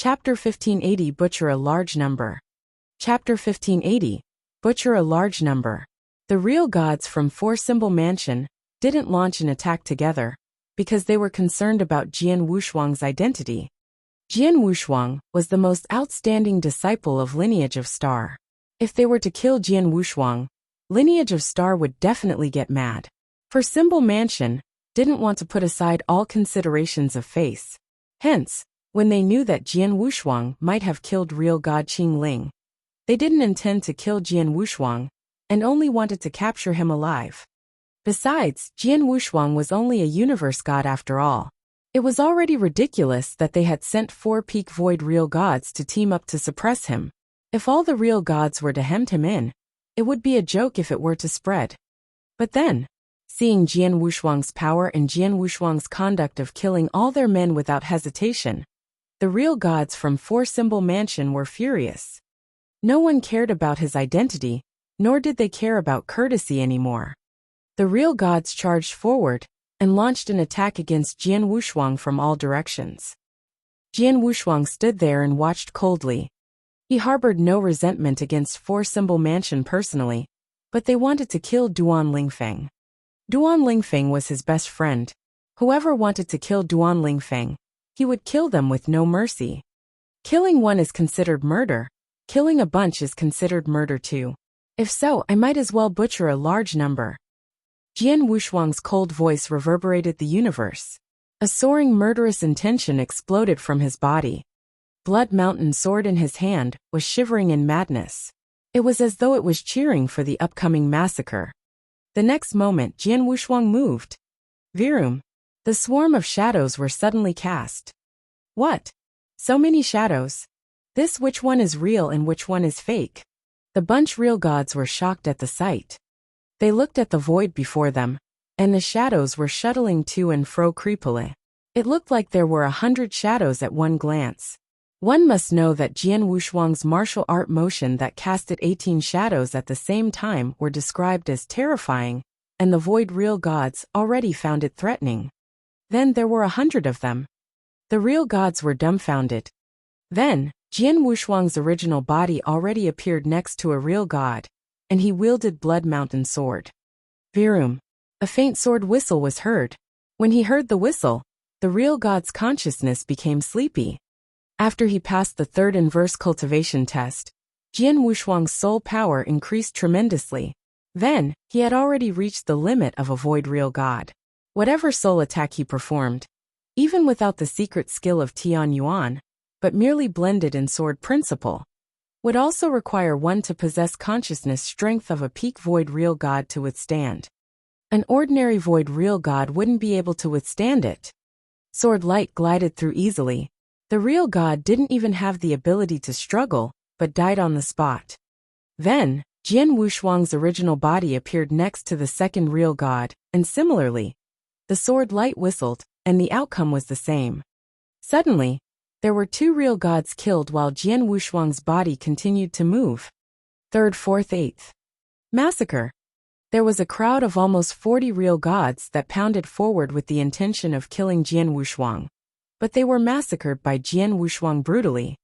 Chapter 1580 Butcher a large number. Chapter 1580 Butcher a large number. The real gods from Four-Symbol Mansion didn't launch an attack together because they were concerned about Jian Wushuang's identity. Jian Wushuang was the most outstanding disciple of Lineage of Star. If they were to kill Jian Wushuang, Lineage of Star would definitely get mad. Four-Symbol Mansion didn't want to put aside all considerations of face. Hence, when they knew that Jian Wushuang might have killed real god Qing Ling, they didn't intend to kill Jian Wushuang and only wanted to capture him alive. Besides, Jian Wushuang was only a universe god after all. It was already ridiculous that they had sent 4 peak void real gods to team up to suppress him. If all the real gods were to hem him in, it would be a joke if it were to spread. But then, seeing Jian Wushuang's power and Jian Wushuang's conduct of killing all their men without hesitation, the real gods from Four-Symbol Mansion were furious. No one cared about his identity, nor did they care about courtesy anymore. The real gods charged forward and launched an attack against Jian Wushuang from all directions. Jian Wushuang stood there and watched coldly. He harbored no resentment against Four-Symbol Mansion personally, but they wanted to kill Duan Lingfeng. Duan Lingfeng was his best friend. Whoever wanted to kill Duan Lingfeng, he would kill them with no mercy. Killing one is considered murder. Killing a bunch is considered murder too. If so, I might as well butcher a large number. Jian Wushuang's cold voice reverberated the universe. A soaring murderous intention exploded from his body. Blood Mountain sword in his hand was shivering in madness. It was as though it was cheering for the upcoming massacre. The next moment Jian Wushuang moved. Virum. The swarm of shadows were suddenly cast. What? So many shadows? Which one is real and which one is fake? The bunch real gods were shocked at the sight. They looked at the void before them, and the shadows were shuttling to and fro creepily. It looked like there were 100 shadows at one glance. One must know that Jian Wushuang's martial art motion that casted 18 shadows at the same time were described as terrifying, and the void real gods already found it threatening. Then there were 100 of them. The real gods were dumbfounded. Then, Jian Wushuang's original body already appeared next to a real god, and he wielded Blood Mountain sword. Virum. A faint sword whistle was heard. When he heard the whistle, the real god's consciousness became sleepy. After he passed the 3rd inverse cultivation test, Jian Wushuang's soul power increased tremendously. Then, he had already reached the limit of a void real god. Whatever soul attack he performed, even without the secret skill of Tian Yuan, but merely blended in sword principle, would also require one to possess consciousness strength of a peak void real god to withstand. An ordinary void real god wouldn't be able to withstand it. Sword light glided through easily. The real god didn't even have the ability to struggle, but died on the spot. Then, Jian Wushuang's original body appeared next to the second real god, and similarly, the sword light whistled, and the outcome was the same. Suddenly, there were 2 real gods killed while Jian Wushuang's body continued to move. 3rd, 4th, 8th. Massacre. There was a crowd of almost 40 real gods that pounded forward with the intention of killing Jian Wushuang. But they were massacred by Jian Wushuang brutally.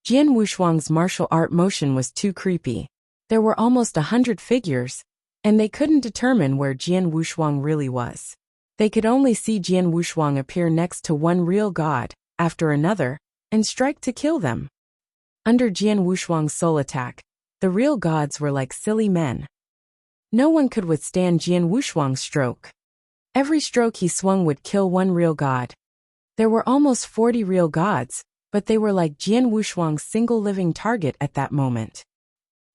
Jian Wushuang's martial art motion was too creepy. There were almost 100 figures, and they couldn't determine where Jian Wushuang really was. They could only see Jian Wushuang appear next to one real god, after another, and strike to kill them. Under Jian Wushuang's soul attack, the real gods were like silly men. No one could withstand Jian Wushuang's stroke. Every stroke he swung would kill one real god. There were almost 40 real gods, but they were like Jian Wushuang's single living target at that moment.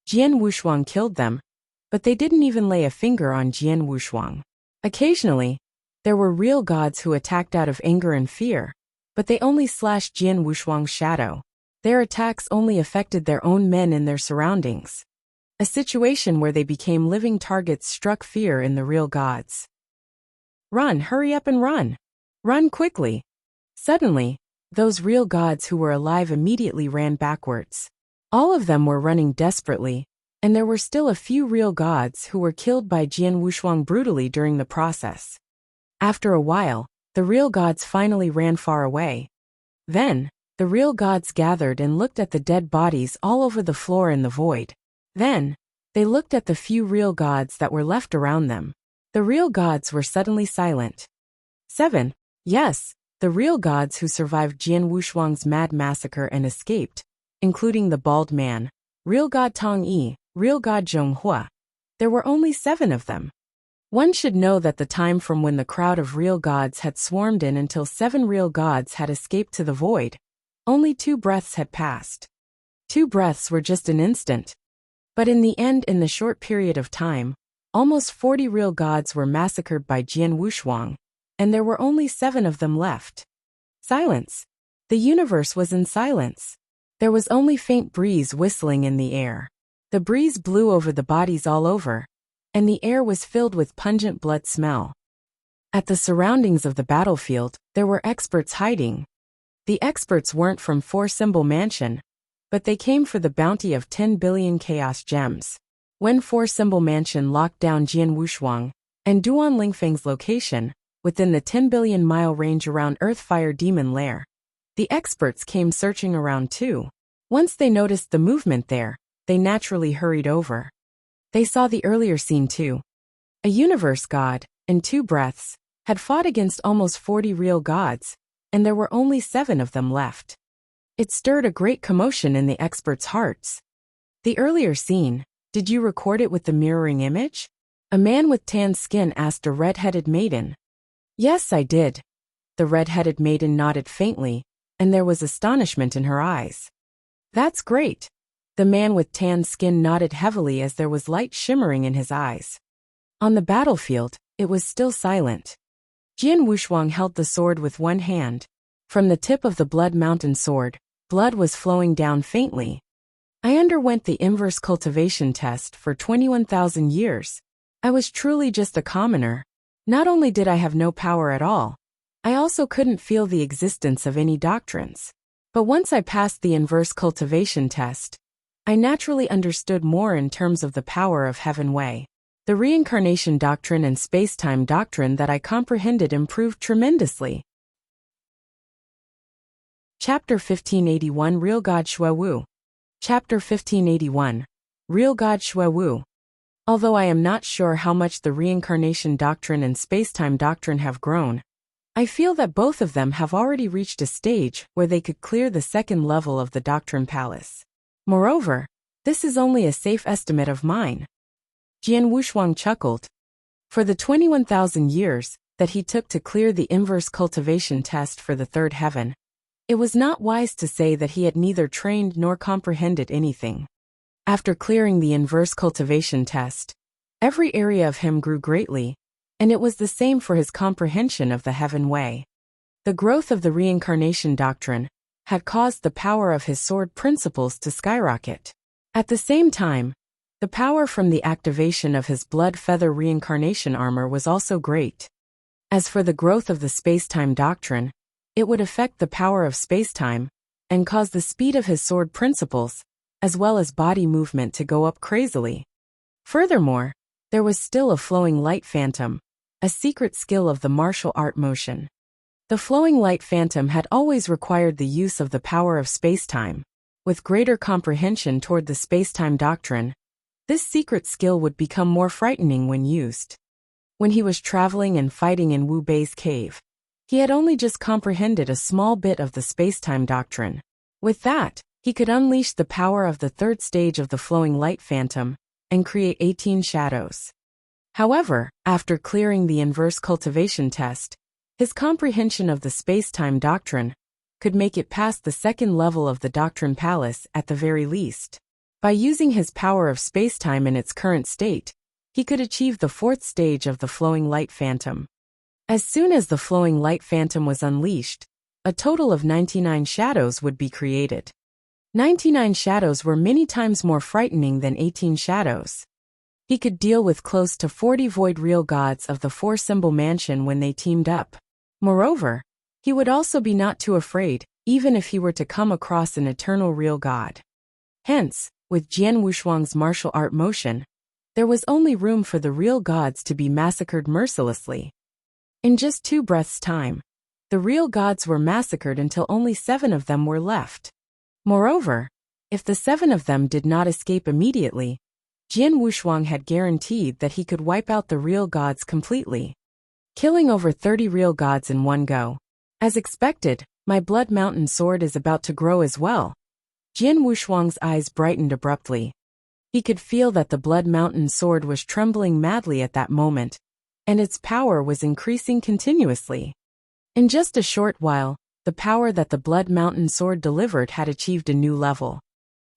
Jian Wushuang killed them, but they didn't even lay a finger on Jian Wushuang. Occasionally, there were real gods who attacked out of anger and fear, but they only slashed Jian Wushuang's shadow. Their attacks only affected their own men and their surroundings. A situation where they became living targets struck fear in the real gods. Run, hurry up and run! Run quickly! Suddenly, those real gods who were alive immediately ran backwards. All of them were running desperately, and there were still a few real gods who were killed by Jian Wushuang brutally during the process. After a while, the real gods finally ran far away. Then, The real gods gathered and looked at the dead bodies all over the floor in the void. Then, they looked at the few real gods that were left around them. The real gods were suddenly silent. 7. Yes, the real gods who survived Jian Wushuang's mad massacre and escaped, including the bald man, real god Tong Yi, real god Zhonghua. There were only 7 of them. One should know that the time from when the crowd of real gods had swarmed in until 7 real gods had escaped to the void, only 2 breaths had passed. 2 breaths were just an instant. But in the end, in the short period of time, almost 40 real gods were massacred by Jian Wushuang, and there were only 7 of them left. Silence. The universe was in silence. There was only faint breeze whistling in the air. The breeze blew over the bodies all over, and the air was filled with pungent blood smell. At the surroundings of the battlefield, there were experts hiding. The experts weren't from Four Symbol Mansion, but they came for the bounty of 10 billion chaos gems. When Four Symbol Mansion locked down Jian Wushuang and Duan Lingfeng's location, within the 10 billion mile range around Earthfire Demon Lair, the experts came searching around too. Once they noticed the movement there, they naturally hurried over. They saw the earlier scene too. A universe god, in 2 breaths, had fought against almost 40 real gods, and there were only 7 of them left. It stirred a great commotion in the experts' hearts. The earlier scene, did you record it with the mirroring image? A man with tan skin asked a red-headed maiden. Yes, I did. The red-headed maiden nodded faintly, and there was astonishment in her eyes. That's great. The man with tan skin nodded heavily as there was light shimmering in his eyes. On the battlefield, it was still silent. Jian Wushuang held the sword with one hand. From the tip of the Blood Mountain sword, blood was flowing down faintly. I underwent the inverse cultivation test for 21,000 years. I was truly just a commoner. Not only did I have no power at all, I also couldn't feel the existence of any doctrines. But once I passed the inverse cultivation test, I naturally understood more in terms of the power of Heaven Way. The reincarnation doctrine and space-time doctrine that I comprehended improved tremendously. Chapter 1581 Real God Xuewu. Chapter 1581 Real God Xuewu. Although I am not sure how much the reincarnation doctrine and space-time doctrine have grown, I feel that both of them have already reached a stage where they could clear the second level of the Doctrine Palace. Moreover, this is only a safe estimate of mine. Jian Wushuang chuckled. For the 21,000 years that he took to clear the inverse cultivation test for the third heaven, it was not wise to say that he had neither trained nor comprehended anything. After clearing the inverse cultivation test, every area of him grew greatly, and it was the same for his comprehension of the Heaven Way. The growth of the reincarnation doctrine had caused the power of his sword principles to skyrocket. At the same time, the power from the activation of his blood feather reincarnation armor was also great. As for the growth of the space-time doctrine, it would affect the power of space-time and cause the speed of his sword principles, as well as body movement, to go up crazily. Furthermore, there was still a flowing light phantom, a secret skill of the martial art motion. The flowing light phantom had always required the use of the power of space-time. With greater comprehension toward the space-time doctrine, this secret skill would become more frightening when used. When he was traveling and fighting in Wu Bei's cave, he had only just comprehended a small bit of the space-time doctrine. With that, he could unleash the power of the third stage of the flowing light phantom and create 18 shadows. However, after clearing the inverse cultivation test, his comprehension of the space-time doctrine could make it past the second level of the Doctrine Palace at the very least. By using his power of space-time in its current state, he could achieve the fourth stage of the flowing light phantom. As soon as the flowing light phantom was unleashed, a total of 99 shadows would be created. 99 shadows were many times more frightening than 18 shadows. He could deal with close to 40 void real gods of the Four Symbol Mansion when they teamed up. Moreover, he would also be not too afraid, even if he were to come across an eternal real god. Hence, with Jian Wushuang's martial art motion, there was only room for the real gods to be massacred mercilessly. In just 2 breaths' time, The real gods were massacred until only 7 of them were left. Moreover, if the 7 of them did not escape immediately, Jian Wushuang had guaranteed that he could wipe out the real gods completely, killing over 30 real gods in one go. As expected, my Blood Mountain sword is about to grow as well. Jian Wushuang's eyes brightened abruptly. He could feel that the Blood Mountain sword was trembling madly at that moment, and its power was increasing continuously. In just a short while, the power that the Blood Mountain sword delivered had achieved a new level.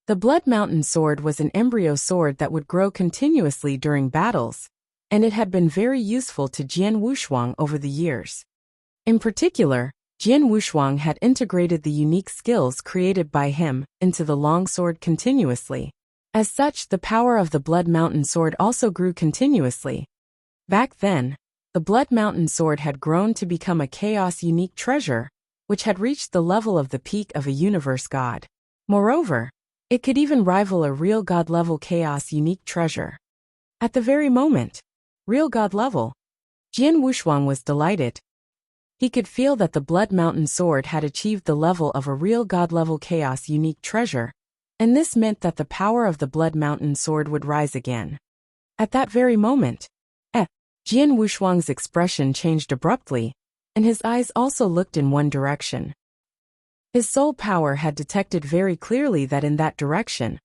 The Blood Mountain sword was an embryo sword that would grow continuously during battles, and it had been very useful to Jian Wushuang over the years. In particular, Jian Wushuang had integrated the unique skills created by him into the longsword continuously. As such, the power of the Blood Mountain sword also grew continuously. Back then, the Blood Mountain sword had grown to become a chaos unique treasure, which had reached the level of the peak of a universe god. Moreover, it could even rival a real god-level chaos unique treasure. At the very moment, real god level, Jian Wushuang was delighted. He could feel that the Blood Mountain sword had achieved the level of a real god-level chaos unique treasure, and this meant that the power of the Blood Mountain sword would rise again. At that very moment, Jian Wushuang's expression changed abruptly, and his eyes also looked in one direction. His soul power had detected very clearly that in that direction,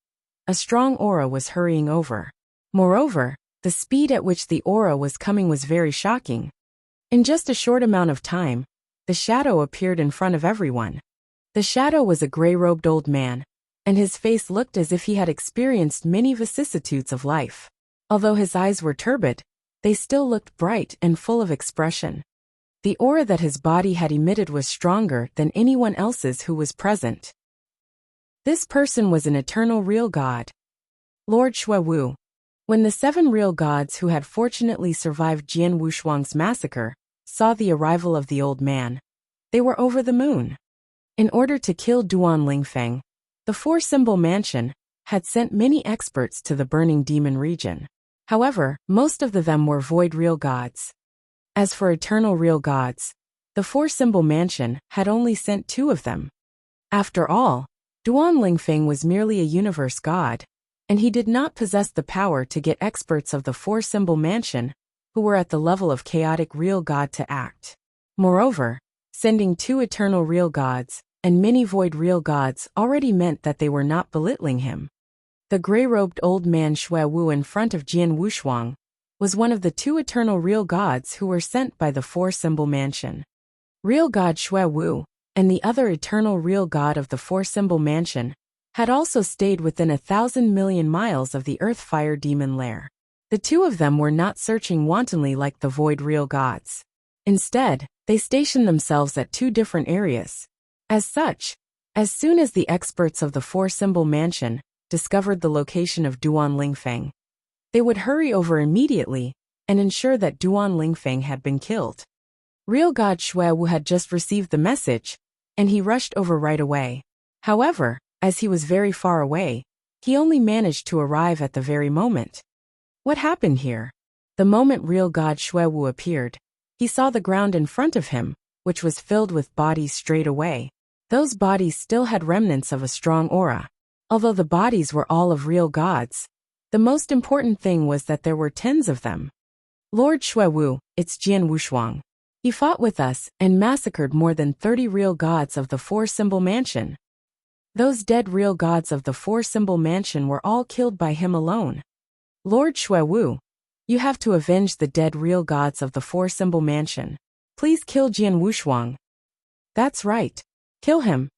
a strong aura was hurrying over. Moreover, the speed at which the aura was coming was very shocking. In just a short amount of time, the shadow appeared in front of everyone. The shadow was a gray-robed old man, and his face looked as if he had experienced many vicissitudes of life. Although his eyes were turbid, they still looked bright and full of expression. The aura that his body had emitted was stronger than anyone else's who was present. This person was an eternal real god, Lord Xuewu. When the 7 real gods who had fortunately survived Jian Wushuang's massacre saw the arrival of the old man, they were over the moon. In order to kill Duan Lingfeng, the 4-symbol mansion had sent many experts to the burning demon region. However, most of them were void real gods. As for eternal real gods, the 4-symbol mansion had only sent 2 of them. After all, Duan Lingfeng was merely a universe god, and he did not possess the power to get experts of the 4-symbol mansion who were at the level of chaotic real god to act. Moreover, sending 2 eternal real gods and many void real gods already meant that they were not belittling him. The gray-robed old man Xuewu in front of Jian Wushuang was one of the 2 eternal real gods who were sent by the 4-symbol mansion. Real god Xuewu, and the other eternal real god of the 4-symbol mansion, had also stayed within 1,000 million miles of the earth fire demon lair. The 2 of them were not searching wantonly like the void real gods. Instead, they stationed themselves at 2 different areas. As such, as soon as the experts of the 4-symbol mansion discovered the location of Duan Lingfeng, they would hurry over immediately and ensure that Duan Lingfeng had been killed. Real god Xuewu had just received the message, and he rushed over right away. However, as he was very far away, he only managed to arrive at the very moment. What happened here? The moment real god Xuewu appeared, he saw the ground in front of him, which was filled with bodies straight away. Those bodies still had remnants of a strong aura. Although the bodies were all of real gods, the most important thing was that there were 10s of them. Lord Xuewu, it's Jian Wushuang. He fought with us and massacred more than 30 real gods of the 4-symbol mansion. Those dead real gods of the 4-symbol mansion were all killed by him alone. Lord Xuewu, you have to avenge the dead real gods of the 4-symbol mansion. Please kill Jian Wushuang. That's right. Kill him.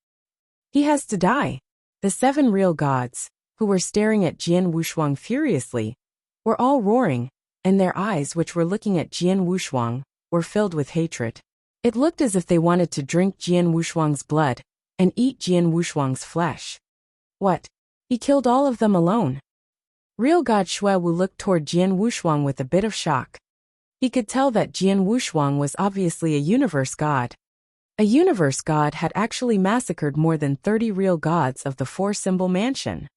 He has to die. The 7 real gods, who were staring at Jian Wushuang furiously, were all roaring, and their eyes, which were looking at Jian Wushuang, were filled with hatred. It looked as if they wanted to drink Jian Wushuang's blood and eat Jian Wushuang's flesh. What? He killed all of them alone? Real god Xuewu looked toward Jian Wushuang with a bit of shock. He could tell that Jian Wushuang was obviously a universe god. A universe god had actually massacred more than 30 real gods of the 4-symbol mansion.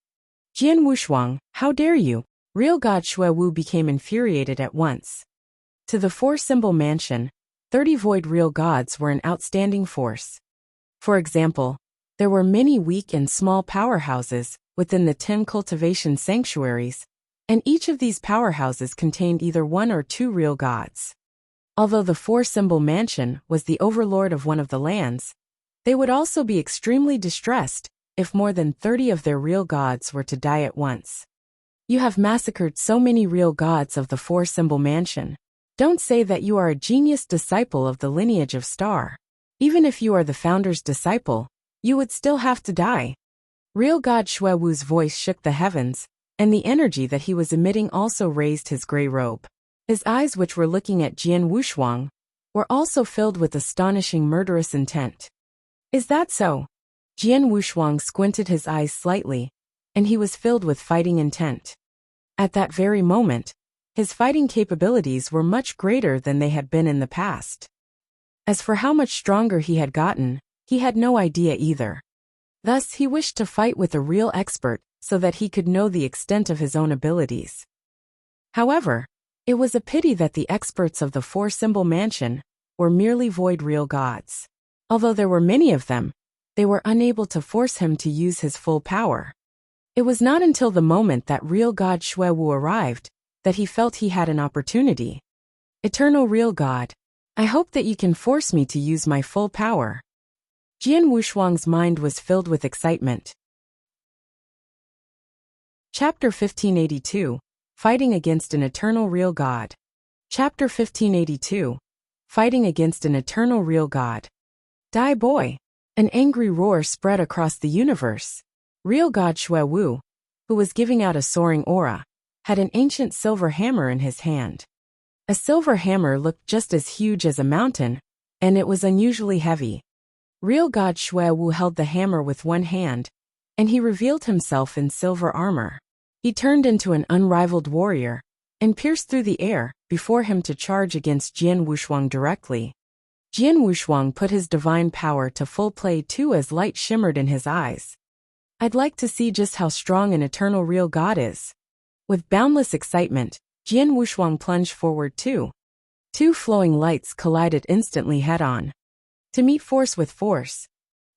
Jian Wushuang, how dare you? Real god Xuewu became infuriated at once. To the 4-symbol mansion, 30 void real gods were an outstanding force. For example, there were many weak and small powerhouses within the 10 cultivation sanctuaries, and each of these powerhouses contained either 1 or 2 real gods. Although the 4-symbol mansion was the overlord of one of the lands, they would also be extremely distressed if more than 30 of their real gods were to die at once. You have massacred so many real gods of the 4-symbol mansion. Don't say that you are a genius disciple of the lineage of Star. Even if you are the founder's disciple, you would still have to die. Real God Xue Wu's voice shook the heavens, and the energy that he was emitting also raised his gray robe. His eyes, which were looking at Jian Wushuang, were also filled with astonishing murderous intent. Is that so? Jian Wushuang squinted his eyes slightly, and he was filled with fighting intent. At that very moment, his fighting capabilities were much greater than they had been in the past. As for how much stronger he had gotten, he had no idea either. Thus, he wished to fight with a real expert so that he could know the extent of his own abilities. However, it was a pity that the experts of the 4-symbol mansion were merely void real gods. Although there were many of them, they were unable to force him to use his full power. It was not until the moment that real God Xue Wu arrived that he felt he had an opportunity. Eternal real God, I hope that you can force me to use my full power. Jian Wushuang's mind was filled with excitement. Chapter 1582, Fighting Against an Eternal Real God. Chapter 1582, Fighting Against an Eternal Real God. Die boy! An angry roar spread across the universe. Real God Xue Wu, who was giving out a soaring aura, had an ancient silver hammer in his hand. A silver hammer looked just as huge as a mountain, and it was unusually heavy. Real God Xue Wu held the hammer with one hand, and he revealed himself in silver armor. He turned into an unrivaled warrior, and pierced through the air before him to charge against Jian Wushuang directly. Jian Wushuang put his divine power to full play too as light shimmered in his eyes. I'd like to see just how strong an eternal real god is. With boundless excitement, Jian Wushuang plunged forward too. 2 flowing lights collided instantly head-on. To meet force with force.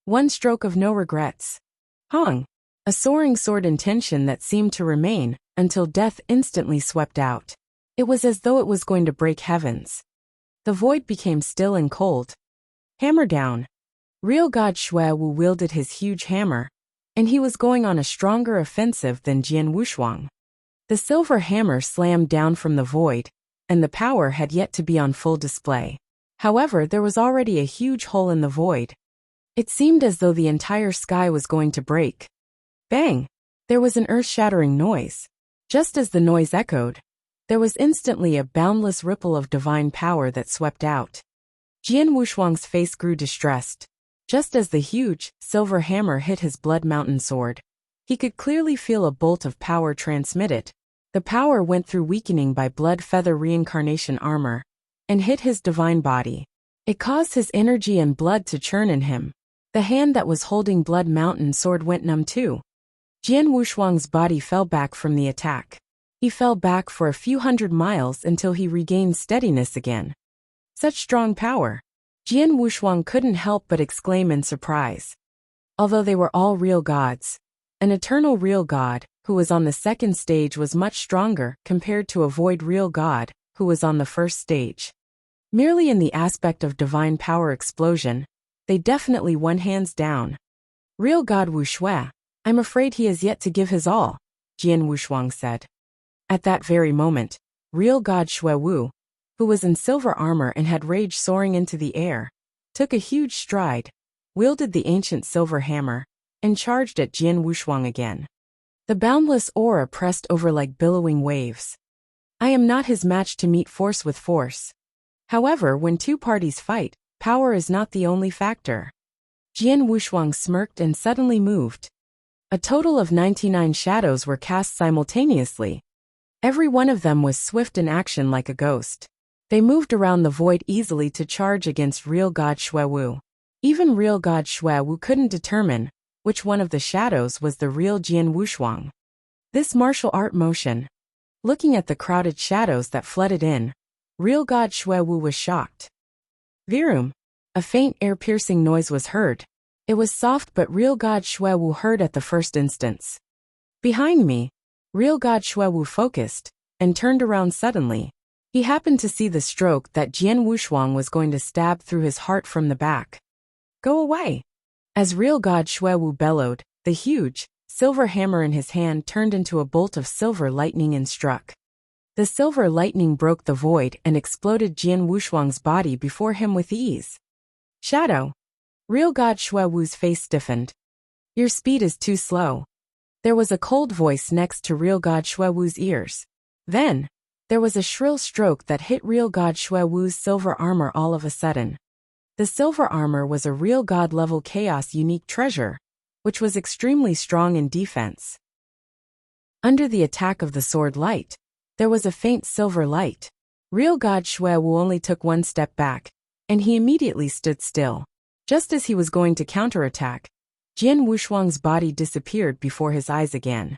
1 stroke of no regrets. Hong! A soaring sword intention that seemed to remain until death instantly swept out. It was as though it was going to break heavens. The void became still and cold. Hammer down. Real God Xue Wu wielded his huge hammer, and he was going on a stronger offensive than Jian Wushuang. The silver hammer slammed down from the void, and the power had yet to be on full display. However, there was already a huge hole in the void. It seemed as though the entire sky was going to break. Bang! There was an earth-shattering noise. Just as the noise echoed, there was instantly a boundless ripple of divine power that swept out. Jian Wushuang's face grew distressed. Just as the huge, silver hammer hit his blood mountain sword, he could clearly feel a bolt of power transmitted. The power went through weakening by blood feather reincarnation armor, and hit his divine body. It caused his energy and blood to churn in him. The hand that was holding blood mountain sword went numb too. Jian Wushuang's body fell back from the attack. He fell back for a few hundred miles until he regained steadiness again. Such strong power! Jian Wushuang couldn't help but exclaim in surprise. Although they were all real gods, an eternal real god, who was on the 2nd stage, was much stronger compared to a void real god, who was on the 1st stage. Merely in the aspect of divine power explosion, they definitely won hands down. Real God Wu Xue, I'm afraid he has yet to give his all, Jian Wushuang said. At that very moment, real God Xue Wu, who was in silver armor and had rage soaring into the air, took a huge stride, wielded the ancient silver hammer, and charged at Jian Wushuang again. The boundless aura pressed over like billowing waves. I am not his match to meet force with force. However, when 2 parties fight, power is not the only factor. Jian Wushuang smirked and suddenly moved. A total of 99 shadows were cast simultaneously. Every one of them was swift in action like a ghost. They moved around the void easily to charge against real God Xue Wu. Even real God Xue Wu couldn't determine which one of the shadows was the real Jian Wushuang. This martial art motion. Looking at the crowded shadows that flooded in, real God Xue Wu was shocked. Virum. A faint ear-piercing noise was heard. It was soft but real God Xuewu heard at the first instance. Behind me, real God Xuewu focused, and turned around suddenly. He happened to see the stroke that Jian Wushuang was going to stab through his heart from the back. Go away! As real God Xuewu bellowed, the huge, silver hammer in his hand turned into a bolt of silver lightning and struck. The silver lightning broke the void and exploded Jian Wushuang's body before him with ease. Shadow. Real God Xuewu's face stiffened. Your speed is too slow. There was a cold voice next to real God Xuewu's ears. Then, there was a shrill stroke that hit real God Xuewu's silver armor all of a sudden. The silver armor was a real God-level chaos unique treasure, which was extremely strong in defense. Under the attack of the sword light, there was a faint silver light. Real God Xuewu only took one step back, and he immediately stood still. Just as he was going to counterattack, Jian Wushuang's body disappeared before his eyes again.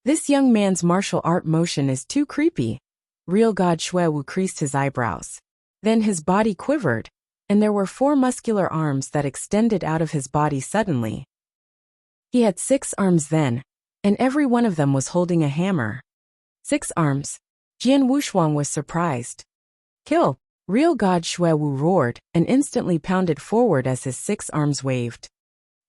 This young man's martial art motion is too creepy. Real God Xuewu creased his eyebrows. Then his body quivered, and there were 4 muscular arms that extended out of his body suddenly. He had 6 arms then, and every one of them was holding a hammer. 6 arms. Jian Wushuang was surprised. Kill! Real God Xuewu roared and instantly pounded forward as his 6 arms waved.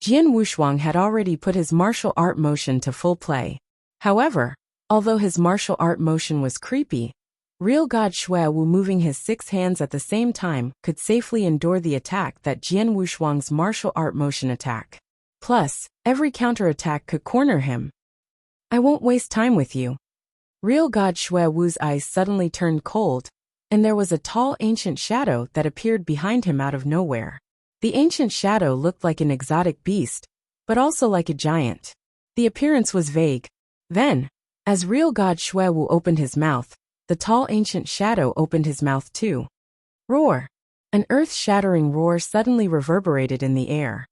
Jian Wushuang had already put his martial art motion to full play. However, although his martial art motion was creepy, real God Xuewu moving his 6 hands at the same time could safely endure the attack that Jian Wushuang's martial art motion attack. Plus, every counterattack could corner him. I won't waste time with you. Real God Xuewu's eyes suddenly turned cold, and there was a tall ancient shadow that appeared behind him out of nowhere. The ancient shadow looked like an exotic beast, but also like a giant. The appearance was vague. Then, as real God Xuewu opened his mouth, the tall ancient shadow opened his mouth too. Roar! An earth-shattering roar suddenly reverberated in the air.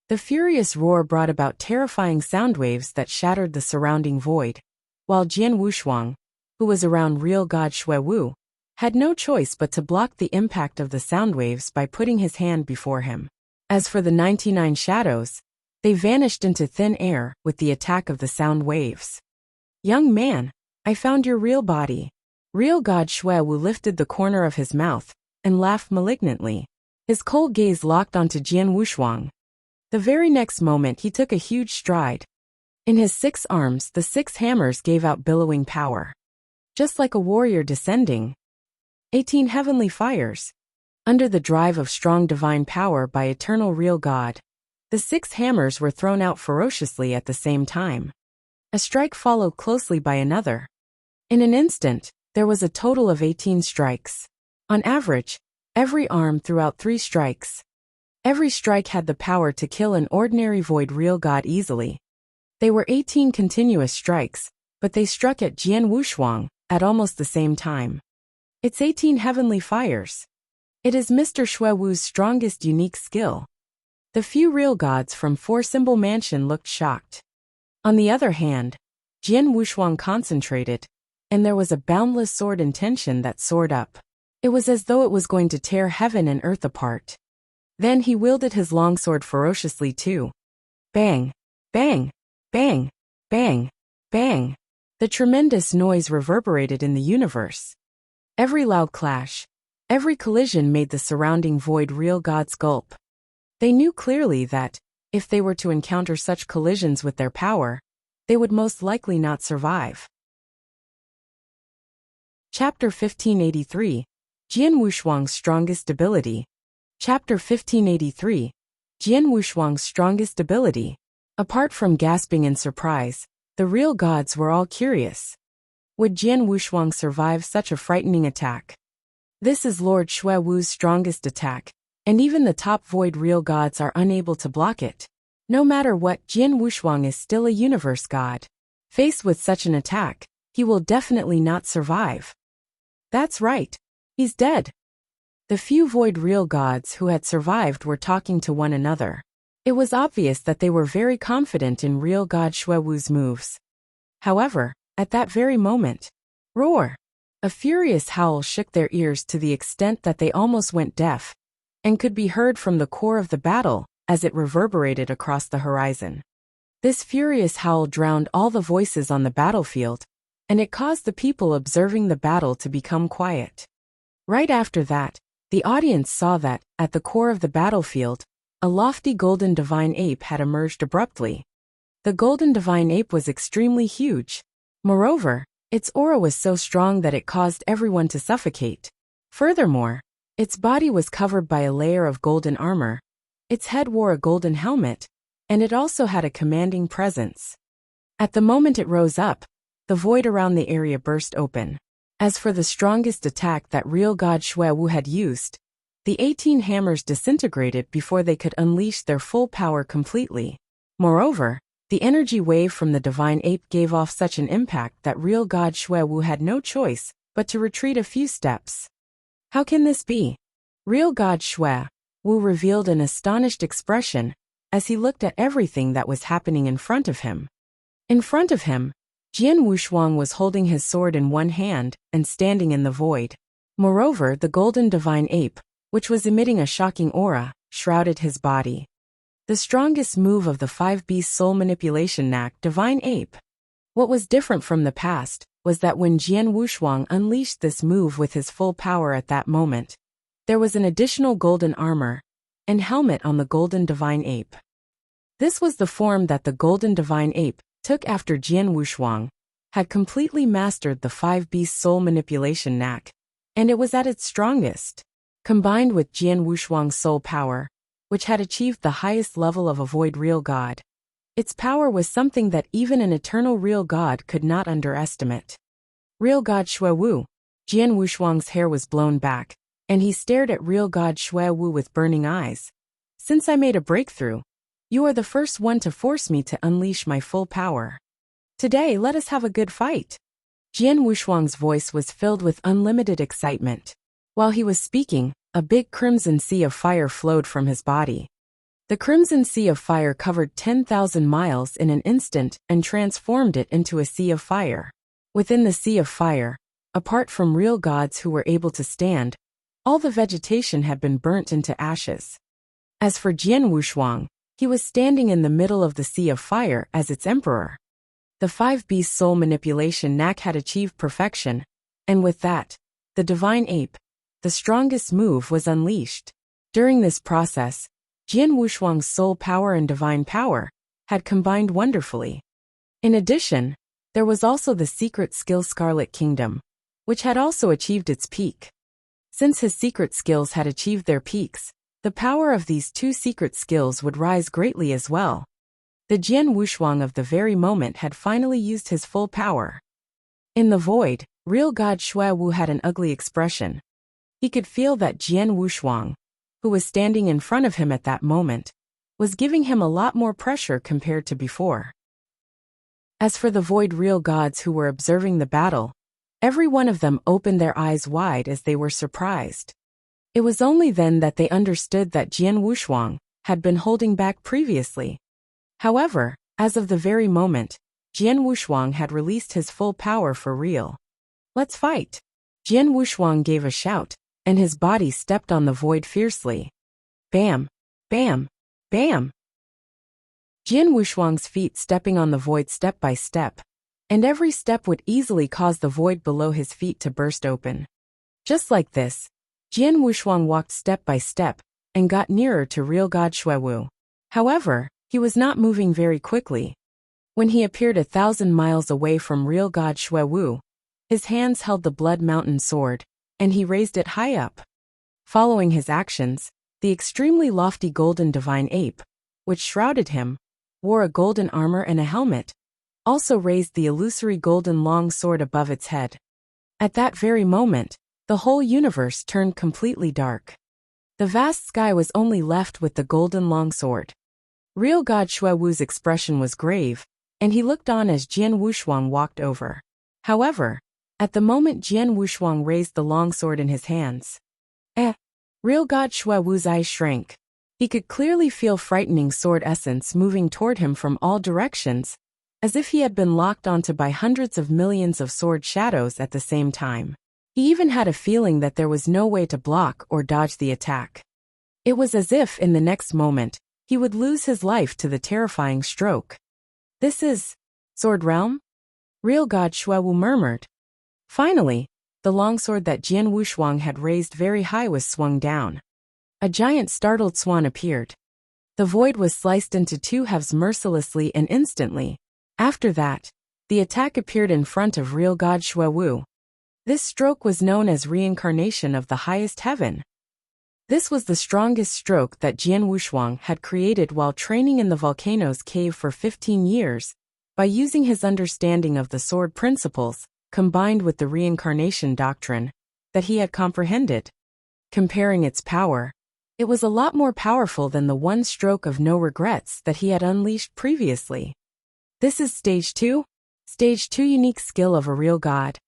The furious roar brought about terrifying sound waves that shattered the surrounding void, while Jian Wushuang, who was around real God Xuewu, had no choice but to block the impact of the sound waves by putting his hand before him. As for the 99 shadows, they vanished into thin air with the attack of the sound waves. Young man, I found your real body. Real God Xuewu lifted the corner of his mouth and laughed malignantly. His cold gaze locked onto Jian Wushuang. The very next moment he took a huge stride. In his 6 arms the 6 hammers gave out billowing power. Just like a warrior descending. 18 heavenly fires. Under the drive of strong divine power by eternal real God, the 6 hammers were thrown out ferociously at the same time. A strike followed closely by another. In an instant, there was a total of 18 strikes. On average, every arm threw out 3 strikes. Every strike had the power to kill an ordinary void real god easily. They were 18 continuous strikes, but they struck at Jian Wushuang at almost the same time. It's 18 heavenly fires. It is Mr. Xuewu's strongest unique skill. The few real gods from 4-symbol mansion looked shocked. On the other hand, Jian Wushuang concentrated, and there was a boundless sword intention that soared up. It was as though it was going to tear heaven and earth apart. Then he wielded his longsword ferociously too. Bang! Bang! Bang! Bang! Bang! The tremendous noise reverberated in the universe. Every loud clash, every collision made the surrounding void real gods gulp. They knew clearly that, if they were to encounter such collisions with their power, they would most likely not survive. Chapter 1583, Jian Wushuang's Strongest Ability. Chapter 1583, Jian Wushuang's Strongest Ability. Apart from gasping in surprise, the real gods were all curious. Would Jian Wushuang survive such a frightening attack? This is Lord Xuewu's strongest attack, and even the top void real gods are unable to block it. No matter what, Jian Wushuang is still a universe god. Faced with such an attack, he will definitely not survive. That's right. He's dead. The few void real gods who had survived were talking to one another. It was obvious that they were very confident in real god Xuewu's moves. However, at that very moment, roar! A furious howl shook their ears to the extent that they almost went deaf, and could be heard from the core of the battle as it reverberated across the horizon. This furious howl drowned all the voices on the battlefield, and it caused the people observing the battle to become quiet. Right after that, the audience saw that, at the core of the battlefield, a lofty golden divine ape had emerged abruptly. The golden divine ape was extremely huge. Moreover, its aura was so strong that it caused everyone to suffocate. Furthermore, its body was covered by a layer of golden armor, its head wore a golden helmet, and it also had a commanding presence. At the moment it rose up, the void around the area burst open. As for the strongest attack that real god Shui Wu had used, the 18 hammers disintegrated before they could unleash their full power completely. Moreover, the energy wave from the divine ape gave off such an impact that real god Shui Wu had no choice but to retreat a few steps. How can this be? Real god Shui Wu revealed an astonished expression as he looked at everything that was happening in front of him. In front of him, Jian Wushuang was holding his sword in one hand and standing in the void. Moreover, the golden divine ape, which was emitting a shocking aura, shrouded his body. The strongest move of the 5 beast soul manipulation knack, divine ape. What was different from the past was that when Jian Wushuang unleashed this move with his full power at that moment, there was an additional golden armor and helmet on the golden divine ape. This was the form that the golden divine ape took after Jian Wushuang had completely mastered the 5 beast soul manipulation knack, and it was at its strongest. Combined with Jian Wushuang's soul power, which had achieved the highest level of a void real god, its power was something that even an eternal real god could not underestimate. Real god Shui Wu. Jian Wushuang's hair was blown back, and he stared at real god Shui Wu with burning eyes. Since I made a breakthrough, you are the first one to force me to unleash my full power. Today, let us have a good fight. Jian Wushuang's voice was filled with unlimited excitement. While he was speaking, a big crimson sea of fire flowed from his body. The crimson sea of fire covered 10,000 miles in an instant and transformed it into a sea of fire. Within the sea of fire, apart from real gods who were able to stand, all the vegetation had been burnt into ashes. As for Jian Wushuang, he was standing in the middle of the sea of fire as its emperor. The 5 beast soul manipulation knack had achieved perfection, and with that, the divine ape, the strongest move, was unleashed. During this process, Jian Wushuang's soul power and divine power had combined wonderfully. In addition, there was also the secret skill Scarlet Kingdom, which had also achieved its peak. Since his secret skills had achieved their peaks, the power of these 2 secret skills would rise greatly as well. The Jian Wushuang of the very moment had finally used his full power. In the void, real god Shui Wu had an ugly expression. He could feel that Jian Wushuang, who was standing in front of him at that moment, was giving him a lot more pressure compared to before. As for the void real gods who were observing the battle, every one of them opened their eyes wide as they were surprised. It was only then that they understood that Jian Wushuang had been holding back previously. However, as of the very moment, Jian Wushuang had released his full power for real. Let's fight! Jian Wushuang gave a shout, and his body stepped on the void fiercely. Bam! Bam! Bam! Jian Wushuang's feet stepping on the void step by step, and every step would easily cause the void below his feet to burst open. Just like this, Jian Wushuang walked step by step and got nearer to real god Shui Wu. However, he was not moving very quickly. When he appeared 1,000 miles away from real god Shui Wu, his hands held the Blood Mountain sword, and he raised it high up. Following his actions, the extremely lofty golden divine ape, which shrouded him, wore a golden armor and a helmet, also raised the illusory golden long sword above its head. At that very moment, the whole universe turned completely dark. The vast sky was only left with the golden longsword. Real god Shui Wu's expression was grave, and he looked on as Jian Wushuang walked over. However, at the moment Jian Wushuang raised the longsword in his hands, real god Shui Wu's eyes shrank. He could clearly feel frightening sword essence moving toward him from all directions, as if he had been locked onto by hundreds of millions of sword shadows at the same time. He even had a feeling that there was no way to block or dodge the attack. It was as if, in the next moment, he would lose his life to the terrifying stroke. "This is Sword Realm?" Real God Xuewu murmured. Finally, the longsword that Jian Wushuang had raised very high was swung down. A giant startled swan appeared. The void was sliced into two halves mercilessly and instantly. After that, the attack appeared in front of real God Xuewu. This stroke was known as reincarnation of the highest heaven. This was the strongest stroke that Jian Wushuang had created while training in the volcano's cave for 15 years, by using his understanding of the sword principles, combined with the reincarnation doctrine, that he had comprehended. Comparing its power, it was a lot more powerful than the one stroke of no regrets that he had unleashed previously. This is Stage 2? Stage 2 unique skill of a real god.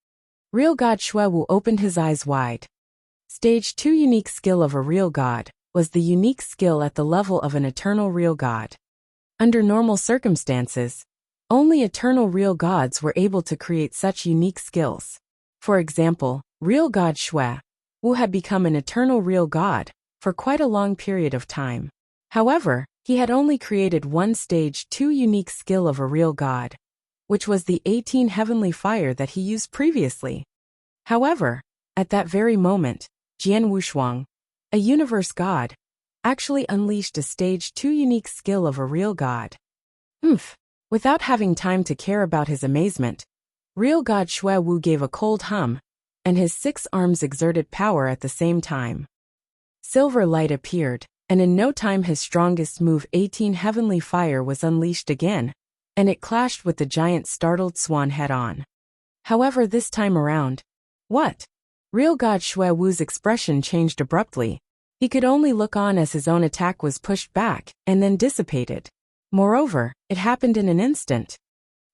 Real God Xuewu opened his eyes wide. Stage 2 unique skill of a real god was the unique skill at the level of an eternal real god. Under normal circumstances, only eternal real gods were able to create such unique skills. For example, real god Xue Wu had become an eternal real god for quite a long period of time. However, he had only created one Stage 2 unique skill of a real god, which was the 18 heavenly fire that he used previously. However, at that very moment, Jian Wushuang, a universe god, actually unleashed a Stage 2 unique skill of a real god. Without having time to care about his amazement, real god Xuewu gave a cold hum, and his 6 arms exerted power at the same time. Silver light appeared, and in no time his strongest move 18 heavenly fire was unleashed again, and it clashed with the giant startled swan head-on. However, this time around, what? Real God Xuewu's expression changed abruptly. He could only look on as his own attack was pushed back and then dissipated. Moreover, it happened in an instant.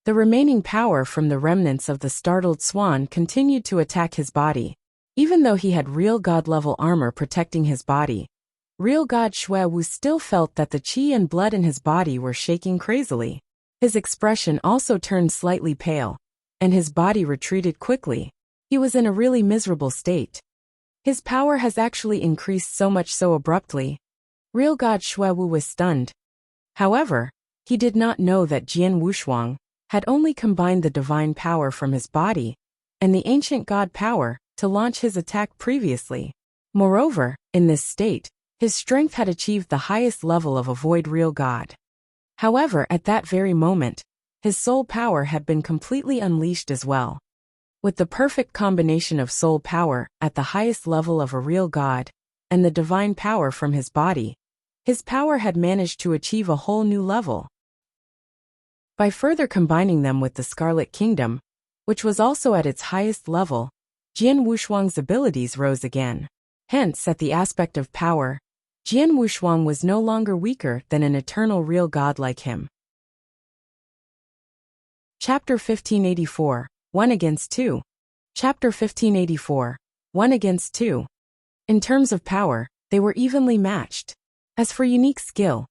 The remaining power from the remnants of the startled swan continued to attack his body. Even though he had real god-level armor protecting his body, real God Xuewu still felt that the qi and blood in his body were shaking crazily. His expression also turned slightly pale, and his body retreated quickly. He was in a really miserable state. His power has actually increased so much so abruptly. Real God Xuewu was stunned. However, he did not know that Jian Wushuang had only combined the divine power from his body and the ancient god power to launch his attack previously. Moreover, in this state, his strength had achieved the highest level of a void real god. However, at that very moment, his soul power had been completely unleashed as well. With the perfect combination of soul power at the highest level of a real god and the divine power from his body, his power had managed to achieve a whole new level. By further combining them with the Scarlet Kingdom, which was also at its highest level, Jian Wushuang's abilities rose again. Hence, at the aspect of power, Jian Wushuang was no longer weaker than an eternal real god like him. Chapter 1584, 1 against 2. Chapter 1584, 1 against 2. In terms of power, they were evenly matched. As for unique skill,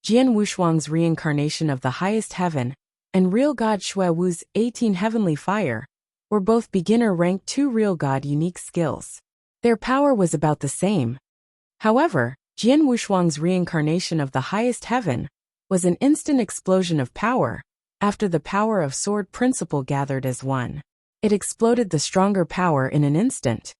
Jian Wushuang's reincarnation of the highest heaven and real god Xuewu's 18 heavenly fire were both beginner rank 2 real god unique skills. Their power was about the same. However, Jian Wushuang's reincarnation of the highest heaven was an instant explosion of power after the power of sword principle gathered as one. It exploded the stronger power in an instant.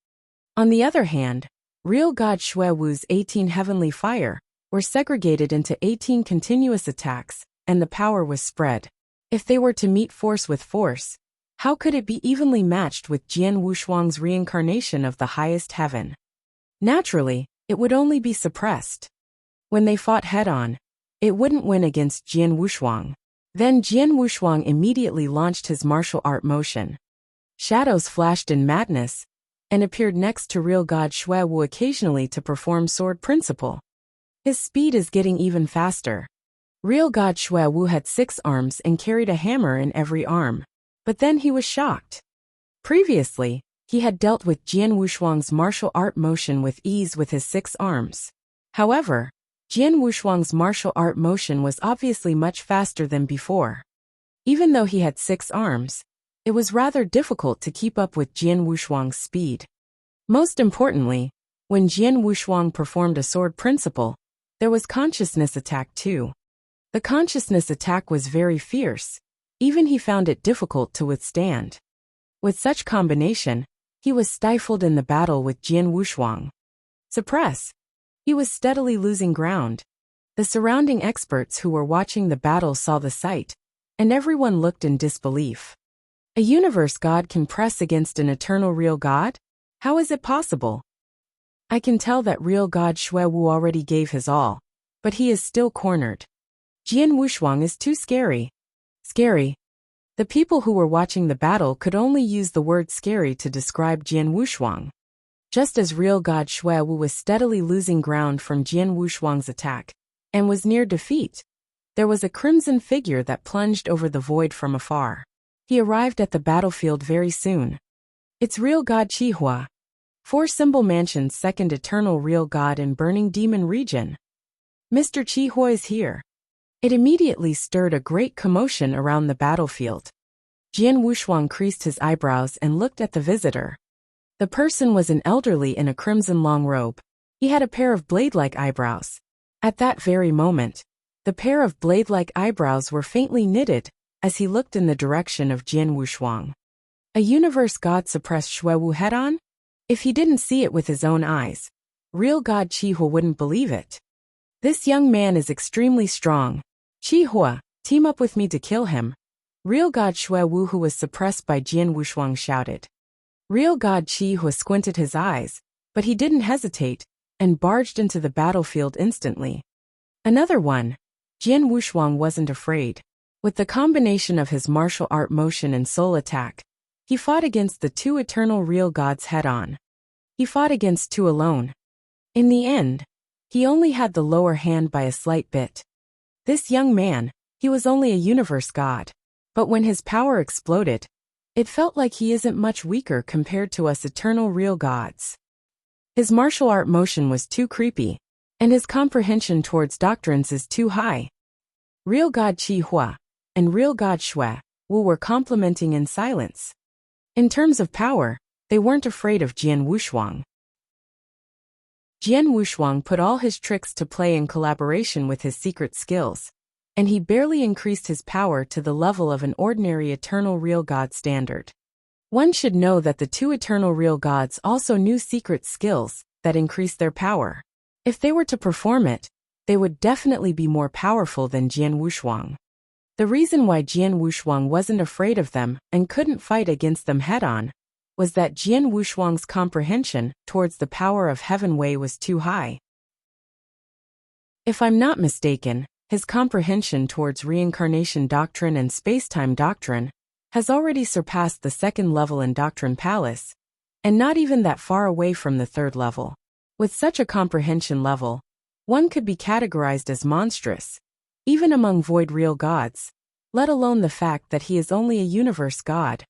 On the other hand, real god Xuewu's 18 heavenly fire were segregated into 18 continuous attacks, and the power was spread. If they were to meet force with force, how could it be evenly matched with Jian Wushuang's reincarnation of the highest heaven? Naturally, it would only be suppressed. When they fought head-on, it wouldn't win against Jian Wushuang. Then Jian Wushuang immediately launched his martial art motion. Shadows flashed in madness and appeared next to real god Xuewu occasionally to perform sword principle. His speed is getting even faster. Real god Xuewu had 6 arms and carried a hammer in every arm. But then he was shocked. Previously, he had dealt with Jian Wushuang's martial art motion with ease with his 6 arms. However, Jian Wushuang's martial art motion was obviously much faster than before. Even though he had 6 arms, it was rather difficult to keep up with Jian Wushuang's speed. Most importantly, When Jian Wushuang performed a sword principle, there was consciousness attack too. The consciousness attack was very fierce. Even he found it difficult to withstand. With such combination, he was stifled in the battle with Jian Wushuang. Suppress. He was steadily losing ground. The surrounding experts who were watching the battle saw the sight, and everyone looked in disbelief. A universe god can press against an eternal real god? How is it possible? I can tell that real god Xue Wu already gave his all, but he is still cornered. Jian Wushuang is too scary. Scary. The people who were watching the battle could only use the word scary to describe Jian Wushuang. Just as real god Xue Wu was steadily losing ground from Jian Wushuang's attack, and was near defeat, there was a crimson figure that plunged over the void from afar. He arrived at the battlefield very soon. It's real god Qihua. Four Symbol Mansion's second eternal real god in Burning Demon region. Mr. Qihua is here. It immediately stirred a great commotion around the battlefield. Jian Wushuang creased his eyebrows and looked at the visitor. The person was an elderly in a crimson long robe. He had a pair of blade-like eyebrows. At that very moment, the pair of blade-like eyebrows were faintly knitted as he looked in the direction of Jian Wushuang. A universe god suppressed Xue Wu head-on? If he didn't see it with his own eyes, real god Qihua wouldn't believe it. This young man is extremely strong. Qihua, team up with me to kill him. Real god Xue Wu, who was suppressed by Jian Wushuang, shouted. Real god Qihua squinted his eyes, but he didn't hesitate, and barged into the battlefield instantly. Another one. Jian Wushuang wasn't afraid. With the combination of his martial art motion and soul attack, he fought against the two eternal real gods head-on. He fought against two alone. In the end, he only had the lower hand by a slight bit. This young man, he was only a universe god. But when his power exploded, it felt like he isn't much weaker compared to us eternal real gods. His martial art motion was too creepy, and his comprehension towards doctrines is too high. Real god Qihua and real god Xue Wu were complimenting in silence. In terms of power, they weren't afraid of Jian Wushuang. Jian Wushuang put all his tricks to play in collaboration with his secret skills, and he barely increased his power to the level of an ordinary eternal real god standard. One should know that the two eternal real gods also knew secret skills that increased their power. If they were to perform it, they would definitely be more powerful than Jian Wushuang. The reason why Jian Wushuang wasn't afraid of them and couldn't fight against them head-on was that Jian Wushuang's comprehension towards the power of Heaven Wei was too high. If I'm not mistaken, his comprehension towards reincarnation doctrine and space-time doctrine has already surpassed the second level in Doctrine Palace, and not even that far away from the third level. With such a comprehension level, one could be categorized as monstrous, even among void real gods, let alone the fact that he is only a universe god.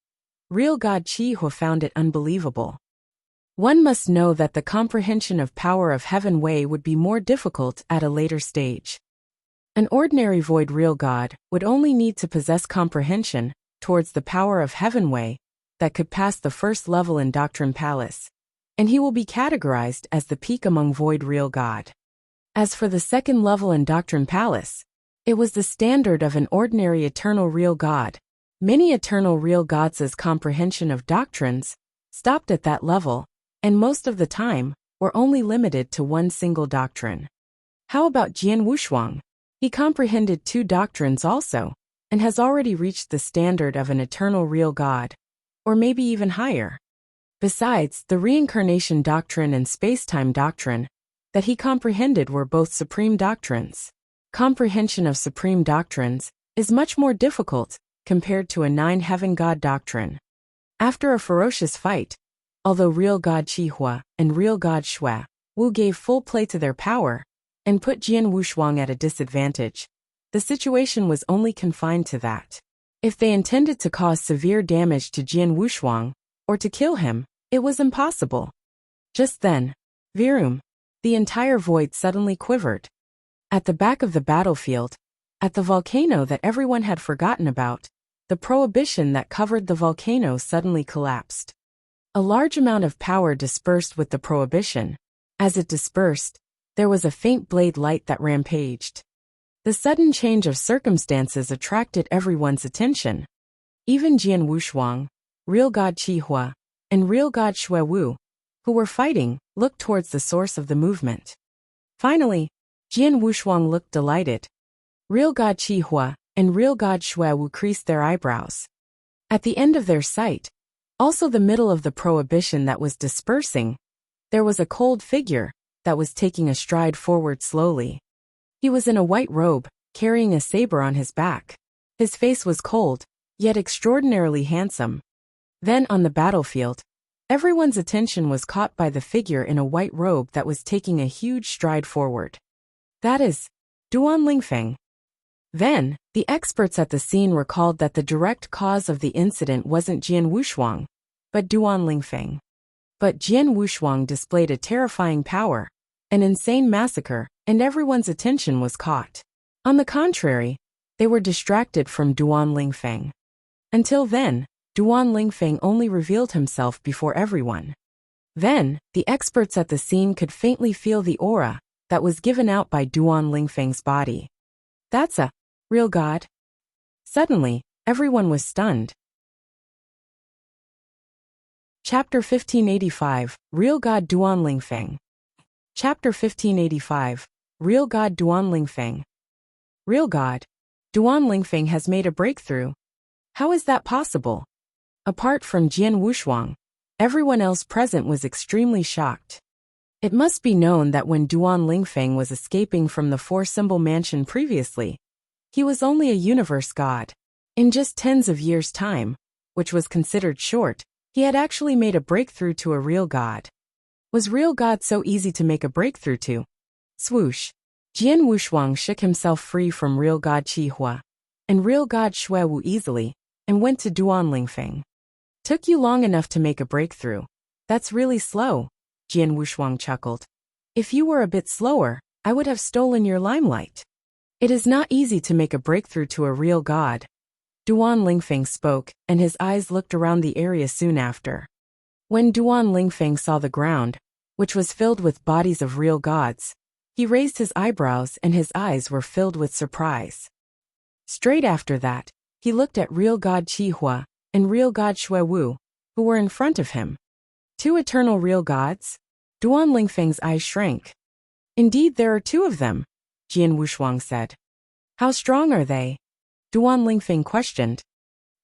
Real god Qihua found it unbelievable. One must know that the comprehension of power of Heaven Wei would be more difficult at a later stage. An ordinary void real god would only need to possess comprehension towards the power of Heaven Wei that could pass the first level in Doctrine Palace, and he will be categorized as the peak among void real god. As for the second level in Doctrine Palace, it was the standard of an ordinary eternal real god. Many eternal real gods' comprehension of doctrines stopped at that level, and most of the time were only limited to one single doctrine. How about Jian Wushuang? He comprehended two doctrines also, and has already reached the standard of an eternal real god, or maybe even higher. Besides, the reincarnation doctrine and space-time doctrine that he comprehended were both supreme doctrines. Comprehension of supreme doctrines is much more difficult compared to a nine-heaven god doctrine. After a ferocious fight, although real god Qihua and real god Xue Wu gave full play to their power and put Jian Wushuang at a disadvantage, the situation was only confined to that. If they intended to cause severe damage to Jian Wushuang, or to kill him, it was impossible. Just then, Virum, the entire void suddenly quivered. At the back of the battlefield, at the volcano that everyone had forgotten about, the prohibition that covered the volcano suddenly collapsed. A large amount of power dispersed with the prohibition, As it dispersed, there was a faint blade light that rampaged. The sudden change of circumstances attracted everyone's attention. Even Jian Wushuang, real god Qi Hua, and real god Xue Wu, who were fighting, looked towards the source of the movement. Finally, Jian Wushuang looked delighted. Real god Qi Hua and real god Xue Wu creased their eyebrows. At the end of their sight, also the middle of the prohibition that was dispersing, there was a cold figure that was taking a stride forward slowly. He was in a white robe, carrying a saber on his back. His face was cold, yet extraordinarily handsome. Then on the battlefield, everyone's attention was caught by the figure in a white robe that was taking a huge stride forward. That is Duan Lingfeng. Then, the experts at the scene recalled that the direct cause of the incident wasn't Jian Wushuang, but Duan Lingfeng. But Jian Wushuang displayed a terrifying power, an insane massacre, and everyone's attention was caught. On the contrary, they were distracted from Duan Lingfeng. Until then, Duan Lingfeng only revealed himself before everyone. Then, the experts at the scene could faintly feel the aura that was given out by Duan Lingfeng's body. That's a real god? Suddenly, everyone was stunned. Chapter 1585, Real God Duan Lingfeng. Chapter 1585, Real God Duan Lingfeng. Real God, Duan Lingfeng has made a breakthrough. How is that possible? Apart from Jian Wushuang, everyone else present was extremely shocked. It must be known that when Duan Lingfeng was escaping from the four-symbol mansion previously, he was only a universe god. In just tens of years' time, which was considered short, he had actually made a breakthrough to a real god. Was real god so easy to make a breakthrough to? Swoosh! Jian Wushuang shook himself free from real god Qi Hua and real god Xue Wu easily and went to Duan Lingfeng. Took you long enough to make a breakthrough. That's really slow, Jian Wushuang chuckled. If you were a bit slower, I would have stolen your limelight. It is not easy to make a breakthrough to a real god. Duan Lingfeng spoke, and his eyes looked around the area soon after. When Duan Lingfeng saw the ground, which was filled with bodies of real gods, he raised his eyebrows and his eyes were filled with surprise. Straight after that, he looked at real god Qi Hua and real god Xue Wu, who were in front of him. Two eternal real gods? Duan Lingfeng's eyes shrank. Indeed, there are two of them, Jian Wushuang said. How strong are they? Duan Lingfeng questioned.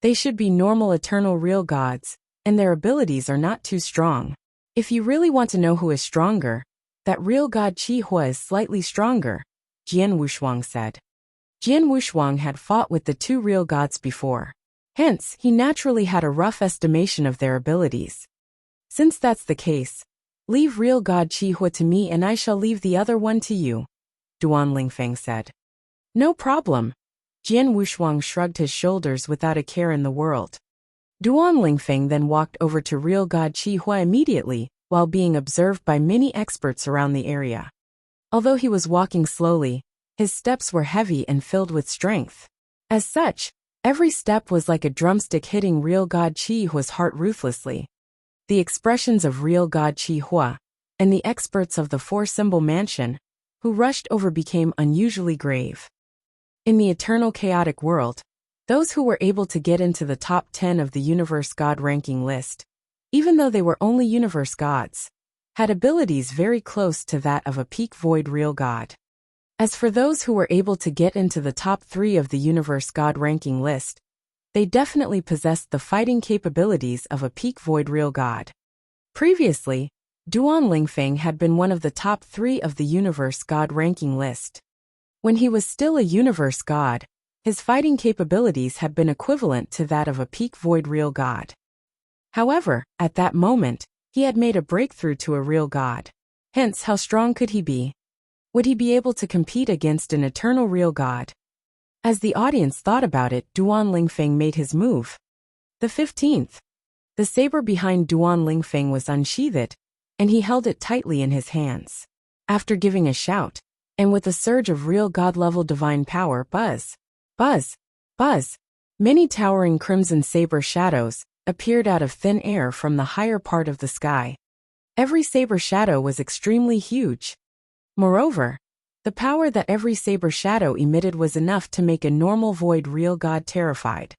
They should be normal eternal real gods, and their abilities are not too strong. If you really want to know who is stronger, that real god Qi Hua is slightly stronger, Jian Wushuang said. Jian Wushuang had fought with the two real gods before. Hence, he naturally had a rough estimation of their abilities. Since that's the case, leave real god Qi Hua to me and I shall leave the other one to you, Duan Lingfeng said. No problem. Jian Wushuang shrugged his shoulders without a care in the world. Duan Lingfeng then walked over to real god Qi Hua immediately, while being observed by many experts around the area. Although he was walking slowly, his steps were heavy and filled with strength. As such, every step was like a drumstick hitting real god Qi Hua's heart ruthlessly. The expressions of real god Qi Hua and the experts of the four-symbol mansion, who rushed over, became unusually grave. In the eternal chaotic world, those who were able to get into the top 10 of the universe god ranking list, even though they were only universe gods, had abilities very close to that of a peak void real god. As for those who were able to get into the top 3 of the universe god ranking list, they definitely possessed the fighting capabilities of a peak void real god. Previously, Duan Lingfeng had been one of the top 3 of the universe god ranking list. When he was still a universe god, his fighting capabilities had been equivalent to that of a peak void real god. However, at that moment, he had made a breakthrough to a real god. Hence, how strong could he be? Would he be able to compete against an eternal real god? As the audience thought about it, Duan Lingfeng made his move. The 15th. The saber behind Duan Lingfeng was unsheathed, and he held it tightly in his hands. After giving a shout, and with a surge of real god-level divine power, buzz, buzz, buzz, many towering crimson saber shadows appeared out of thin air from the higher part of the sky. Every saber shadow was extremely huge. Moreover, the power that every saber shadow emitted was enough to make a normal void real god terrified.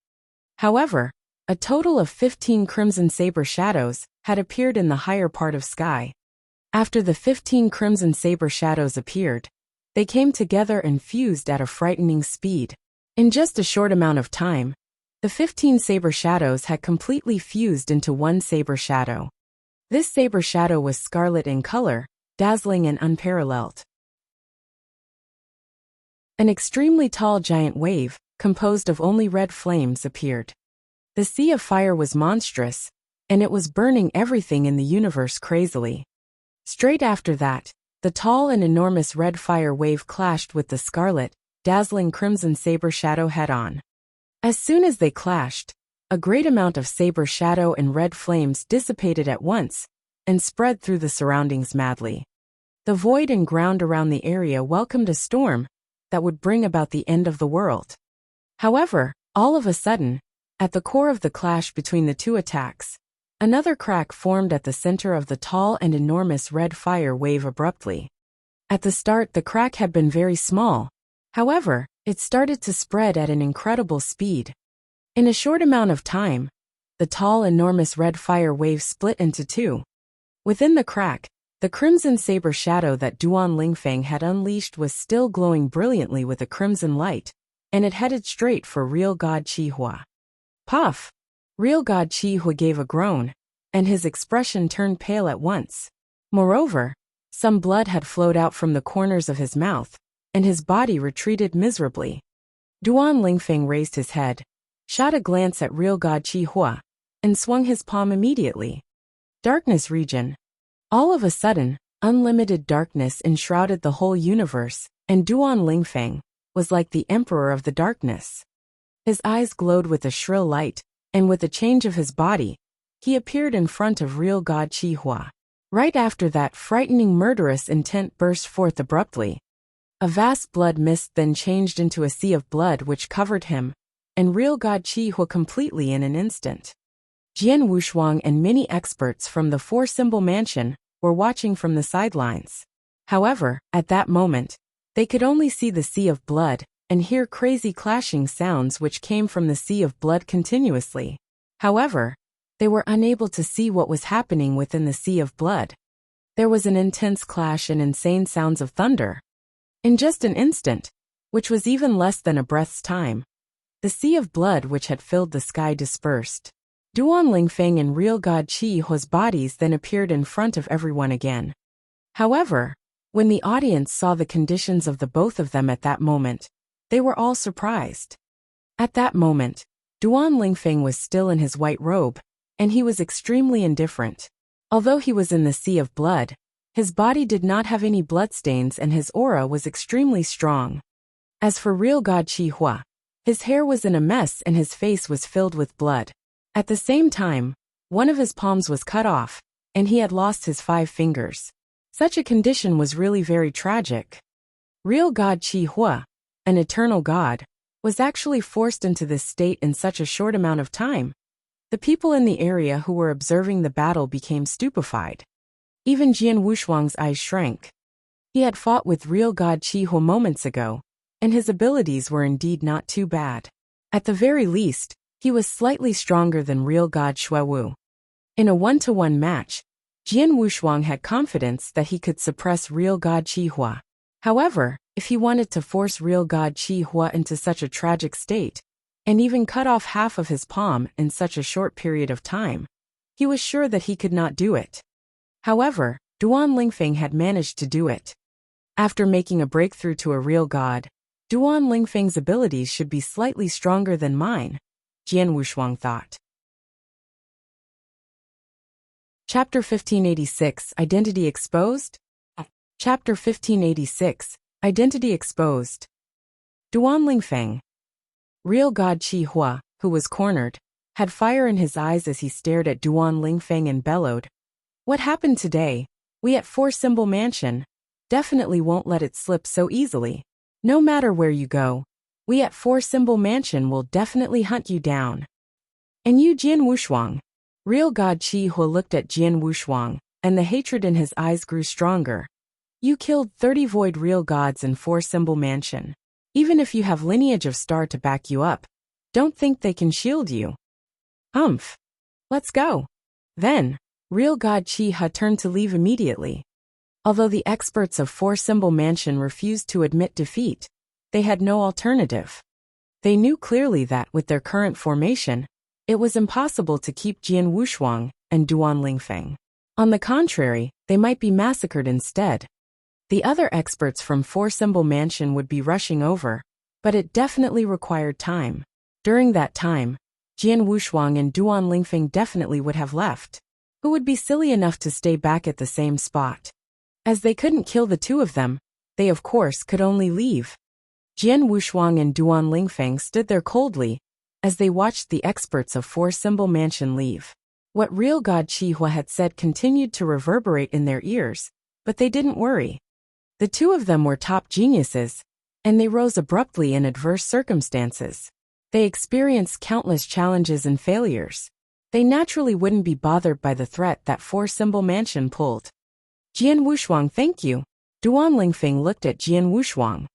However, a total of 15 crimson saber shadows had appeared in the higher part of sky. After the 15 crimson saber shadows appeared, they came together and fused at a frightening speed. In just a short amount of time, the 15 saber shadows had completely fused into one saber shadow. This saber shadow was scarlet in color, dazzling and unparalleled. An extremely tall giant wave, composed of only red flames, appeared. The sea of fire was monstrous, and it was burning everything in the universe crazily. Straight after that, the tall and enormous red fire wave clashed with the scarlet, dazzling crimson saber shadow head-on. As soon as they clashed, a great amount of saber shadow and red flames dissipated at once and spread through the surroundings madly. The void and ground around the area welcomed a storm that would bring about the end of the world. However, all of a sudden, at the core of the clash between the two attacks, another crack formed at the center of the tall and enormous red fire wave abruptly. At the start, the crack had been very small. However, it started to spread at an incredible speed. In a short amount of time, the tall, enormous red fire wave split into two. Within the crack, the crimson saber shadow that Duan Lingfeng had unleashed was still glowing brilliantly with a crimson light, and it headed straight for real god Qihua. Puff! Real god Qihua gave a groan, and his expression turned pale at once. Moreover, some blood had flowed out from the corners of his mouth, and his body retreated miserably. Duan Lingfeng raised his head, shot a glance at real god Qihua, and swung his palm immediately. Darkness region. All of a sudden, unlimited darkness enshrouded the whole universe, and Duan Lingfeng was like the emperor of the darkness. His eyes glowed with a shrill light, and with a change of his body, he appeared in front of real god Qihua. Right after that, frightening murderous intent burst forth abruptly. A vast blood mist then changed into a sea of blood which covered him, and real god Qihua completely in an instant. Jian Wushuang and many experts from the Four-Symbol Mansion were watching from the sidelines. However, at that moment, they could only see the sea of blood and hear crazy clashing sounds which came from the sea of blood continuously. However, they were unable to see what was happening within the sea of blood. There was an intense clash and insane sounds of thunder. In just an instant, which was even less than a breath's time, the sea of blood which had filled the sky dispersed. Duan Lingfeng and real god Qihua's bodies then appeared in front of everyone again. However, when the audience saw the conditions of the both of them at that moment, they were all surprised. At that moment, Duan Lingfeng was still in his white robe, and he was extremely indifferent. Although he was in the sea of blood, his body did not have any bloodstains and his aura was extremely strong. As for real god Qihua, his hair was in a mess and his face was filled with blood. At the same time, one of his palms was cut off, and he had lost his 5 fingers. Such a condition was really very tragic. Real god Qihua, an eternal god, was actually forced into this state in such a short amount of time. The people in the area who were observing the battle became stupefied. Even Jian Wushuang's eyes shrank. He had fought with real god Qihua moments ago, and his abilities were indeed not too bad. At the very least, he was slightly stronger than real god Xuewu. In a 1-to-1 match, Jian Wushuang had confidence that he could suppress real god Qihua. However, if he wanted to force real god Qihua into such a tragic state, and even cut off half of his palm in such a short period of time, he was sure that he could not do it. However, Duan Lingfeng had managed to do it. After making a breakthrough to a real god, Duan Lingfeng's abilities should be slightly stronger than mine, Jian Wushuang thought. Chapter 1586, Identity Exposed? Chapter 1586, Identity Exposed. Duan Lingfeng. Real god Qihua, who was cornered, had fire in his eyes as he stared at Duan Lingfeng and bellowed, "What happened today? We at Four-Symbol Mansion definitely won't let it slip so easily. No matter where you go, we at Four-Symbol Mansion will definitely hunt you down." And you, Jian Wushuang? Real god Qihua looked at Jian Wushuang, and the hatred in his eyes grew stronger. You killed 30 void real gods in 4-symbol mansion. Even if you have lineage of star to back you up, don't think they can shield you. Umph. Let's go. Then, real god Chi-Ha turned to leave immediately. Although the experts of 4-symbol mansion refused to admit defeat, they had no alternative. They knew clearly that, with their current formation, it was impossible to keep Jian Wushuang and Duan Lingfeng. On the contrary, they might be massacred instead. The other experts from 4-symbol mansion would be rushing over, but it definitely required time. During that time, Jian Wushuang and Duan Lingfeng definitely would have left. Who would be silly enough to stay back at the same spot? As they couldn't kill the two of them, they of course could only leave. Jian Wushuang and Duan Lingfeng stood there coldly, as they watched the experts of 4-symbol mansion leave. What real god Chi-Ha had said continued to reverberate in their ears, but they didn't worry. The two of them were top geniuses, and they rose abruptly in adverse circumstances. They experienced countless challenges and failures. They naturally wouldn't be bothered by the threat that 4-symbol mansion pulled. Jian Wushuang, thank you. Duan Lingfeng looked at Jian Wushuang.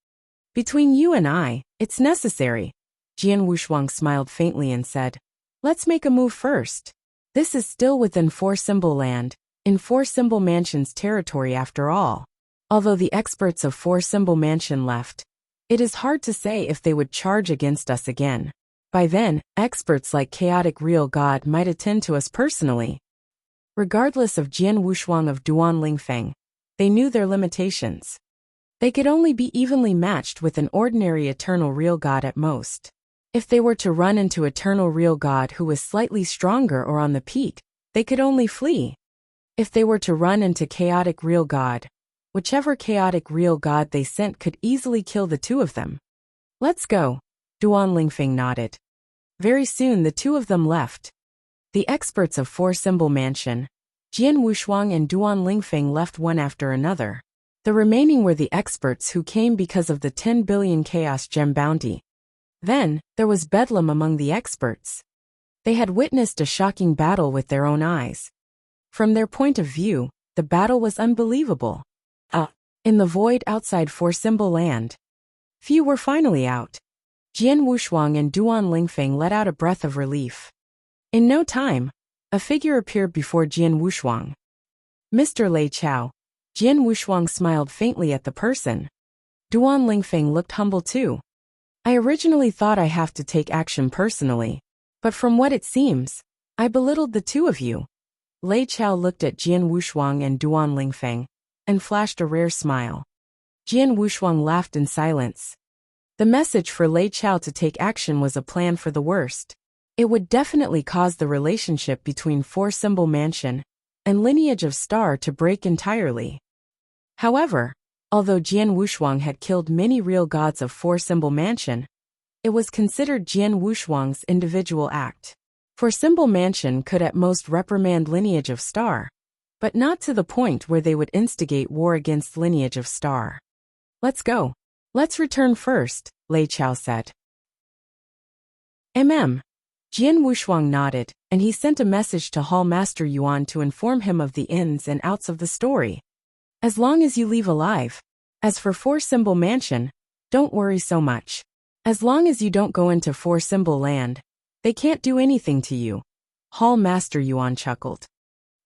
Between you and I, it's necessary. Jian Wushuang smiled faintly and said, let's make a move first. This is still within 4-symbol land, in 4-symbol mansion's territory after all. Although the experts of 4-symbol mansion left, it is hard to say if they would charge against us again. By then, experts like Chaotic Real God might attend to us personally. Regardless of Jian Wushuang of Duan Lingfeng, they knew their limitations. They could only be evenly matched with an ordinary Eternal Real God at most. If they were to run into Eternal Real God who was slightly stronger or on the peak, they could only flee. If they were to run into Chaotic Real God, whichever Chaotic Real God they sent could easily kill the two of them. Let's go. Duan Lingfeng nodded. Very soon the two of them left. The experts of 4-symbol mansion, Jian Wushuang and Duan Lingfeng, left one after another. The remaining were the experts who came because of the 10 billion Chaos Gem bounty. Then, there was bedlam among the experts. They had witnessed a shocking battle with their own eyes. From their point of view, the battle was unbelievable. In the void outside 4-symbol land. Few were finally out. Jian Wushuang and Duan Lingfeng let out a breath of relief. In no time, a figure appeared before Jian Wushuang. Mr. Lei Chao. Jian Wushuang smiled faintly at the person. Duan Lingfeng looked humble too. I originally thought I have to take action personally, but from what it seems, I belittled the two of you. Lei Chao looked at Jian Wushuang and Duan Lingfeng, and flashed a rare smile. Jian Wushuang laughed in silence. The message for Lei Chao to take action was a plan for the worst. It would definitely cause the relationship between 4-symbol mansion and lineage of star to break entirely. However, although Jian Wushuang had killed many real gods of 4-symbol mansion, it was considered Jian Wushuang's individual act. 4-symbol mansion could at most reprimand lineage of star, but not to the point where they would instigate war against lineage of star. Let's go. Let's return first, Lei Chao said. Jian Wushuang nodded, and he sent a message to Hall Master Yuan to inform him of the ins and outs of the story. As long as you leave alive. As for 4-symbol mansion, don't worry so much. As long as you don't go into 4-symbol land, they can't do anything to you. Hall Master Yuan chuckled.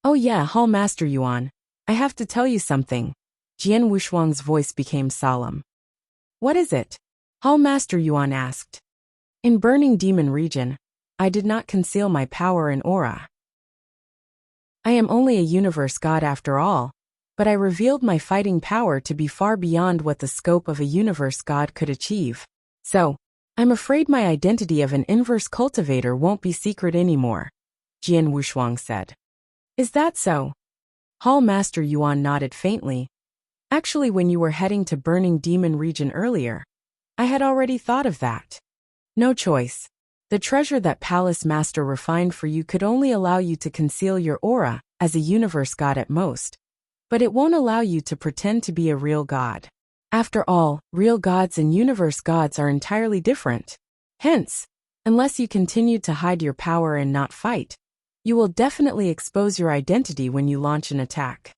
Oh yeah, Hall Master Yuan, I have to tell you something. Jian Wushuang's voice became solemn. What is it? Hall Master Yuan asked. In Burning Demon region, I did not conceal my power and aura. I am only a universe god after all, but I revealed my fighting power to be far beyond what the scope of a universe god could achieve. So, I'm afraid my identity of an inverse cultivator won't be secret anymore, Jian Wushuang said. Is that so? Hall Master Yuan nodded faintly. Actually, when you were heading to Burning Demon region earlier, I had already thought of that. No choice. The treasure that Palace Master refined for you could only allow you to conceal your aura as a universe god at most, but it won't allow you to pretend to be a real god. After all, real gods and universe gods are entirely different. Hence, unless you continue to hide your power and not fight, You will definitely expose your identity when you launch an attack.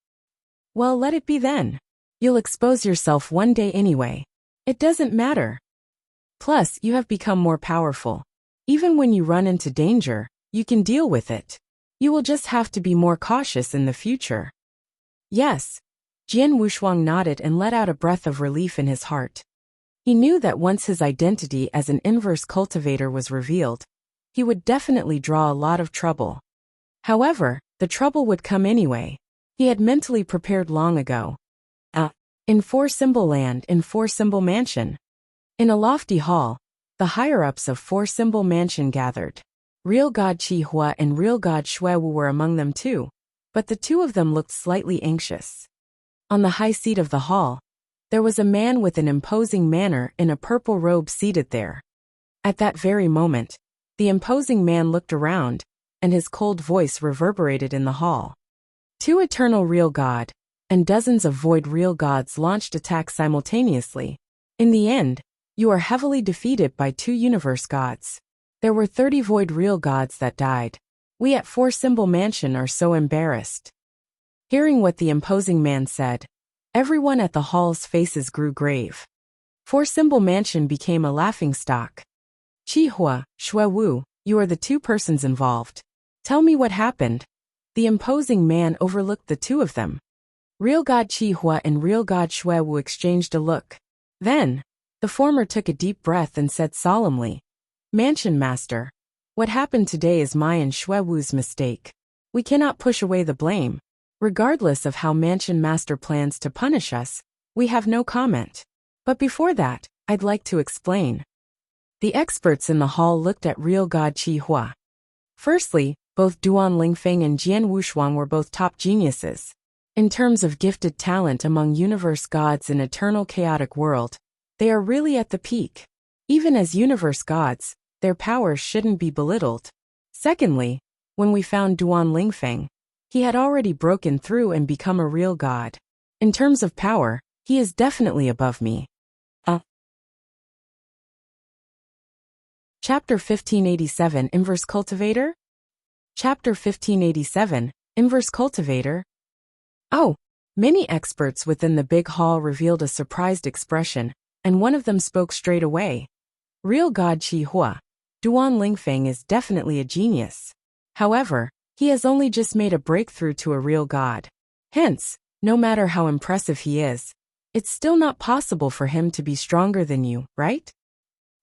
Well, let it be then. You'll expose yourself one day anyway. It doesn't matter. Plus, you have become more powerful. Even when you run into danger, you can deal with it. You will just have to be more cautious in the future. Yes. Jian Wushuang nodded and let out a breath of relief in his heart. He knew that once his identity as an inverse cultivator was revealed, he would definitely draw a lot of trouble. However, the trouble would come anyway. He had mentally prepared long ago. In Four-Symbol Land in Four-Symbol Mansion. In a lofty hall, the higher-ups of Four-Symbol Mansion gathered. Real God Qi Hua and Real God Shui Wu were among them too, but the two of them looked slightly anxious. On the high seat of the hall, there was a man with an imposing manner in a purple robe seated there. At that very moment, the imposing man looked around, and his cold voice reverberated in the hall. 2 eternal real God and dozens of void real gods launched attacks simultaneously. In the end, you are heavily defeated by 2 universe gods. There were 30 void real gods that died. We at Four-Symbol Mansion are so embarrassed. Hearing what the imposing man said, everyone at the hall's faces grew grave. Four-Symbol Mansion became a laughingstock. Qi Hua, Shui Wu, you are the 2 persons involved. Tell me what happened. The imposing man overlooked the 2 of them. Real God Qi Hua and Real God Shui Wu exchanged a look. Then, the former took a deep breath and said solemnly, Mansion Master, what happened today is my and Shui Wu's mistake. We cannot push away the blame. Regardless of how Mansion Master plans to punish us, we have no comment. But before that, I'd like to explain. The experts in the hall looked at Real God Qi Hua. Firstly, both Duan Lingfeng and Jian Wushuang were both top geniuses. In terms of gifted talent among universe gods in eternal chaotic world, they are really at the peak. Even as universe gods, their powers shouldn't be belittled. Secondly, when we found Duan Lingfeng, he had already broken through and become a real god. In terms of power, he is definitely above me. Chapter 1587 Inverse Cultivator? Chapter 1587 Inverse Cultivator? Oh! Many experts within the big hall revealed a surprised expression, and one of them spoke straight away. Real God Qi Hua, Duan Lingfeng is definitely a genius. However, he has only just made a breakthrough to a real god. Hence, no matter how impressive he is, it's still not possible for him to be stronger than you, right?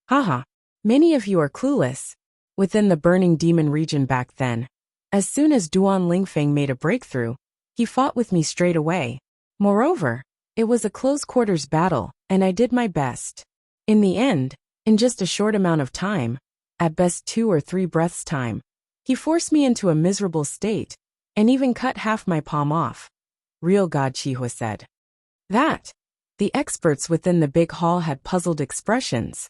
Haha. Many of you are clueless. Within the burning demon region back then, as soon as Duan Lingfeng made a breakthrough, he fought with me straight away. Moreover, it was a close-quarters battle, and I did my best. In the end, in just a short amount of time, at best 2 or 3 breaths time, he forced me into a miserable state, and even cut half my palm off. Real God Qi Hua said. That. The experts within the big hall had puzzled expressions.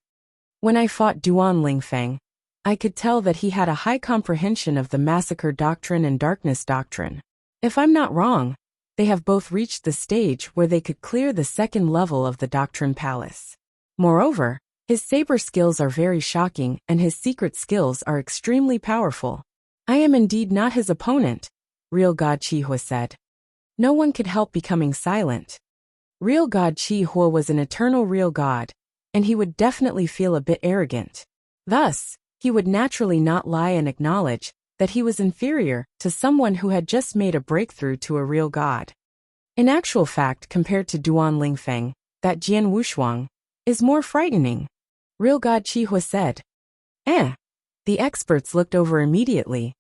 When I fought Duan Lingfeng, I could tell that he had a high comprehension of the massacre doctrine and darkness doctrine. If I'm not wrong, they have both reached the stage where they could clear the 2nd level of the Doctrine Palace. Moreover, his saber skills are very shocking and his secret skills are extremely powerful. I am indeed not his opponent, Real God Qi Hua said. No one could help becoming silent. Real God Qi Hua was an eternal real god, and he would definitely feel a bit arrogant. Thus, he would naturally not lie and acknowledge that he was inferior to someone who had just made a breakthrough to a real god. In actual fact, compared to Duan Lingfeng, that Jian Wushuang is more frightening. Real God Qi Hua said. The experts looked over immediately.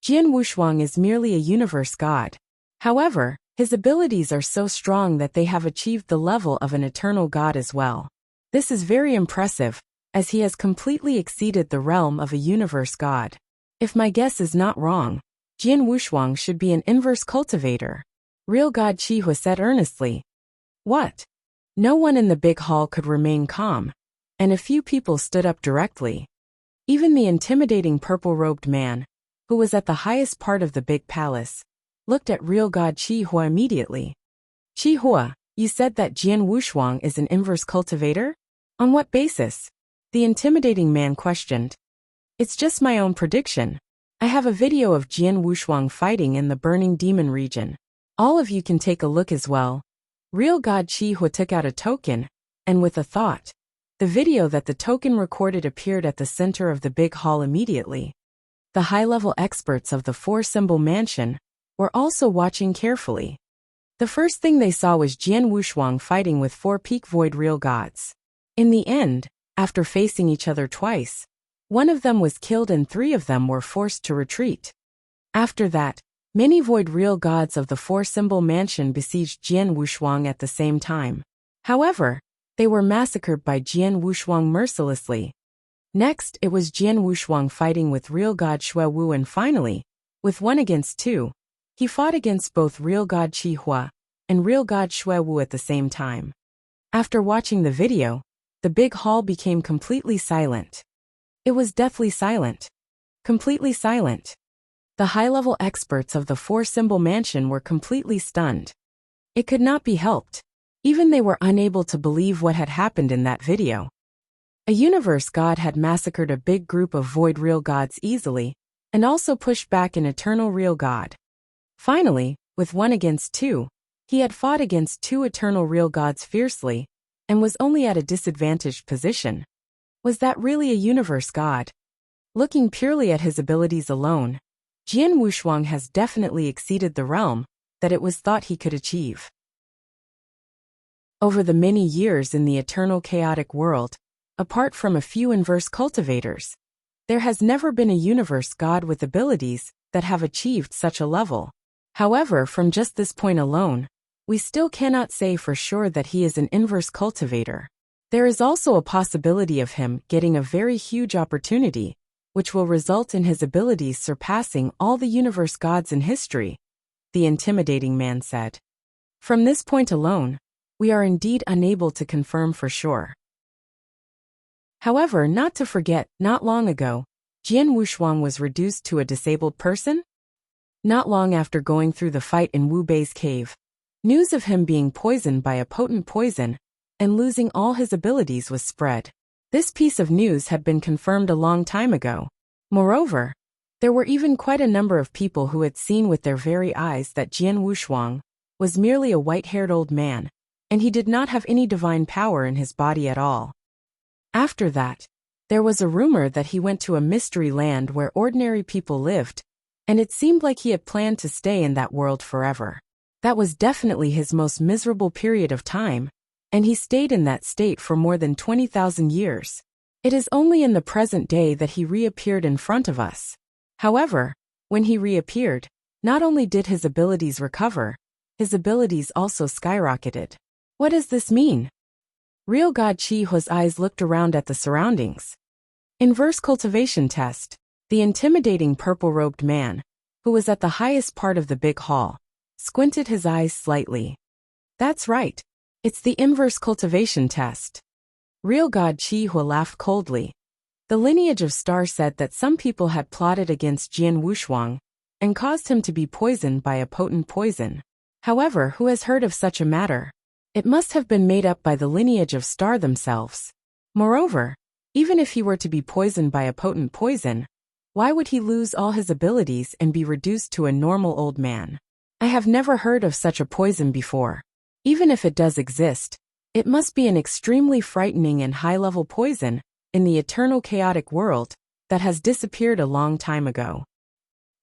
Jian Wushuang is merely a universe god. However, his abilities are so strong that they have achieved the level of an eternal god as well. This is very impressive, as he has completely exceeded the realm of a universe god. If my guess is not wrong, Jian Wushuang should be an inverse cultivator. Real God Qi Hua said earnestly. What? No one in the big hall could remain calm, and a few people stood up directly. Even the intimidating purple-robed man, who was at the highest part of the big palace, looked at Real God Qi Hua immediately. Qi Hua, you said that Jian Wushuang is an inverse cultivator? On what basis? The intimidating man questioned. It's just my own prediction. I have a video of Jian Wushuang fighting in the Burning Demon region. All of you can take a look as well. Real God Qi Hu took out a token, and with a thought, the video that the token recorded appeared at the center of the big hall immediately. The high-level experts of the four-symbol mansion were also watching carefully. The first thing they saw was Jian Wushuang fighting with 4 peak void real gods. In the end, after facing each other twice, one of them was killed and 3 of them were forced to retreat. After that, many void real gods of the four-symbol mansion besieged Jian Wushuang at the same time. However, they were massacred by Jian Wushuang mercilessly. Next, it was Jian Wushuang fighting with real god Xue Wu, and finally, with 1 against 2, he fought against both real god Qi Hua and real god Xue Wu at the same time. After watching the video, the big hall became completely silent. It was deathly silent. Completely silent. The high-level experts of the four-symbol mansion were completely stunned. It could not be helped. Even they were unable to believe what had happened in that video. A universe god had massacred a big group of void real gods easily, and also pushed back an eternal real god. Finally, with 1 against 2, he had fought against 2 eternal real gods fiercely, and was only at a disadvantaged position. Was that really a universe god? Looking purely at his abilities alone, Jian Wushuang has definitely exceeded the realm that it was thought he could achieve. Over the many years in the eternal chaotic world, apart from a few inverse cultivators, there has never been a universe god with abilities that have achieved such a level. However, from just this point alone, we still cannot say for sure that he is an inverse cultivator. There is also a possibility of him getting a very huge opportunity, which will result in his abilities surpassing all the universe gods in history, the intimidating man said. From this point alone, we are indeed unable to confirm for sure. However, not to forget, not long ago, Jian Wushuang was reduced to a disabled person? Not long after going through the fight in Wu Bei's cave, news of him being poisoned by a potent poison and losing all his abilities was spread. This piece of news had been confirmed a long time ago. Moreover, there were even quite a number of people who had seen with their very eyes that Jian Wushuang was merely a white-haired old man, and he did not have any divine power in his body at all. After that, there was a rumor that he went to a mystery land where ordinary people lived, and it seemed like he had planned to stay in that world forever. That was definitely his most miserable period of time, and he stayed in that state for more than 20,000 years. It is only in the present day that he reappeared in front of us. However, when he reappeared, not only did his abilities recover, his abilities also skyrocketed. What does this mean? Real God Qi Hua's eyes looked around at the surroundings. Inverse cultivation test. The intimidating purple-robed man, who was at the highest part of the big hall, squinted his eyes slightly. That's right. It's the inverse cultivation test. Real God Qi Hua laughed coldly. The lineage of Star said that some people had plotted against Jian Wushuang and caused him to be poisoned by a potent poison. However, who has heard of such a matter? It must have been made up by the lineage of Star themselves. Moreover, even if he were to be poisoned by a potent poison, why would he lose all his abilities and be reduced to a normal old man? I have never heard of such a poison before. Even if it does exist, it must be an extremely frightening and high-level poison in the eternal chaotic world that has disappeared a long time ago.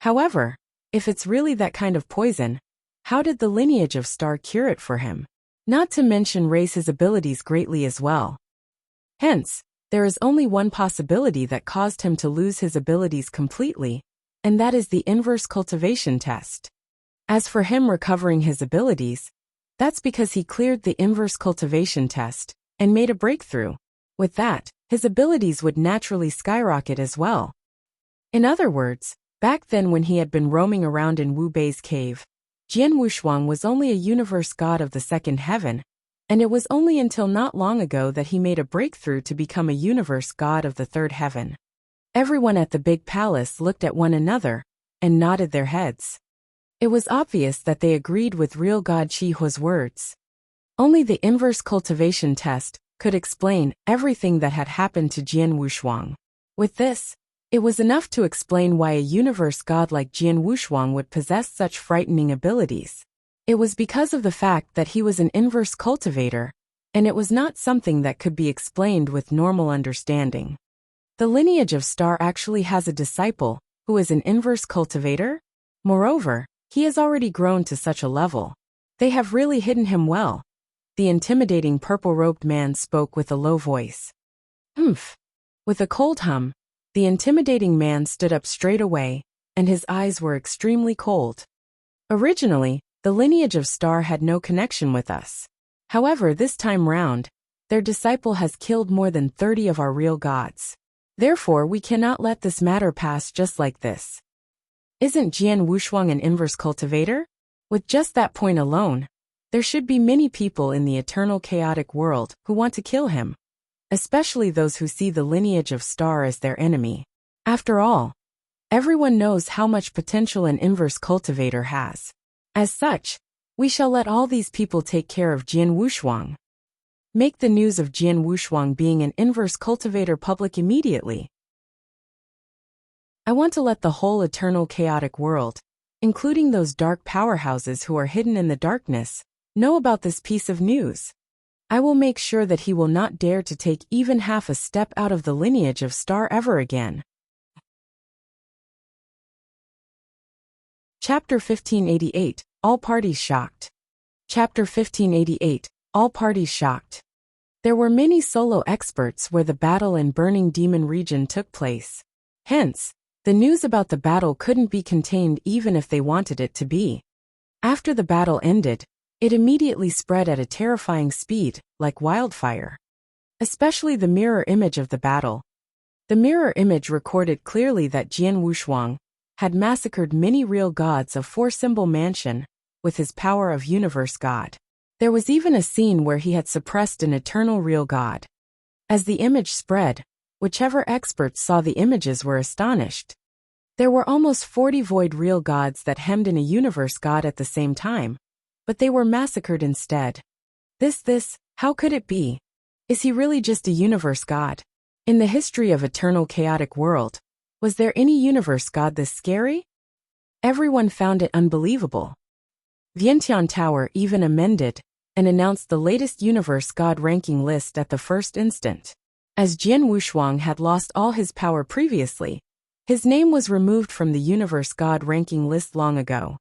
However, if it's really that kind of poison, how did the lineage of Star cure it for him? Not to mention raise his abilities greatly as well. Hence, there is only one possibility that caused him to lose his abilities completely, and that is the inverse cultivation test. As for him recovering his abilities, that's because he cleared the inverse cultivation test and made a breakthrough. With that, his abilities would naturally skyrocket as well. In other words, back then when he had been roaming around in Wu Bei's cave, Jian Wushuang was only a universe god of the second heaven, and it was only until not long ago that he made a breakthrough to become a universe god of the third heaven. Everyone at the big palace looked at one another and nodded their heads. It was obvious that they agreed with real God Qi Hua's words. Only the inverse cultivation test could explain everything that had happened to Jian Wushuang. With this, It was enough to explain why a universe god like Jian Wushuang would possess such frightening abilities. It was because of the fact that he was an inverse cultivator, and it was not something that could be explained with normal understanding. The lineage of Star actually has a disciple, who is an inverse cultivator? Moreover, he has already grown to such a level. They have really hidden him well. The intimidating purple-robed man spoke with a low voice. Humph. With a cold hum, the intimidating man stood up straight away, and his eyes were extremely cold. Originally, the lineage of Star had no connection with us. However, this time round, their disciple has killed more than 30 of our real gods. Therefore, we cannot let this matter pass just like this. Isn't Jian Wushuang an inverse cultivator? With just that point alone, there should be many people in the eternal chaotic world who want to kill him, especially those who see the lineage of Star as their enemy. After all, everyone knows how much potential an inverse cultivator has. As such, we shall let all these people take care of Jian Wushuang. Make the news of Jian Wushuang being an inverse cultivator public immediately. I want to let the whole eternal chaotic world, including those dark powerhouses who are hidden in the darkness, know about this piece of news. I will make sure that he will not dare to take even half a step out of the lineage of Star ever again. Chapter 1588, All Parties Shocked. Chapter 1588, All Parties Shocked. There were many solo experts where the battle in Burning Demon region took place. Hence, the news about the battle couldn't be contained even if they wanted it to be. After the battle ended, it immediately spread at a terrifying speed, like wildfire. Especially the mirror image of the battle. The mirror image recorded clearly that Jian Wushuang had massacred many real gods of Four-Symbol Mansion with his power of universe god. There was even a scene where he had suppressed an eternal real god. As the image spread, whichever experts saw the images were astonished. There were almost 40 void real gods that hemmed in a universe god at the same time, but they were massacred instead. How could it be? Is he really just a universe god? In the history of eternal chaotic world, was there any universe god this scary? Everyone found it unbelievable. Vientiane Tower even amended and announced the latest universe god ranking list at the first instant. As Jian Wushuang had lost all his power previously, his name was removed from the universe god ranking list long ago.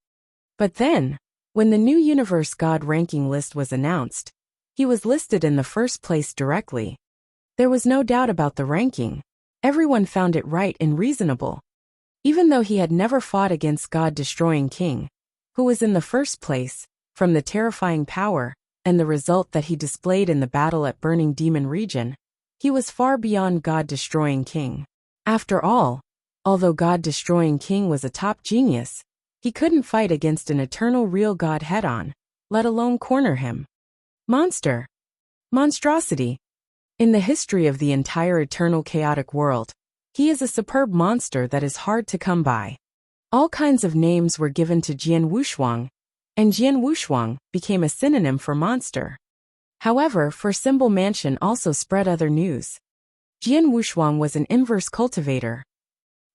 But then, when the new universe god ranking list was announced, he was listed in the first place directly. There was no doubt about the ranking. Everyone found it right and reasonable. Even though he had never fought against God-destroying King, who was in the first place, from the terrifying power and the result that he displayed in the battle at Burning Demon region, he was far beyond God-destroying King. After all, although God-destroying King was a top genius, he couldn't fight against an eternal real god head-on, let alone corner him. Monstrosity. In the history of the entire eternal chaotic world, he is a superb monster that is hard to come by. All kinds of names were given to Jian Wushuang, and Jian Wushuang became a synonym for monster. However, Four-Symbol Mansion also spread other news. Jian Wushuang was an inverse cultivator.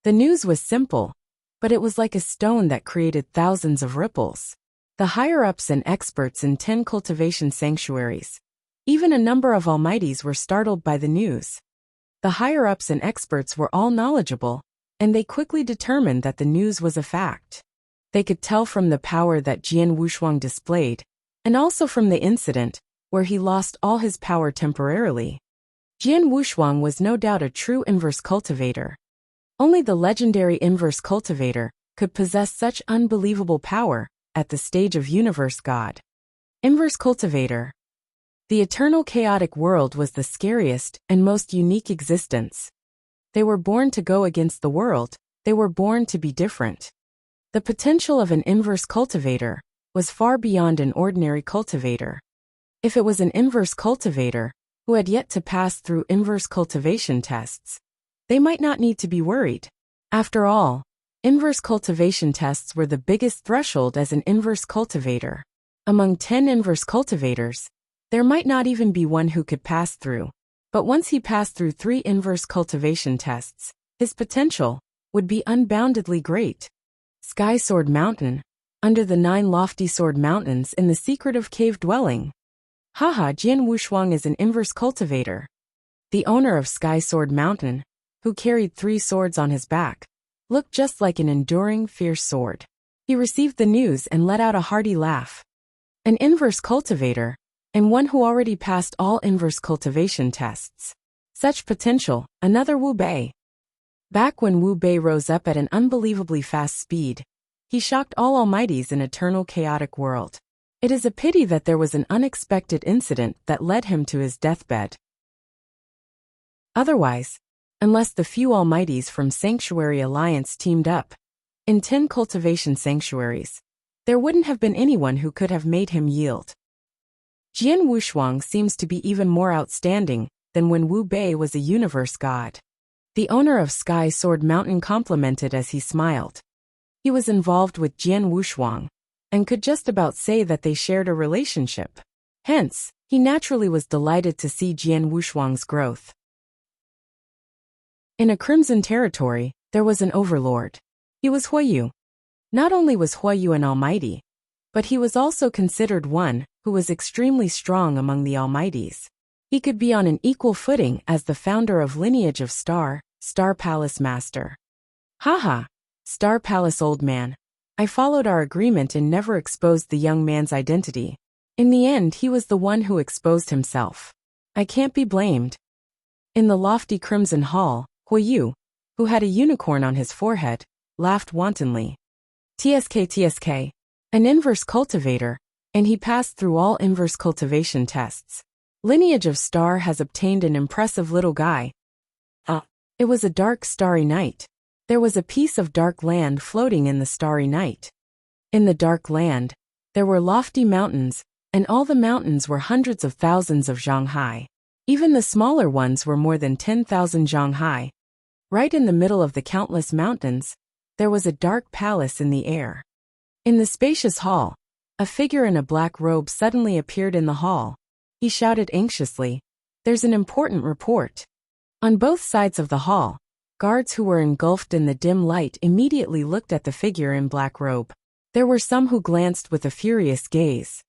The news was simple, but it was like a stone that created thousands of ripples. The higher-ups and experts in 10 cultivation sanctuaries, even a number of almighties were startled by the news. The higher-ups and experts were all knowledgeable, and they quickly determined that the news was a fact. They could tell from the power that Jian Wushuang displayed, and also from the incident, where he lost all his power temporarily. Jian Wushuang was no doubt a true inverse cultivator. Only the legendary inverse cultivator could possess such unbelievable power at the stage of universe god. Inverse cultivator. The eternal chaotic world was the scariest and most unique existence. They were born to go against the world, they were born to be different. The potential of an inverse cultivator was far beyond an ordinary cultivator. If it was an inverse cultivator who had yet to pass through inverse cultivation tests, they might not need to be worried. After all, inverse cultivation tests were the biggest threshold as an inverse cultivator. Among 10 inverse cultivators, there might not even be one who could pass through. But once he passed through 3 inverse cultivation tests, his potential would be unboundedly great. Sky Sword Mountain, under the 9 lofty sword mountains in the secretive cave dwelling. Haha, Jian Wushuang is an inverse cultivator. The owner of Sky Sword Mountain, who carried 3 swords on his back, looked just like an enduring, fierce sword. He received the news and let out a hearty laugh. An inverse cultivator, and one who already passed all inverse cultivation tests. Such potential, another Wu Bei. Back when Wu Bei rose up at an unbelievably fast speed, he shocked all almighties in eternal chaotic world. It is a pity that there was an unexpected incident that led him to his deathbed. Otherwise, unless the few almighties from Sanctuary Alliance teamed up in 10 cultivation sanctuaries, there wouldn't have been anyone who could have made him yield. Jian Wushuang seems to be even more outstanding than when Wu Bei was a universe god. The owner of Sky Sword Mountain complimented as he smiled. He was involved with Jian Wushuang, and could just about say that they shared a relationship. Hence, he naturally was delighted to see Jian Wushuang's growth. In a Crimson territory, there was an overlord. He was Huayu. Not only was Huayu an almighty, but he was also considered one who was extremely strong among the almighties. He could be on an equal footing as the founder of Lineage of Star Palace Master. Haha, Star Palace old man. I followed our agreement and never exposed the young man's identity. In the end, he was the one who exposed himself. I can't be blamed. In the lofty Crimson Hall, Huayu, who had a unicorn on his forehead, laughed wantonly. TSK, an inverse cultivator, and he passed through all inverse cultivation tests. Lineage of Star has obtained an impressive little guy. It was a dark, starry night. There was a piece of dark land floating in the starry night. In the dark land, there were lofty mountains, and all the mountains were hundreds of thousands of zhang high. Even the smaller ones were more than 10,000 zhang high. Right in the middle of the countless mountains, there was a dark palace in the air. In the spacious hall, a figure in a black robe suddenly appeared in the hall. He shouted anxiously, "There's an important report." On both sides of the hall, guards who were engulfed in the dim light immediately looked at the figure in black robe. There were some who glanced with a furious gaze.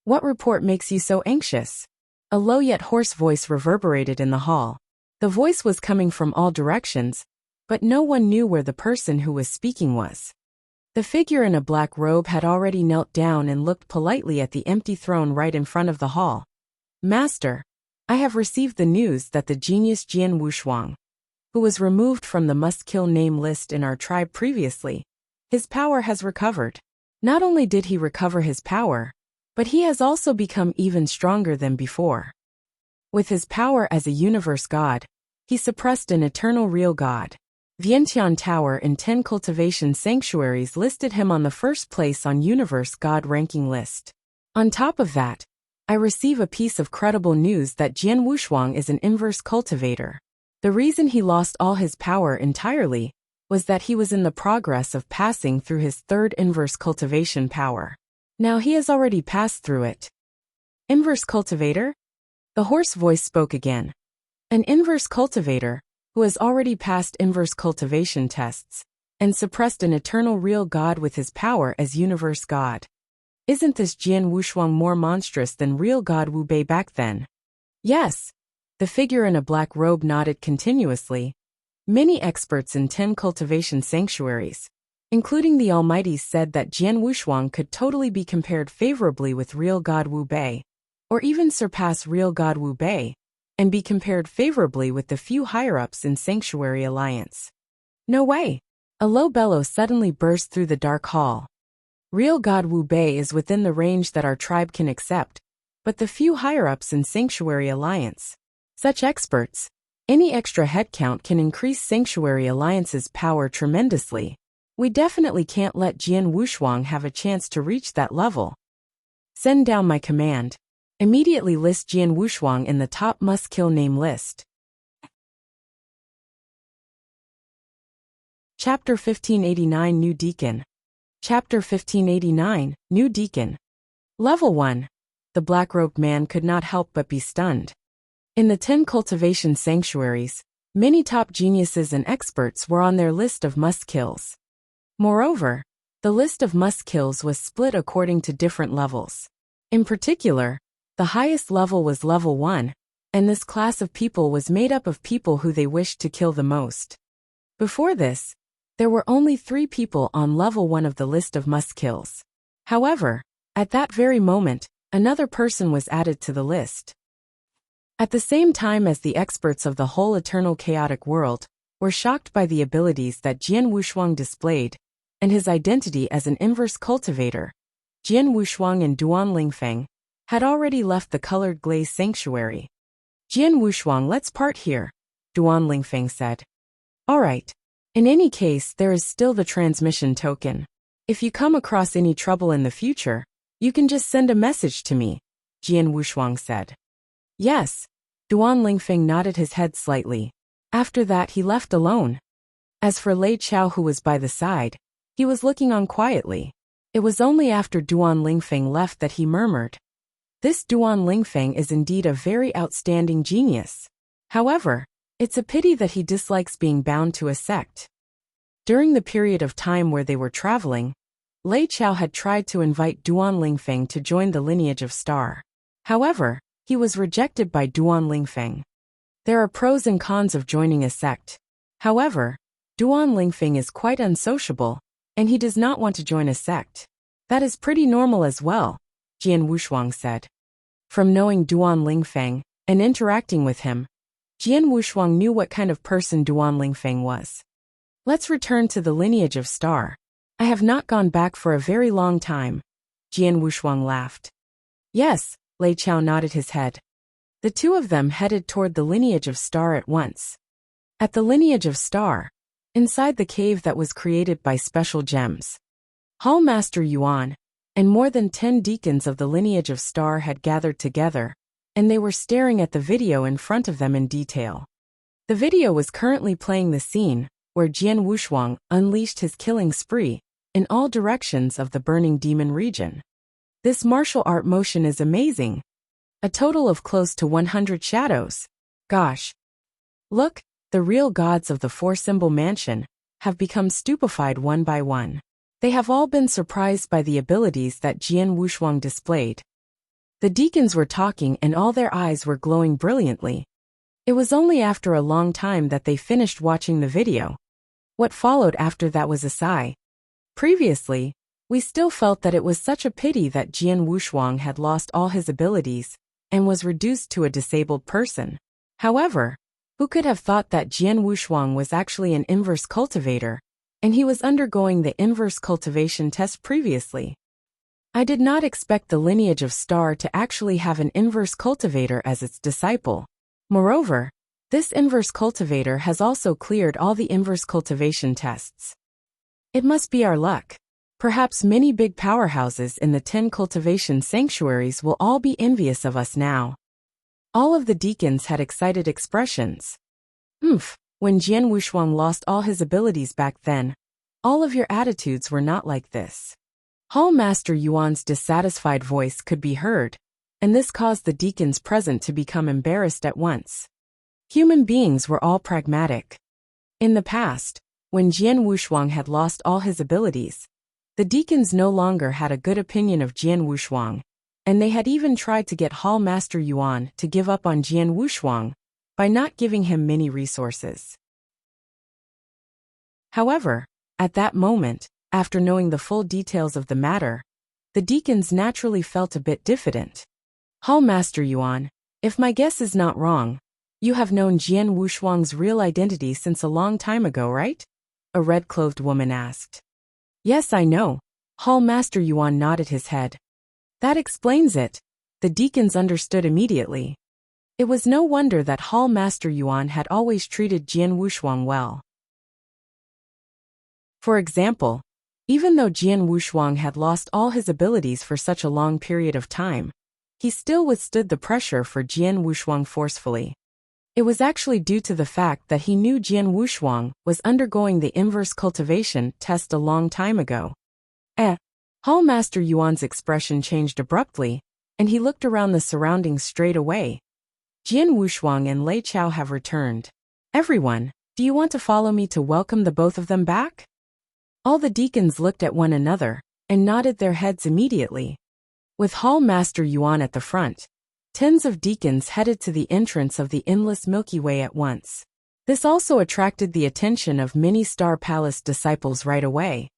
"What report makes you so anxious?" A low yet hoarse voice reverberated in the hall. The voice was coming from all directions, but no one knew where the person who was speaking was. The figure in a black robe had already knelt down and looked politely at the empty throne right in front of the hall. "Master, I have received the news that the genius Jian Wushuang, who was removed from the must-kill name list in our tribe previously, his power has recovered. Not only did he recover his power, but he has also become even stronger than before. With his power as a universe god, he suppressed an eternal real god. Vientiane Tower in 10 cultivation sanctuaries listed him on the first place on universe god ranking list. On top of that, I receive a piece of credible news that Jian Wushuang is an inverse cultivator. The reason he lost all his power entirely was that he was in the progress of passing through his 3rd inverse cultivation power. Now he has already passed through it." Inverse cultivator? The hoarse voice spoke again. An inverse cultivator, who has already passed inverse cultivation tests, and suppressed an eternal real god with his power as universe god. Isn't this Jian Wushuang more monstrous than real god Wu Bei back then? Yes. The figure in a black robe nodded continuously. Many experts in 10 cultivation sanctuaries, including the Almighties, said that Jian Wushuang could totally be compared favorably with real god Wu Bei, or even surpass real god Wu Bei, and be compared favorably with the few higher-ups in Sanctuary Alliance. No way! A low bellow suddenly burst through the dark hall. Real god Wu Bei is within the range that our tribe can accept, but the few higher-ups in Sanctuary Alliance. Such experts, any extra headcount can increase Sanctuary Alliance's power tremendously. We definitely can't let Jian Wushuang have a chance to reach that level. Send down my command. Immediately list Jian Wushuang in the top must-kill name list. Chapter 1589 New Deacon. Chapter 1589 New Deacon. Level 1. The black-robed man could not help but be stunned. In the 10 cultivation sanctuaries, Many top geniuses and experts were on their list of must-kills. Moreover, the list of must-kills was split according to different levels. In particular, the highest level was level 1, and this class of people was made up of people who they wished to kill the most. Before this, there were only 3 people on level 1 of the list of must-kills. However, at that very moment, another person was added to the list. At the same time as the experts of the whole eternal chaotic world were shocked by the abilities that Jian Wushuang displayed, and his identity as an inverse cultivator, Jian Wushuang and Duan Lingfeng had already left the colored glaze sanctuary. Jian Wushuang, let's part here, Duan Lingfeng said. Alright. In any case, there is still the transmission token. If you come across any trouble in the future, you can just send a message to me, Jian Wushuang said. Yes. Duan Lingfeng nodded his head slightly. After that he left alone. As for Lei Chao, who was by the side, he was looking on quietly. It was only after Duan Lingfeng left that he murmured, "This Duan Lingfeng is indeed a very outstanding genius. However, it's a pity that he dislikes being bound to a sect." During the period of time where they were traveling, Lei Chao had tried to invite Duan Lingfeng to join the lineage of Star. However, he was rejected by Duan Lingfeng. There are pros and cons of joining a sect. However, Duan Lingfeng is quite unsociable, and he does not want to join a sect. That is pretty normal as well, Jian Wushuang said. From knowing Duan Lingfeng and interacting with him, Jian Wushuang knew what kind of person Duan Lingfeng was. Let's return to the lineage of Star. I have not gone back for a very long time, Jian Wushuang laughed. Yes, Lei Chao nodded his head. The two of them headed toward the lineage of Star at once. At the lineage of Star, inside the cave that was created by special gems, Hall Master Yuan and more than 10 deacons of the lineage of Star had gathered together, and they were staring at the video in front of them in detail. The video was currently playing the scene where Jian Wushuang unleashed his killing spree in all directions of the burning demon region. This martial art motion is amazing. A total of close to 100 shadows. Gosh. Look, the real gods of the four-symbol mansion have become stupefied one by one. They have all been surprised by the abilities that Jian Wushuang displayed. The deacons were talking and all their eyes were glowing brilliantly. It was only after a long time that they finished watching the video. What followed after that was a sigh. Previously, we still felt that it was such a pity that Jian Wushuang had lost all his abilities and was reduced to a disabled person. However, who could have thought that Jian Wushuang was actually an inverse cultivator, and he was undergoing the inverse cultivation test previously? I did not expect the lineage of Star to actually have an inverse cultivator as its disciple. Moreover, this inverse cultivator has also cleared all the inverse cultivation tests. It must be our luck. Perhaps many big powerhouses in the 10 cultivation sanctuaries will all be envious of us now. All of the deacons had excited expressions. When Jian Wushuang lost all his abilities back then, all of your attitudes were not like this. Hall Master Yuan's dissatisfied voice could be heard, and this caused the deacons present to become embarrassed at once. Human beings were all pragmatic. In the past, when Jian Wushuang had lost all his abilities, the deacons no longer had a good opinion of Jian Wushuang, and they had even tried to get Hall Master Yuan to give up on Jian Wushuang by not giving him many resources. However, at that moment, after knowing the full details of the matter, the deacons naturally felt a bit diffident. Hall Master Yuan, if my guess is not wrong, you have known Jian Wushuang's real identity since a long time ago, right? A red-clothed woman asked. Yes, I know. Hall Master Yuan nodded his head. That explains it. The deacons understood immediately. It was no wonder that Hall Master Yuan had always treated Jian Wushuang well. For example, even though Jian Wushuang had lost all his abilities for such a long period of time, he still withstood the pressure for Jian Wushuang forcefully. It was actually due to the fact that he knew Jian Wushuang was undergoing the inverse cultivation test a long time ago. Hall Master Yuan's expression changed abruptly, and he looked around the surroundings straight away. Jian Wushuang and Lei Chao have returned. Everyone, do you want to follow me to welcome the both of them back? All the deacons looked at one another and nodded their heads immediately. With Hall Master Yuan at the front, tens of deacons headed to the entrance of the endless Milky Way at once. This also attracted the attention of many Star Palace disciples right away.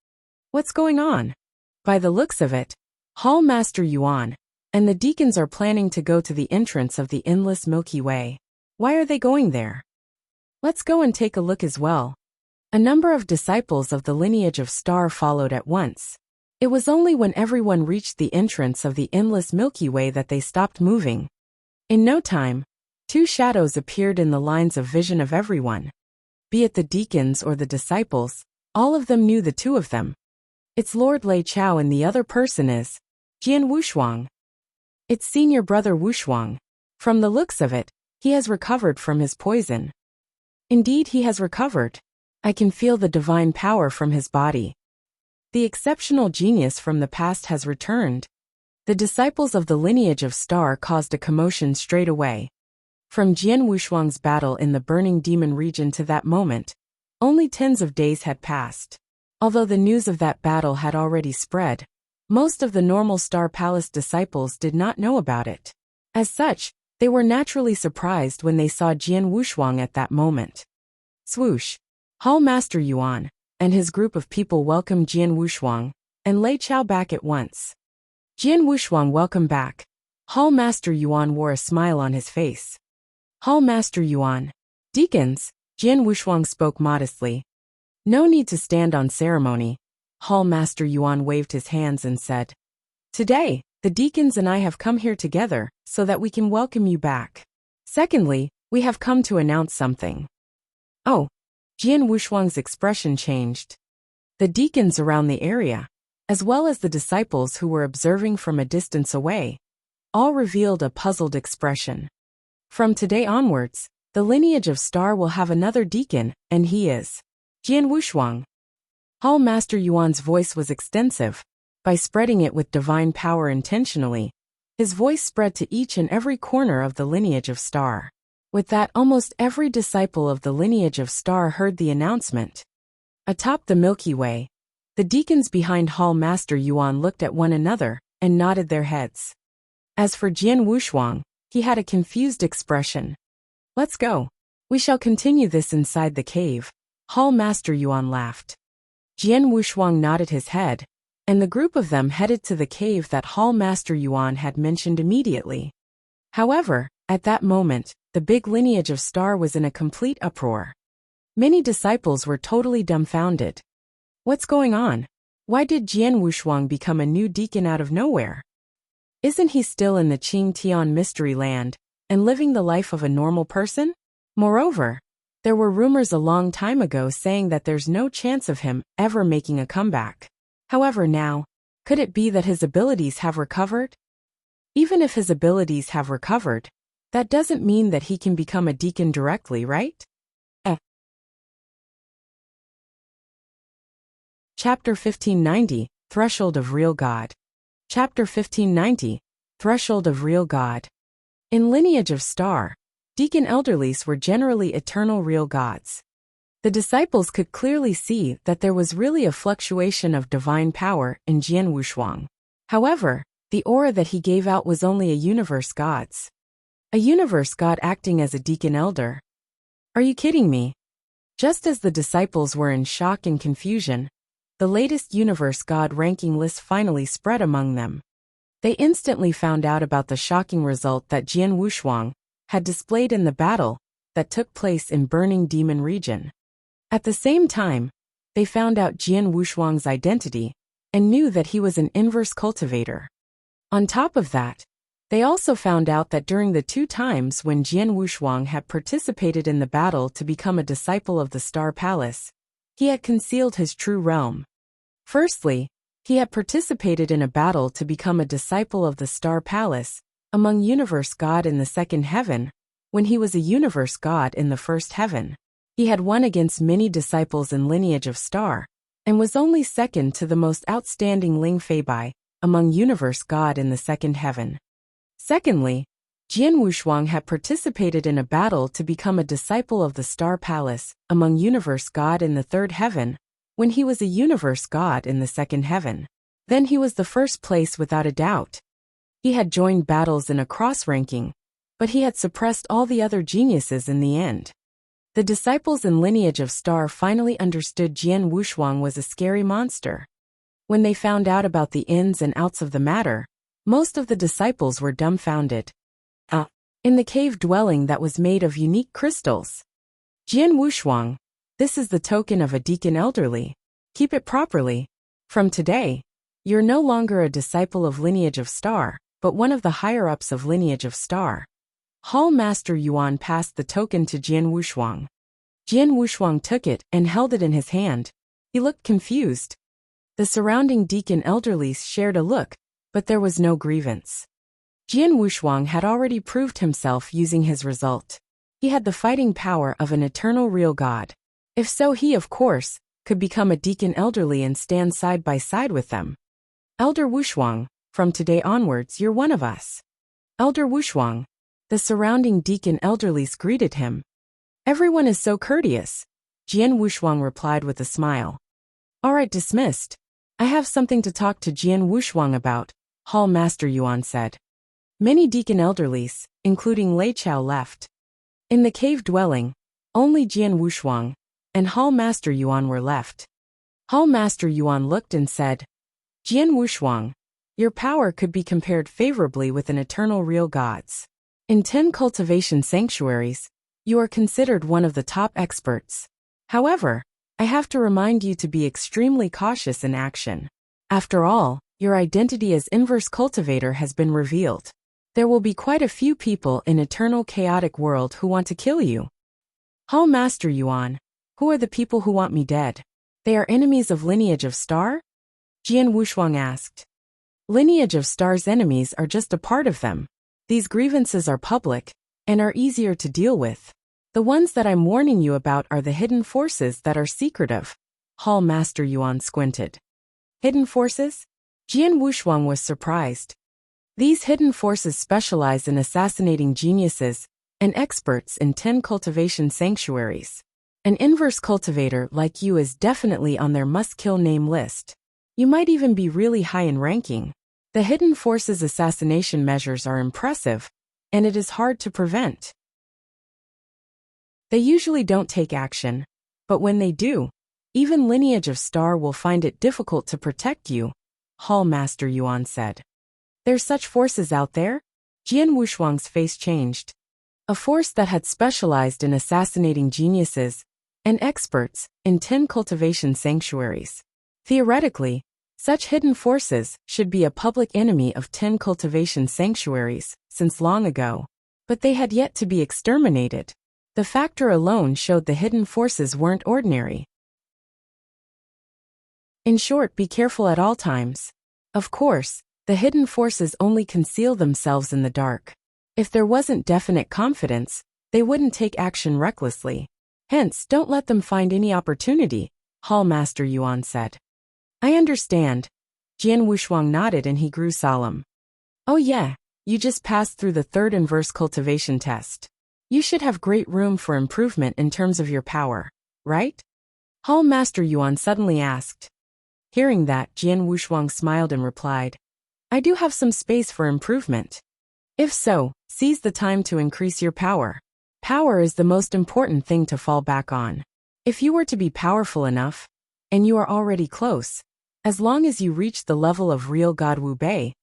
What's going on? By the looks of it, Hall Master Yuan and the deacons are planning to go to the entrance of the endless Milky Way. Why are they going there? Let's go and take a look as well. A number of disciples of the lineage of Star followed at once. It was only when everyone reached the entrance of the endless Milky Way that they stopped moving. In no time, two shadows appeared in the lines of vision of everyone. Be it the deacons or the disciples, all of them knew the two of them. It's Lord Lei Chao and the other person is Jian Wushuang. It's senior brother Wushuang. From the looks of it, he has recovered from his poison. Indeed, he has recovered. I can feel the divine power from his body. The exceptional genius from the past has returned. The disciples of the lineage of Star caused a commotion straight away. From Jian Wushuang's battle in the burning demon region to that moment, only tens of days had passed. Although the news of that battle had already spread, most of the normal Star Palace disciples did not know about it. As such, they were naturally surprised when they saw Jian Wushuang at that moment. Swoosh! Hall Master Yuan and his group of people welcomed Jian Wushuang and Lei Chao back at once. Jian Wushuang, welcome back. Hall Master Yuan wore a smile on his face. Hall Master Yuan. Deacons, Jian Wushuang spoke modestly. No need to stand on ceremony. Hall Master Yuan waved his hands and said, Today, the deacons and I have come here together so that we can welcome you back. Secondly, we have come to announce something. Oh, Jian Wushuang's expression changed. The deacons around the area, as well as the disciples who were observing from a distance away, all revealed a puzzled expression. From today onwards, the lineage of Star will have another deacon, and he is Jian Wushuang. Hall Master Yuan's voice was extensive. By spreading it with divine power intentionally, his voice spread to each and every corner of the lineage of Star. With that, almost every disciple of the lineage of Star heard the announcement. Atop the Milky Way, the deacons behind Hall Master Yuan looked at one another and nodded their heads. As for Jian Wushuang, he had a confused expression. Let's go. We shall continue this inside the cave. Hall Master Yuan laughed. Jian Wushuang nodded his head, and the group of them headed to the cave that Hall Master Yuan had mentioned immediately. However, at that moment, the big lineage of Star was in a complete uproar. Many disciples were totally dumbfounded. What's going on? Why did Jian Wushuang become a new deacon out of nowhere? Isn't he still in the Qing Tian mystery land and living the life of a normal person? Moreover, there were rumors a long time ago saying that there's no chance of him ever making a comeback. However, now, could it be that his abilities have recovered? Even if his abilities have recovered, that doesn't mean that he can become a deacon directly, right? Chapter 1590, Threshold of Real God. Chapter 1590, Threshold of Real God. In lineage of Star, deacon elderlies were generally eternal real gods. The disciples could clearly see that there was really a fluctuation of divine power in Jian Wushuang. However, the aura that he gave out was only a universe god's. A universe god acting as a deacon elder. Are you kidding me? Just as the disciples were in shock and confusion, the latest universe god ranking list finally spread among them. They instantly found out about the shocking result that Jian Wushuang had displayed in the battle that took place in Burning Demon region. At the same time, they found out Jian Wushuang's identity and knew that he was an inverse cultivator. On top of that, they also found out that during the two times when Jian Wushuang had participated in the battle to become a disciple of the Star Palace, he had concealed his true realm. Firstly, he had participated in a battle to become a disciple of the Star Palace among Universe God in the second heaven, when he was a Universe God in the first heaven. He had won against many disciples in lineage of Star, and was only second to the most outstanding Ling Feibai among Universe God in the second heaven. Secondly, Jian Wushuang had participated in a battle to become a disciple of the Star Palace among Universe God in the third heaven, when he was a Universe God in the second heaven. Then he was the first place without a doubt. He had joined battles in a cross-ranking, but he had suppressed all the other geniuses in the end. The disciples and lineage of Star finally understood Jian Wushuang was a scary monster. When they found out about the ins and outs of the matter, most of the disciples were dumbfounded. In the cave dwelling that was made of unique crystals. Jian Wushuang, this is the token of a deacon elderly. Keep it properly. From today, you're no longer a disciple of lineage of Star, but one of the higher-ups of lineage of Star. Hall Master Yuan passed the token to Jian Wushuang. Jian Wushuang took it and held it in his hand. He looked confused. The surrounding deacon elderlies shared a look, but there was no grievance. Jian Wushuang had already proved himself using his result. He had the fighting power of an eternal real god. If so, he, of course, could become a deacon elderly and stand side by side with them. Elder Wushuang, from today onwards you're one of us. Elder Wushuang. The surrounding deacon elderlies greeted him. Everyone is so courteous, Jian Wushuang replied with a smile. All right, dismissed. I have something to talk to Jian Wushuang about, Hall Master Yuan said. Many deacon elderlies, including Lei Chao, left. In the cave dwelling, only Jian Wushuang and Hall Master Yuan were left. Hall Master Yuan looked and said, Jian Wushuang, your power could be compared favorably with an eternal real god's. In 10 cultivation sanctuaries, you are considered one of the top experts. However, I have to remind you to be extremely cautious in action. After all, your identity as inverse cultivator has been revealed. There will be quite a few people in eternal chaotic world who want to kill you. Hall Master Yuan, who are the people who want me dead? They are enemies of lineage of Star? Jian Wushuang asked. Lineage of Star's enemies are just a part of them. These grievances are public, and are easier to deal with. The ones that I'm warning you about are the hidden forces that are secretive. Hall Master Yuan squinted. Hidden forces? Jian Wushuang was surprised. These hidden forces specialize in assassinating geniuses and experts in 10 cultivation sanctuaries. An inverse cultivator like you is definitely on their must-kill name list. You might even be really high in ranking. The hidden forces assassination measures are impressive, and it is hard to prevent. They usually don't take action, but when they do, even lineage of Star will find it difficult to protect you, Hall Master Yuan said. There's such forces out there? Jian Wushuang's face changed. A force that had specialized in assassinating geniuses and experts in 10 cultivation sanctuaries. Theoretically, such hidden forces should be a public enemy of 10 cultivation sanctuaries since long ago, but they had yet to be exterminated. The factor alone showed the hidden forces weren't ordinary. In short, be careful at all times. Of course, the hidden forces only conceal themselves in the dark. If there wasn't definite confidence, they wouldn't take action recklessly. Hence, don't let them find any opportunity, Hall Master Yuan said. I understand. Jian Wushuang nodded and he grew solemn. Oh yeah, you just passed through the third inverse cultivation test. You should have great room for improvement in terms of your power, right? Hall Master Yuan suddenly asked. Hearing that, Jian Wushuang smiled and replied, I do have some space for improvement. If so, seize the time to increase your power. Power is the most important thing to fall back on. If you were to be powerful enough, and you are already close, as long as you reach the level of real God Wu Bei,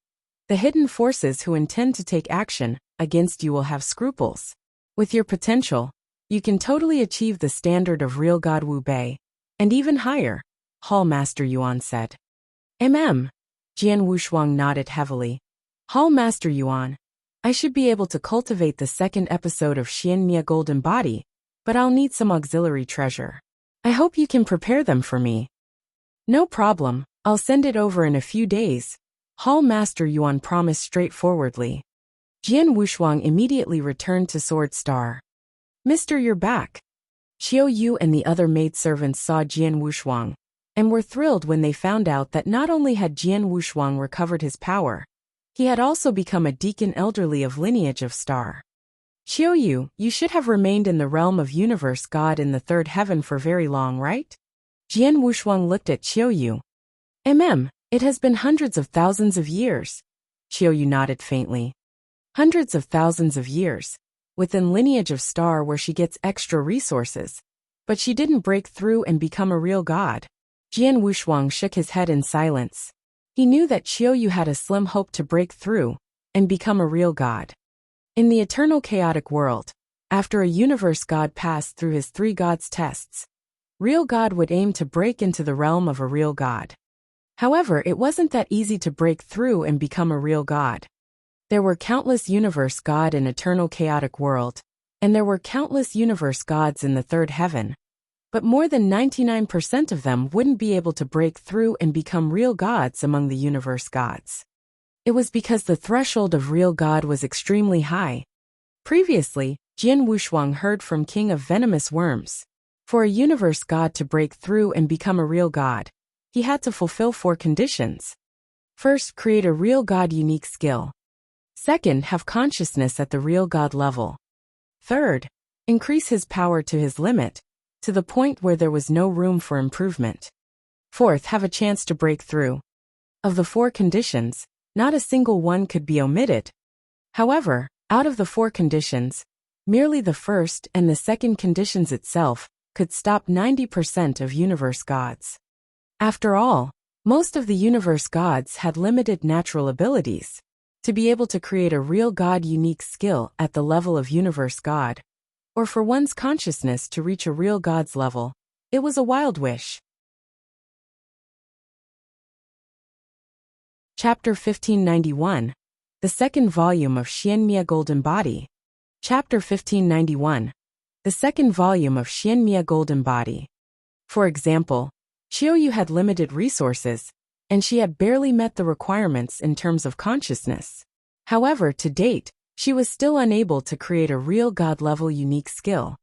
the hidden forces who intend to take action against you will have scruples. With your potential, you can totally achieve the standard of real God Wu Bei, and even higher, Hall Master Yuan said. Jian Wushuang nodded heavily. Hall Master Yuan, I should be able to cultivate the second episode of Xianmia Golden Body, but I'll need some auxiliary treasure. I hope you can prepare them for me. No problem, I'll send it over in a few days, Hall Master Yuan promised straightforwardly. Jian Wushuang immediately returned to Sword Star. Mister, you're back. Qiu Yu and the other maidservants saw Jian Wushuang, and were thrilled when they found out that not only had Jian Wushuang recovered his power, He had also become a deacon elderly of lineage of star. Qiuyu, you should have remained in the realm of universe god in the third heaven for very long, right? Jian Wushuang looked at Qiuyu. It has been hundreds of thousands of years. Qiuyu nodded faintly. Hundreds of thousands of years, within lineage of star where she gets extra resources. But she didn't break through and become a real god. Jian Wushuang shook his head in silence. He knew that Qiuyu had a slim hope to break through and become a real god. In the eternal chaotic world, after a universe god passed through his 3 gods tests, real god would aim to break into the realm of a real god. However, it wasn't that easy to break through and become a real god. There were countless universe god in eternal chaotic world, and there were countless universe gods in the third heaven. But more than 99% of them wouldn't be able to break through and become real gods among the universe gods. It was because the threshold of real god was extremely high. Previously, Jian Wushuang heard from King of Venomous Worms. For a universe god to break through and become a real god, he had to fulfill 4 conditions. First, create a real god unique skill. Second, have consciousness at the real god level. Third, increase his power to his limit, to the point where there was no room for improvement. Fourth, have a chance to break through. Of the 4 conditions, not a single one could be omitted. However, out of the 4 conditions, merely the first and the second conditions itself could stop 90% of universe gods. After all, most of the universe gods had limited natural abilities. To be able to create a real god unique skill at the level of universe god, or for one's consciousness to reach a real god's level, it was a wild wish. Chapter 1591. The second volume of Xianmia Golden Body. Chapter 1591. The second volume of Xianmia Golden Body. For example, Qiuyu had limited resources, and she had barely met the requirements in terms of consciousness. However, to date, she was still unable to create a real god-level unique skill.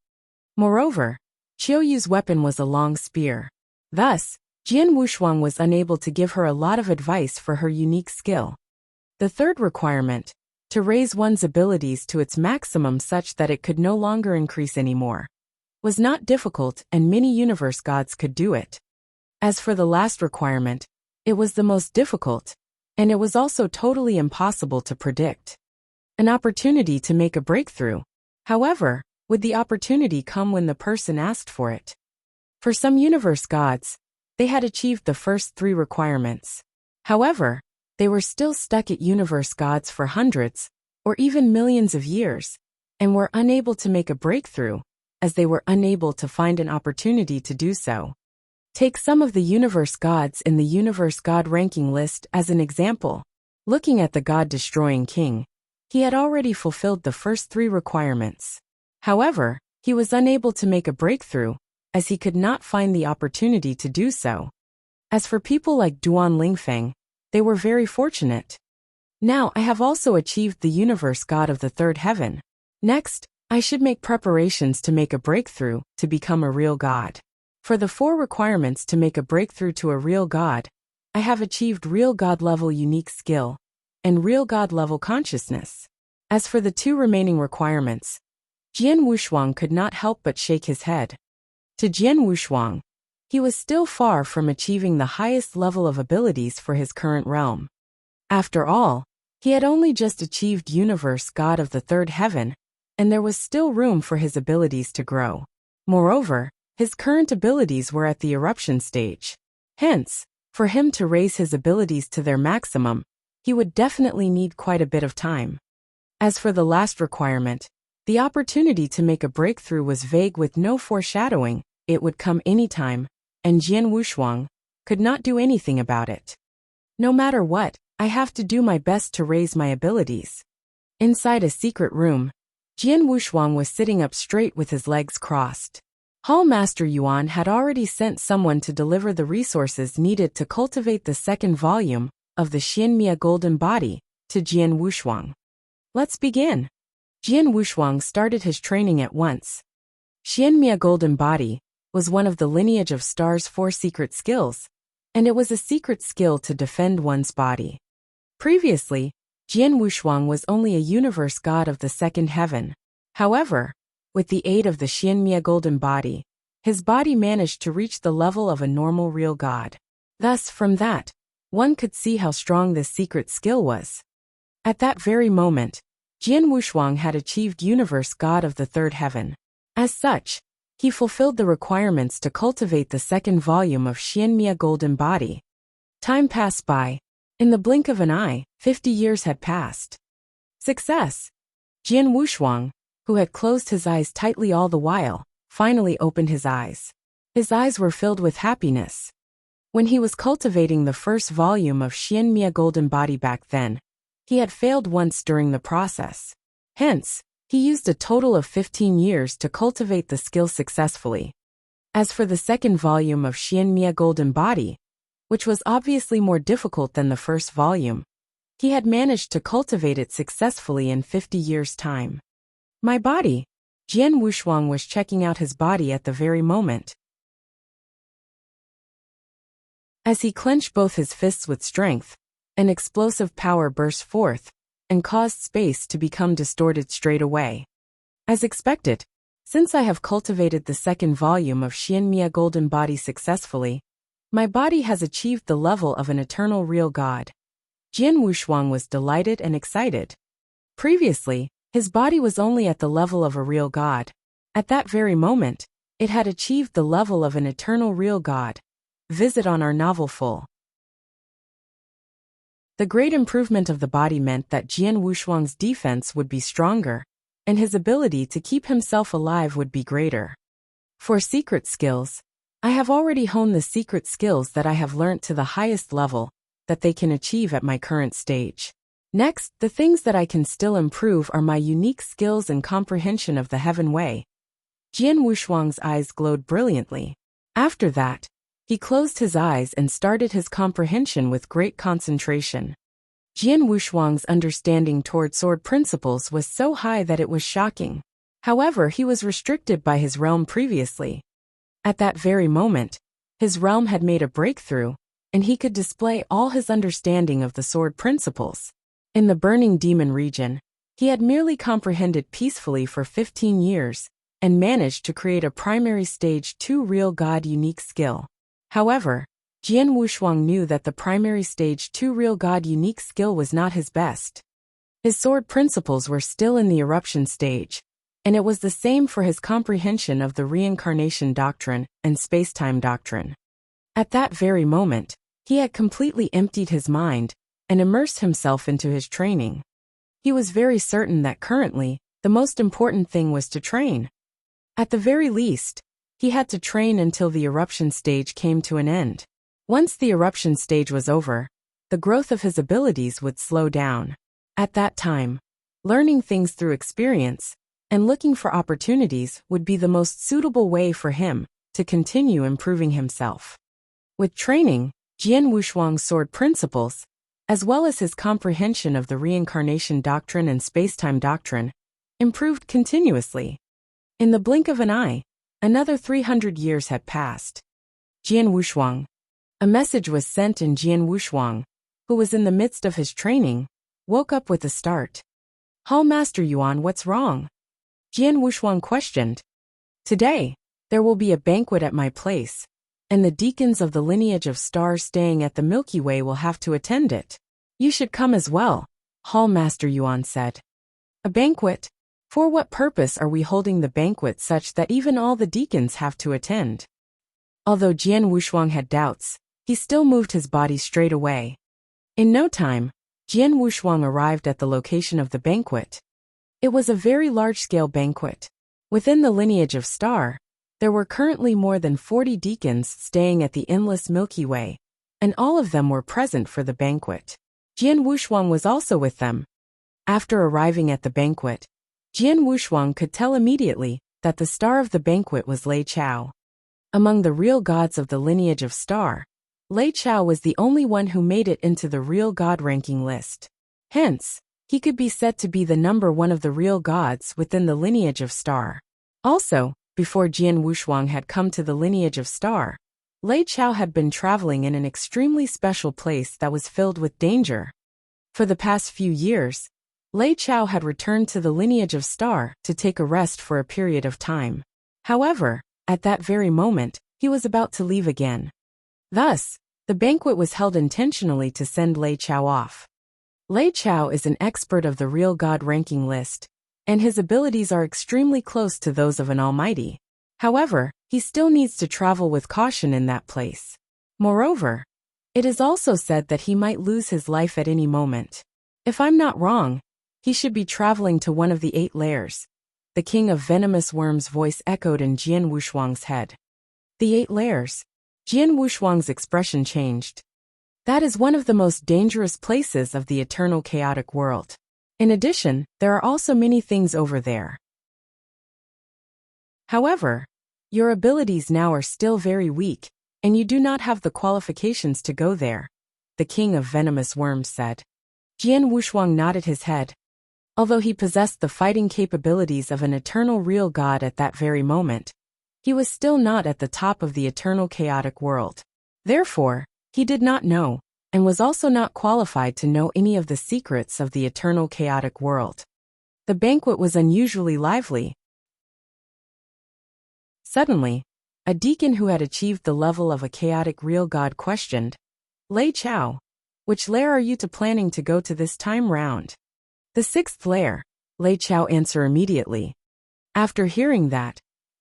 Moreover, Qiuyu's weapon was a long spear. Thus, Jian Wushuang was unable to give her a lot of advice for her unique skill. The third requirement, to raise one's abilities to its maximum such that it could no longer increase anymore, was not difficult and many universe gods could do it. As for the last requirement, it was the most difficult, and it was also totally impossible to predict. An opportunity to make a breakthrough. However, would the opportunity come when the person asked for it? For some universe gods, they had achieved the first 3 requirements. However, they were still stuck at universe gods for hundreds, or even millions of years, and were unable to make a breakthrough, as they were unable to find an opportunity to do so. Take some of the universe gods in the universe god ranking list as an example. Looking at the god-destroying king, he had already fulfilled the first 3 requirements. However, he was unable to make a breakthrough, as he could not find the opportunity to do so. As for people like Duan Lingfeng, they were very fortunate. Now I have also achieved the universe god of the third heaven. Next, I should make preparations to make a breakthrough, to become a real god. For the 4 requirements to make a breakthrough to a real god, I have achieved real god-level unique skill, and real god-level consciousness. As for the 2 remaining requirements, Jian Wushuang could not help but shake his head. To Jian Wushuang, he was still far from achieving the highest level of abilities for his current realm. After all, he had only just achieved universe god of the third heaven, and there was still room for his abilities to grow. Moreover, his current abilities were at the eruption stage. Hence, for him to raise his abilities to their maximum, he would definitely need quite a bit of time. As for the last requirement, the opportunity to make a breakthrough was vague with no foreshadowing, it would come anytime, and Jian Wushuang could not do anything about it. No matter what, I have to do my best to raise my abilities. Inside a secret room, Jian Wushuang was sitting up straight with his legs crossed. Hall Master Yuan had already sent someone to deliver the resources needed to cultivate the second volume of the Xianmia Golden Body to Jian Wushuang. Let's begin. Jian Wushuang started his training at once. Xianmia Golden Body was one of the lineage of Star's 4 secret skills, and it was a secret skill to defend one's body. Previously, Jian Wushuang was only a universe god of the second heaven. However, with the aid of the Xianmia golden body, his body managed to reach the level of a normal real god. Thus, from that, one could see how strong this secret skill was. At that very moment, Jian Wushuang had achieved universe god of the third heaven. As such, he fulfilled the requirements to cultivate the second volume of Xianmia golden body. Time passed by. In the blink of an eye, 50 years had passed. Success! Jian Wushuang, who had closed his eyes tightly all the while, finally opened his eyes. His eyes were filled with happiness. When he was cultivating the first volume of Xianmia golden body back then, he had failed once during the process. Hence, he used a total of 15 years to cultivate the skill successfully. As for the second volume of Xianmia golden body, which was obviously more difficult than the first volume, he had managed to cultivate it successfully in 50 years' time. My body. Jian Wushuang was checking out his body at the very moment. As he clenched both his fists with strength, an explosive power burst forth and caused space to become distorted straight away. As expected, since I have cultivated the second volume of Xianmia golden body successfully, my body has achieved the level of an eternal real god. Jian Wushuang was delighted and excited. Previously, his body was only at the level of a real god. At that very moment, it had achieved the level of an eternal real god. Visit on our novel full. The great improvement of the body meant that Jian Wushuang's defense would be stronger, and his ability to keep himself alive would be greater. For secret skills, I have already honed the secret skills that I have learnt to the highest level that they can achieve at my current stage. Next, the things that I can still improve are my unique skills and comprehension of the heaven way. Jian Wushuang's eyes glowed brilliantly. After that, he closed his eyes and started his comprehension with great concentration. Jian Wushuang's understanding toward sword principles was so high that it was shocking. However, he was restricted by his realm previously. At that very moment, his realm had made a breakthrough, and he could display all his understanding of the sword principles. In the burning demon region, he had merely comprehended peacefully for 15 years, and managed to create a primary stage 2 real god unique skill. However, Jian Wushuang knew that the primary stage 2 real god unique skill was not his best. His sword principles were still in the eruption stage, and it was the same for his comprehension of the reincarnation doctrine and space-time doctrine. At that very moment, he had completely emptied his mind and immersed himself into his training. He was very certain that currently, the most important thing was to train. At the very least, he had to train until the eruption stage came to an end. Once the eruption stage was over, the growth of his abilities would slow down. At that time, learning things through experience and looking for opportunities would be the most suitable way for him to continue improving himself. With training, Jian Wushuang's sword principles, as well as his comprehension of the reincarnation doctrine and space-time doctrine, improved continuously. In the blink of an eye, another 300 years had passed. Jian Wushuang. A message was sent, and Jian Wushuang, who was in the midst of his training, woke up with a start. Hall Master Yuan, what's wrong? Jian Wushuang questioned. Today, there will be a banquet at my place, and the deacons of the lineage of stars staying at the Milky Way will have to attend it. You should come as well, Hall Master Yuan said. A banquet? For what purpose are we holding the banquet such that even all the deacons have to attend? Although Jian Wushuang had doubts, he still moved his body straight away. In no time, Jian Wushuang arrived at the location of the banquet. It was a very large-scale banquet. Within the lineage of star, there were currently more than 40 deacons staying at the endless Milky Way, and all of them were present for the banquet. Jian Wushuang was also with them. After arriving at the banquet, Jian Wushuang could tell immediately that the star of the banquet was Lei Chao. Among the real gods of the lineage of star, Lei Chao was the only one who made it into the real god ranking list. Hence, he could be said to be the number one of the real gods within the lineage of star. Also, before Jian Wushuang had come to the lineage of star, Lei Chao had been traveling in an extremely special place that was filled with danger. For the past few years, Lei Chao had returned to the lineage of Star to take a rest for a period of time. However, at that very moment, he was about to leave again. Thus, the banquet was held intentionally to send Lei Chao off. Lei Chao is an expert of the real god ranking list, and his abilities are extremely close to those of an almighty. However, he still needs to travel with caution in that place. Moreover, it is also said that he might lose his life at any moment. If I'm not wrong, he should be traveling to one of the 8 layers. The king of venomous worms' voice echoed in Jian Wushuang's head. The 8 layers. Jian Wushuang's expression changed. That is one of the most dangerous places of the eternal chaotic world. In addition, there are also many things over there. However, your abilities now are still very weak, and you do not have the qualifications to go there, the king of venomous worms said. Jian Wushuang nodded his head. Although he possessed the fighting capabilities of an eternal real god at that very moment, he was still not at the top of the eternal chaotic world. Therefore, he did not know, and was also not qualified to know any of the secrets of the eternal chaotic world. The banquet was unusually lively. Suddenly, a deacon who had achieved the level of a chaotic real god questioned, Lei Chao, which lair are you planning to go to this time round? The 6th lair, Lei Chao answered immediately. After hearing that,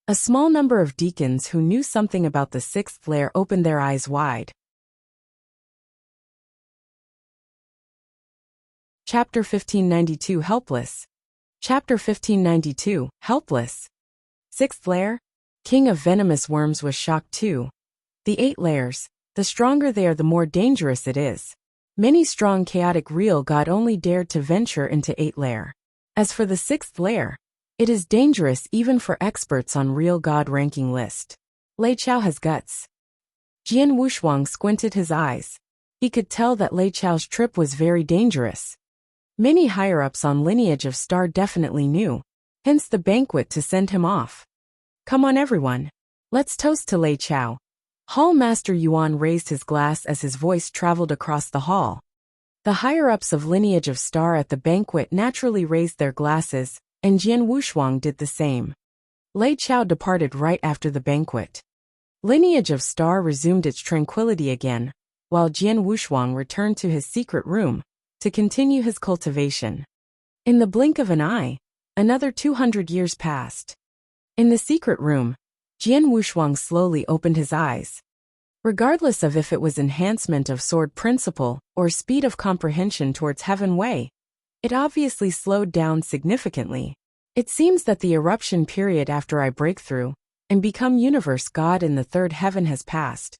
a small number of deacons who knew something about the 6th lair opened their eyes wide. Chapter 1592 Helpless. Chapter 1592 Helpless. 6th lair? King of venomous worms was shocked too. The 8 layers, the stronger they are the more dangerous it is. Many strong chaotic real god only dared to venture into 8 lair. As for the 6th lair, it is dangerous even for experts on real god ranking list. Lei Chao has guts. Jian Wushuang squinted his eyes. He could tell that Lei Chao's trip was very dangerous. Many higher-ups on lineage of Star definitely knew, hence the banquet to send him off. Come on everyone. Let's toast to Lei Chao. Hall Master Yuan raised his glass as his voice traveled across the hall. The higher-ups of lineage of Star at the banquet naturally raised their glasses, and Jian Wushuang did the same. Lei Chao departed right after the banquet. Lineage of Star resumed its tranquility again, while Jian Wushuang returned to his secret room to continue his cultivation. In the blink of an eye, another 200 years passed. In the secret room, Jian Wushuang slowly opened his eyes. Regardless of if it was enhancement of sword principle or speed of comprehension towards Heaven Way, it obviously slowed down significantly. It seems that the eruption period after I break through and become universe god in the 3rd heaven has passed.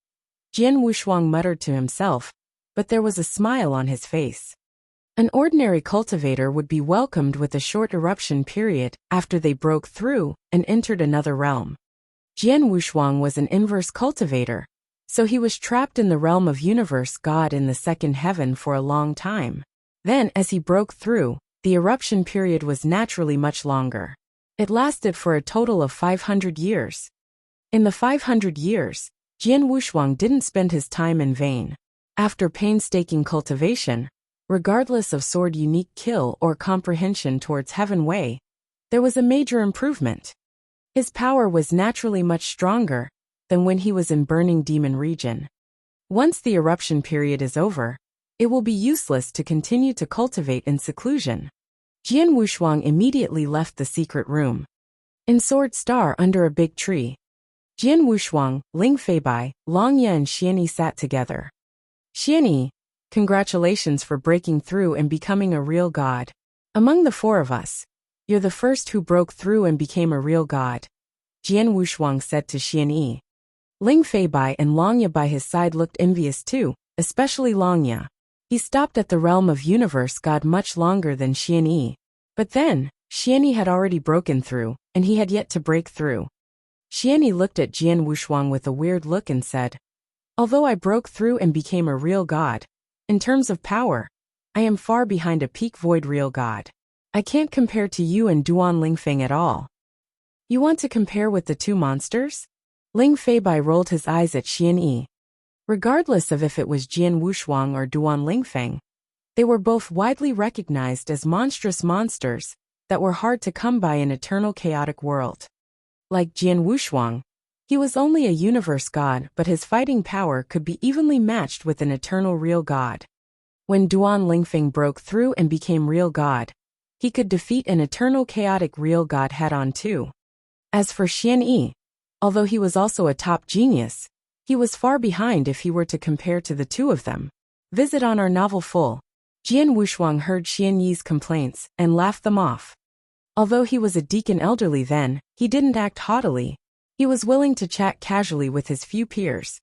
Jian Wushuang muttered to himself, but there was a smile on his face. An ordinary cultivator would be welcomed with a short eruption period after they broke through and entered another realm. Jian Wushuang was an inverse cultivator, so he was trapped in the realm of universe god in the 2nd heaven for a long time. Then, as he broke through, the eruption period was naturally much longer. It lasted for a total of 500 years. In the 500 years, Jian Wushuang didn't spend his time in vain. After painstaking cultivation, regardless of sword unique kill or comprehension towards Heaven Way, there was a major improvement. His power was naturally much stronger than when he was in Burning Demon region. Once the eruption period is over, it will be useless to continue to cultivate in seclusion. Jian Wushuang immediately left the secret room. In Sword Star under a big tree, Jian Wushuang, Ling Feibai, Longya and Xianyi sat together. Xianyi, congratulations for breaking through and becoming a real god. Among the 4 of us, you're the first who broke through and became a real god, Jian Wushuang said to Xianyi. Ling Feibai and Longya by his side looked envious too, especially Longya. He stopped at the realm of universe god much longer than Xianyi. But then, Xianyi had already broken through, and he had yet to break through. Xianyi looked at Jian Wushuang with a weird look and said, although I broke through and became a real god, in terms of power, I am far behind a peak void real god. I can't compare to you and Duan Lingfeng at all. You want to compare with the 2 monsters? Ling Feibai rolled his eyes at Xianyi. Regardless of if it was Jian Wushuang or Duan Lingfeng, They were both widely recognized as monstrous monsters that were hard to come by in eternal chaotic world. Like Jian Wushuang, he was only a universe god, but his fighting power could be evenly matched with an eternal real god. When Duan Lingfeng broke through and became real god, he could defeat an eternal chaotic real god head-on too. As for Xian Yi, although he was also a top genius, he was far behind if he were to compare to the two of them. Visit on our novel full. Jian Wushuang heard Xian Yi's complaints and laughed them off. Although he was a deacon elderly then, he didn't act haughtily. He was willing to chat casually with his few peers.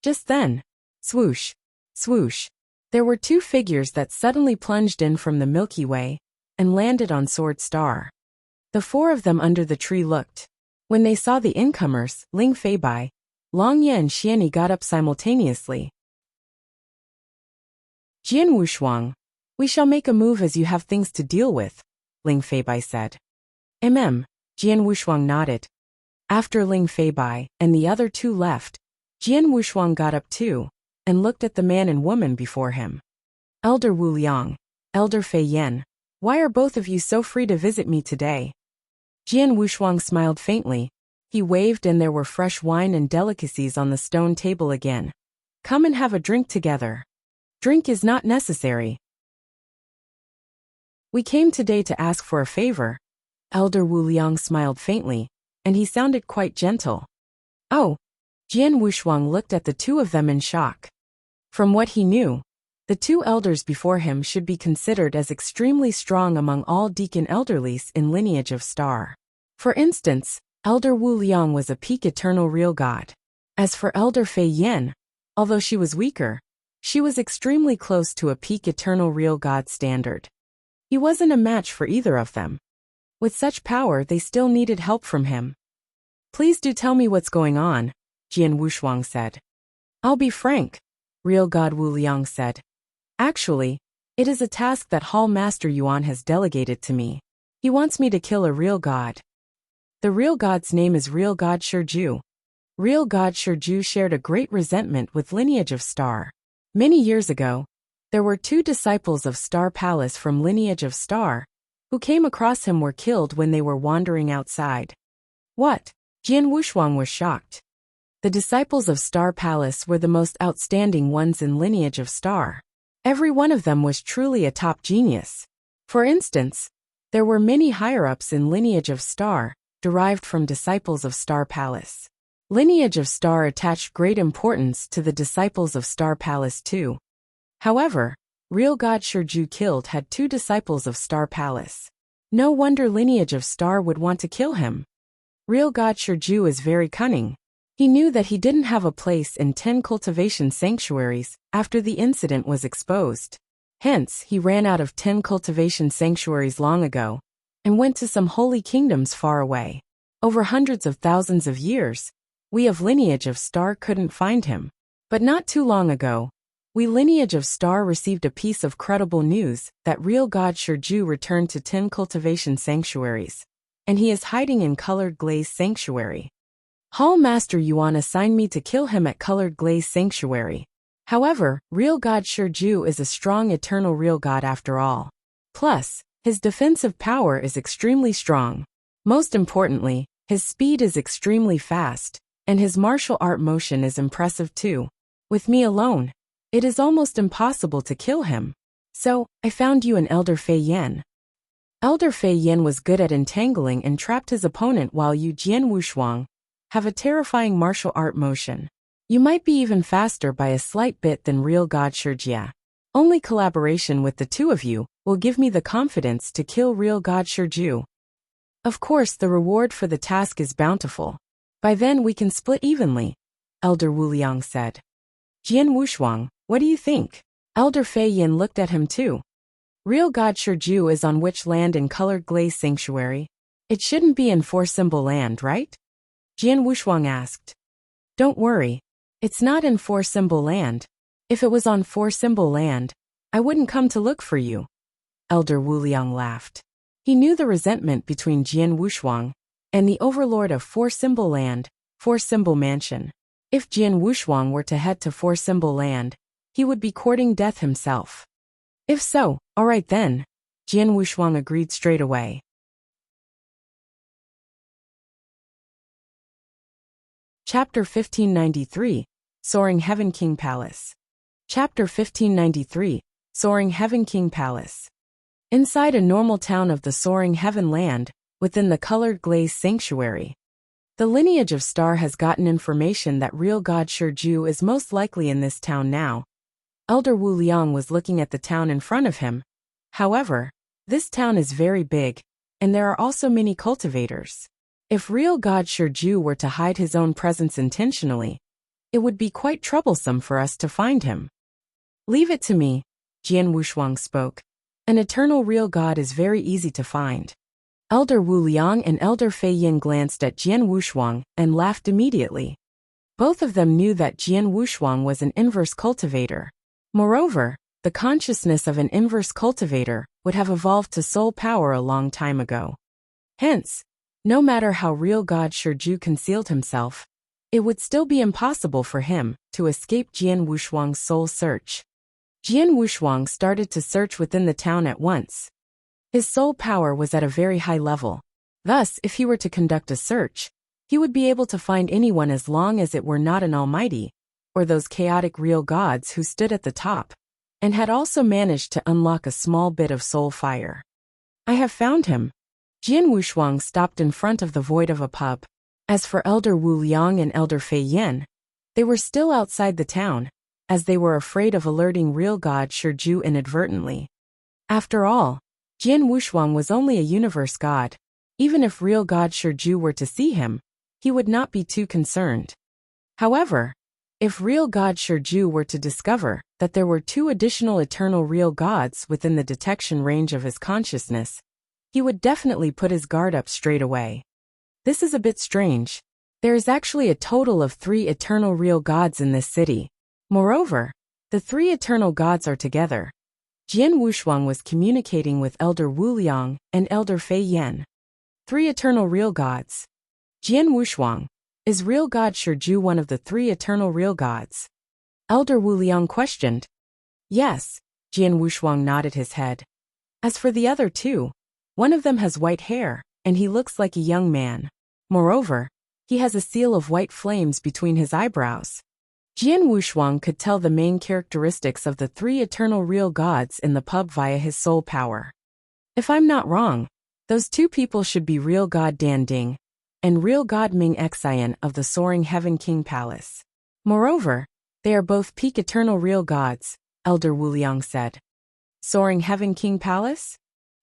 Just then, swoosh, swoosh, there were two figures that suddenly plunged in from the Milky Way and landed on Sword Star. The four of them under the tree looked. When they saw the incomers, Ling Feibai, Long Ye and Xianyi got up simultaneously. Jian Wushuang, we shall make a move as you have things to deal with, Ling Feibai said. Jian Wushuang nodded. After Ling Feibai and the other two left, Jian Wushuang got up too and looked at the man and woman before him. Elder Wu Liang, Elder Fei Yan, why are both of you so free to visit me today? Jian Wushuang smiled faintly. He waved and there were fresh wine and delicacies on the stone table again. Come and have a drink together. Drink is not necessary. We came today to ask for a favor. Elder Wu Liang smiled faintly, and he sounded quite gentle. Oh! Jian Wushuang looked at the two of them in shock. From what he knew, the two elders before him should be considered as extremely strong among all deacon elderlies in lineage of Star. For instance, Elder Wu Liang was a peak eternal real god. As for Elder Fei Yan, although she was weaker, she was extremely close to a peak eternal real god standard. He wasn't a match for either of them. With such power, they still needed help from him. Please do tell me what's going on, Jian Wushuang said. I'll be frank, real god Wu Liang said. Actually, it is a task that Hall Master Yuan has delegated to me. He wants me to kill a real god. The real god's name is Real God Shiju. Real God Shiju shared a great resentment with lineage of Star. Many years ago, there were two disciples of Star Palace from lineage of Star, who came across him were killed when they were wandering outside. What? Jian Wushuang was shocked. The disciples of Star Palace were the most outstanding ones in lineage of Star. Every one of them was truly a top genius. For instance, there were many higher-ups in lineage of Star, derived from disciples of Star Palace. Lineage of Star attached great importance to the disciples of Star Palace too. However, real God Shiju killed had two disciples of Star Palace. No wonder lineage of Star would want to kill him. Real God Shiju is very cunning. He knew that he didn't have a place in 10 cultivation sanctuaries after the incident was exposed. Hence, he ran out of 10 cultivation sanctuaries long ago and went to some holy kingdoms far away. Over hundreds of thousands of years, we of lineage of Star couldn't find him. But not too long ago, we lineage of Star received a piece of credible news that real God Shiju returned to 10 cultivation sanctuaries, and he is hiding in Colored Glaze Sanctuary. Hall Master Yuan assigned me to kill him at Colored Glaze Sanctuary. However, real God Shiju is a strong eternal real god after all. Plus, his defensive power is extremely strong. Most importantly, his speed is extremely fast, and his martial art motion is impressive too. With me alone, it is almost impossible to kill him. So, I found you an Elder Fei Yan. Elder Fei Yan was good at entangling and trapped his opponent while you Jian Wushuang have a terrifying martial art motion. You might be even faster by a slight bit than real God Shijia. Only collaboration with the two of you will give me the confidence to kill real God Shiju. Of course, the reward for the task is bountiful. By then we can split evenly, Elder Wu Liang said. Jian Wushuang, what do you think? Elder Fei Yan looked at him too. Real God Shiju is on which land in Colored Glaze Sanctuary? It shouldn't be in Four Symbol Land, right? Jian Wushuang asked. Don't worry. It's not in Four Symbol Land. If it was on Four Symbol Land, I wouldn't come to look for you. Elder Wu Liang laughed. He knew the resentment between Jian Wushuang and the overlord of Four Symbol Land, Four Symbol Mansion. If Jian Wushuang were to head to Four Symbol Land, he would be courting death himself. If so, all right then. Jian Wushuang agreed straight away. Chapter 1593, Soaring Heaven King Palace. Chapter 1593, Soaring Heaven King Palace. Inside a normal town of the Soaring Heaven land, within the colored glaze sanctuary, the lineage of Star has gotten information that real god Shiju is most likely in this town now. Elder Wu Liang was looking at the town in front of him. However, this town is very big, and there are also many cultivators. If real god Shiju were to hide his own presence intentionally, it would be quite troublesome for us to find him. Leave it to me, Jian Wushuang spoke. An eternal real god is very easy to find. Elder Wu Liang and Elder Fei Yin glanced at Jian Wushuang and laughed immediately. Both of them knew that Jian Wushuang was an inverse cultivator. Moreover, the consciousness of an inverse cultivator would have evolved to soul power a long time ago. Hence, no matter how real god Shiju concealed himself, it would still be impossible for him to escape Jian Wushuang's soul search. Jian Wushuang started to search within the town at once. His soul power was at a very high level. Thus, if he were to conduct a search, he would be able to find anyone as long as it were not an almighty, or those chaotic real gods who stood at the top, and had also managed to unlock a small bit of soul fire. I have found him. Jian Wushuang stopped in front of the void of a pub. As for Elder Wu Liang and Elder Fei Yin, they were still outside the town, as they were afraid of alerting real god Shiju inadvertently. After all, Jian Wushuang was only a universe god. Even if real god Shiju were to see him, he would not be too concerned. However, if real god Shiju were to discover that there were two additional eternal real gods within the detection range of his consciousness, he would definitely put his guard up straight away. This is a bit strange. There is actually a total of 3 eternal real gods in this city. Moreover, the 3 eternal gods are together. Jian Wushuang was communicating with Elder Wu Liang and Elder Fei Yin. 3 eternal real gods. Jian Wushuang, is real god Shiju one of the 3 eternal real gods? Elder Wu Liang questioned. Yes, Jian Wushuang nodded his head. As for the other 2, one of them has white hair, and he looks like a young man. Moreover, he has a seal of white flames between his eyebrows. Jian Wushuang could tell the main characteristics of the 3 eternal real gods in the pub via his soul power. If I'm not wrong, those 2 people should be real god Dan Ding and real god Ming Xian of the Soaring Heaven King Palace. Moreover, they are both peak eternal real gods, Elder Wu Liang said. Soaring Heaven King Palace?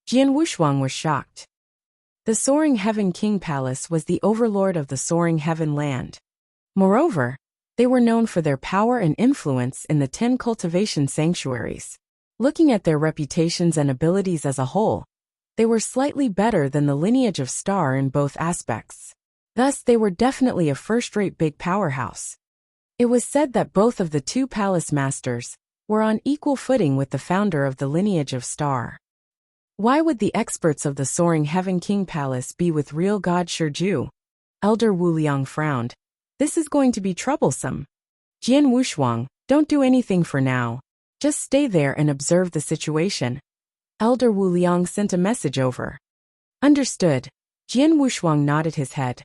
Jian Wushuang was shocked. The Soaring Heaven King Palace was the overlord of the Soaring Heaven land. Moreover, they were known for their power and influence in the 10 cultivation sanctuaries. Looking at their reputations and abilities as a whole, they were slightly better than the lineage of Star in both aspects. Thus, they were definitely a first-rate big powerhouse. It was said that both of the 2 palace masters were on equal footing with the founder of the lineage of Star. Why would the experts of the Soaring Heaven King Palace be with real god Shiju? Elder Wu Liang frowned. This is going to be troublesome. Jian Wushuang, don't do anything for now. Just stay there and observe the situation. Elder Wu Liang sent a message over. Understood. Jian Wushuang nodded his head.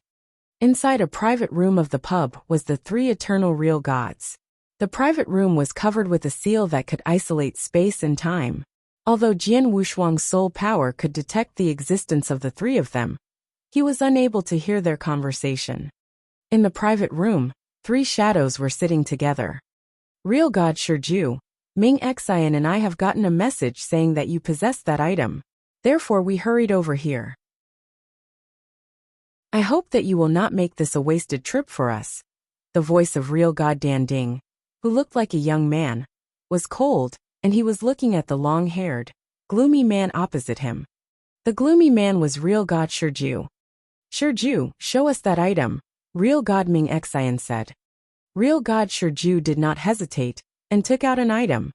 Inside a private room of the pub was the 3 eternal real gods. The private room was covered with a seal that could isolate space and time. Although Jian Wushuang's soul power could detect the existence of the 3 of them, he was unable to hear their conversation. In the private room, 3 shadows were sitting together. Real god Shiju, Ming Xian and I have gotten a message saying that you possess that item. Therefore we hurried over here. I hope that you will not make this a wasted trip for us. The voice of real god Dan Ding, who looked like a young man, was cold, and he was looking at the long-haired, gloomy man opposite him. The gloomy man was real god Shiju. Shiju, show us that item, real god Ming Xian said. Real god Shiju did not hesitate, and took out an item.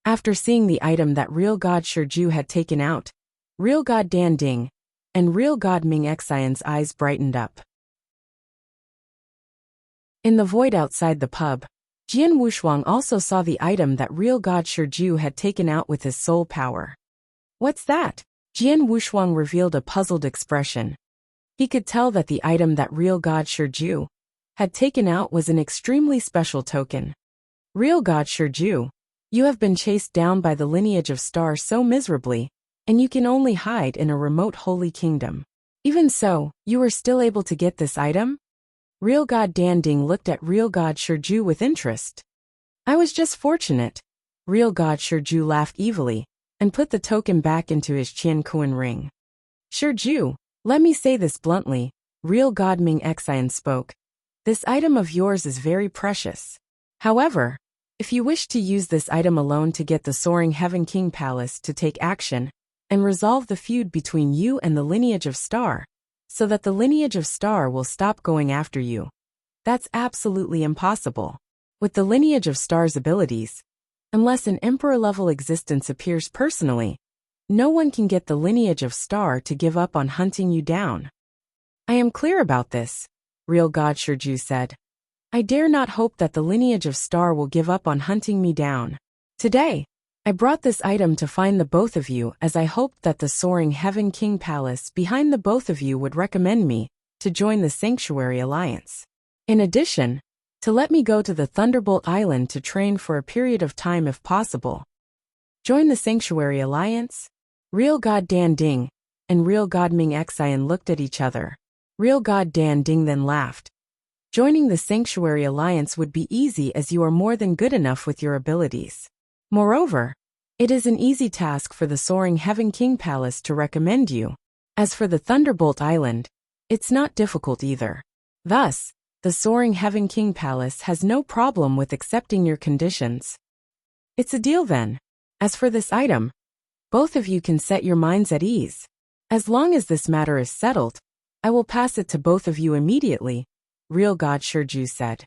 After seeing the item that real god Shiju had taken out, real god Dan Ding and real god Ming Xian's eyes brightened up. In the void outside the pub, Jian Wushuang also saw the item that real God Shiju had taken out with his soul power. What's that? Jian Wushuang revealed a puzzled expression. He could tell that the item that real God Shiju had taken out was an extremely special token. Real God Shiju, you have been chased down by the lineage of stars so miserably, and you can only hide in a remote holy kingdom. Even so, you were still able to get this item? Real God Danding looked at Real God Shiju with interest. I was just fortunate. Real God Shiju laughed evilly and put the token back into his Qian Kuan ring. Shiju, let me say this bluntly, Real God Ming Xian spoke. This item of yours is very precious. However, if you wish to use this item alone to get the Soaring Heaven King Palace to take action and resolve the feud between you and the lineage of Star, so that the lineage of Star will stop going after you, that's absolutely impossible. With the lineage of Star's abilities, unless an emperor-level existence appears personally, no one can get the lineage of Star to give up on hunting you down. I am clear about this, Real God Shiju said. I dare not hope that the lineage of Star will give up on hunting me down. Today, I brought this item to find the both of you, as I hoped that the Soaring Heaven King Palace behind the both of you would recommend me to join the Sanctuary Alliance. In addition, to let me go to the Thunderbolt Island to train for a period of time if possible. Join the Sanctuary Alliance? Real God Danding and Real God Ming Xian looked at each other. Real God Danding then laughed. Joining the Sanctuary Alliance would be easy as you are more than good enough with your abilities. Moreover, it is an easy task for the Soaring Heaven King Palace to recommend you. As for the Thunderbolt Island, it's not difficult either. Thus, the Soaring Heaven King Palace has no problem with accepting your conditions. It's a deal then. As for this item, both of you can set your minds at ease. As long as this matter is settled, I will pass it to both of you immediately, Real God Shiju said.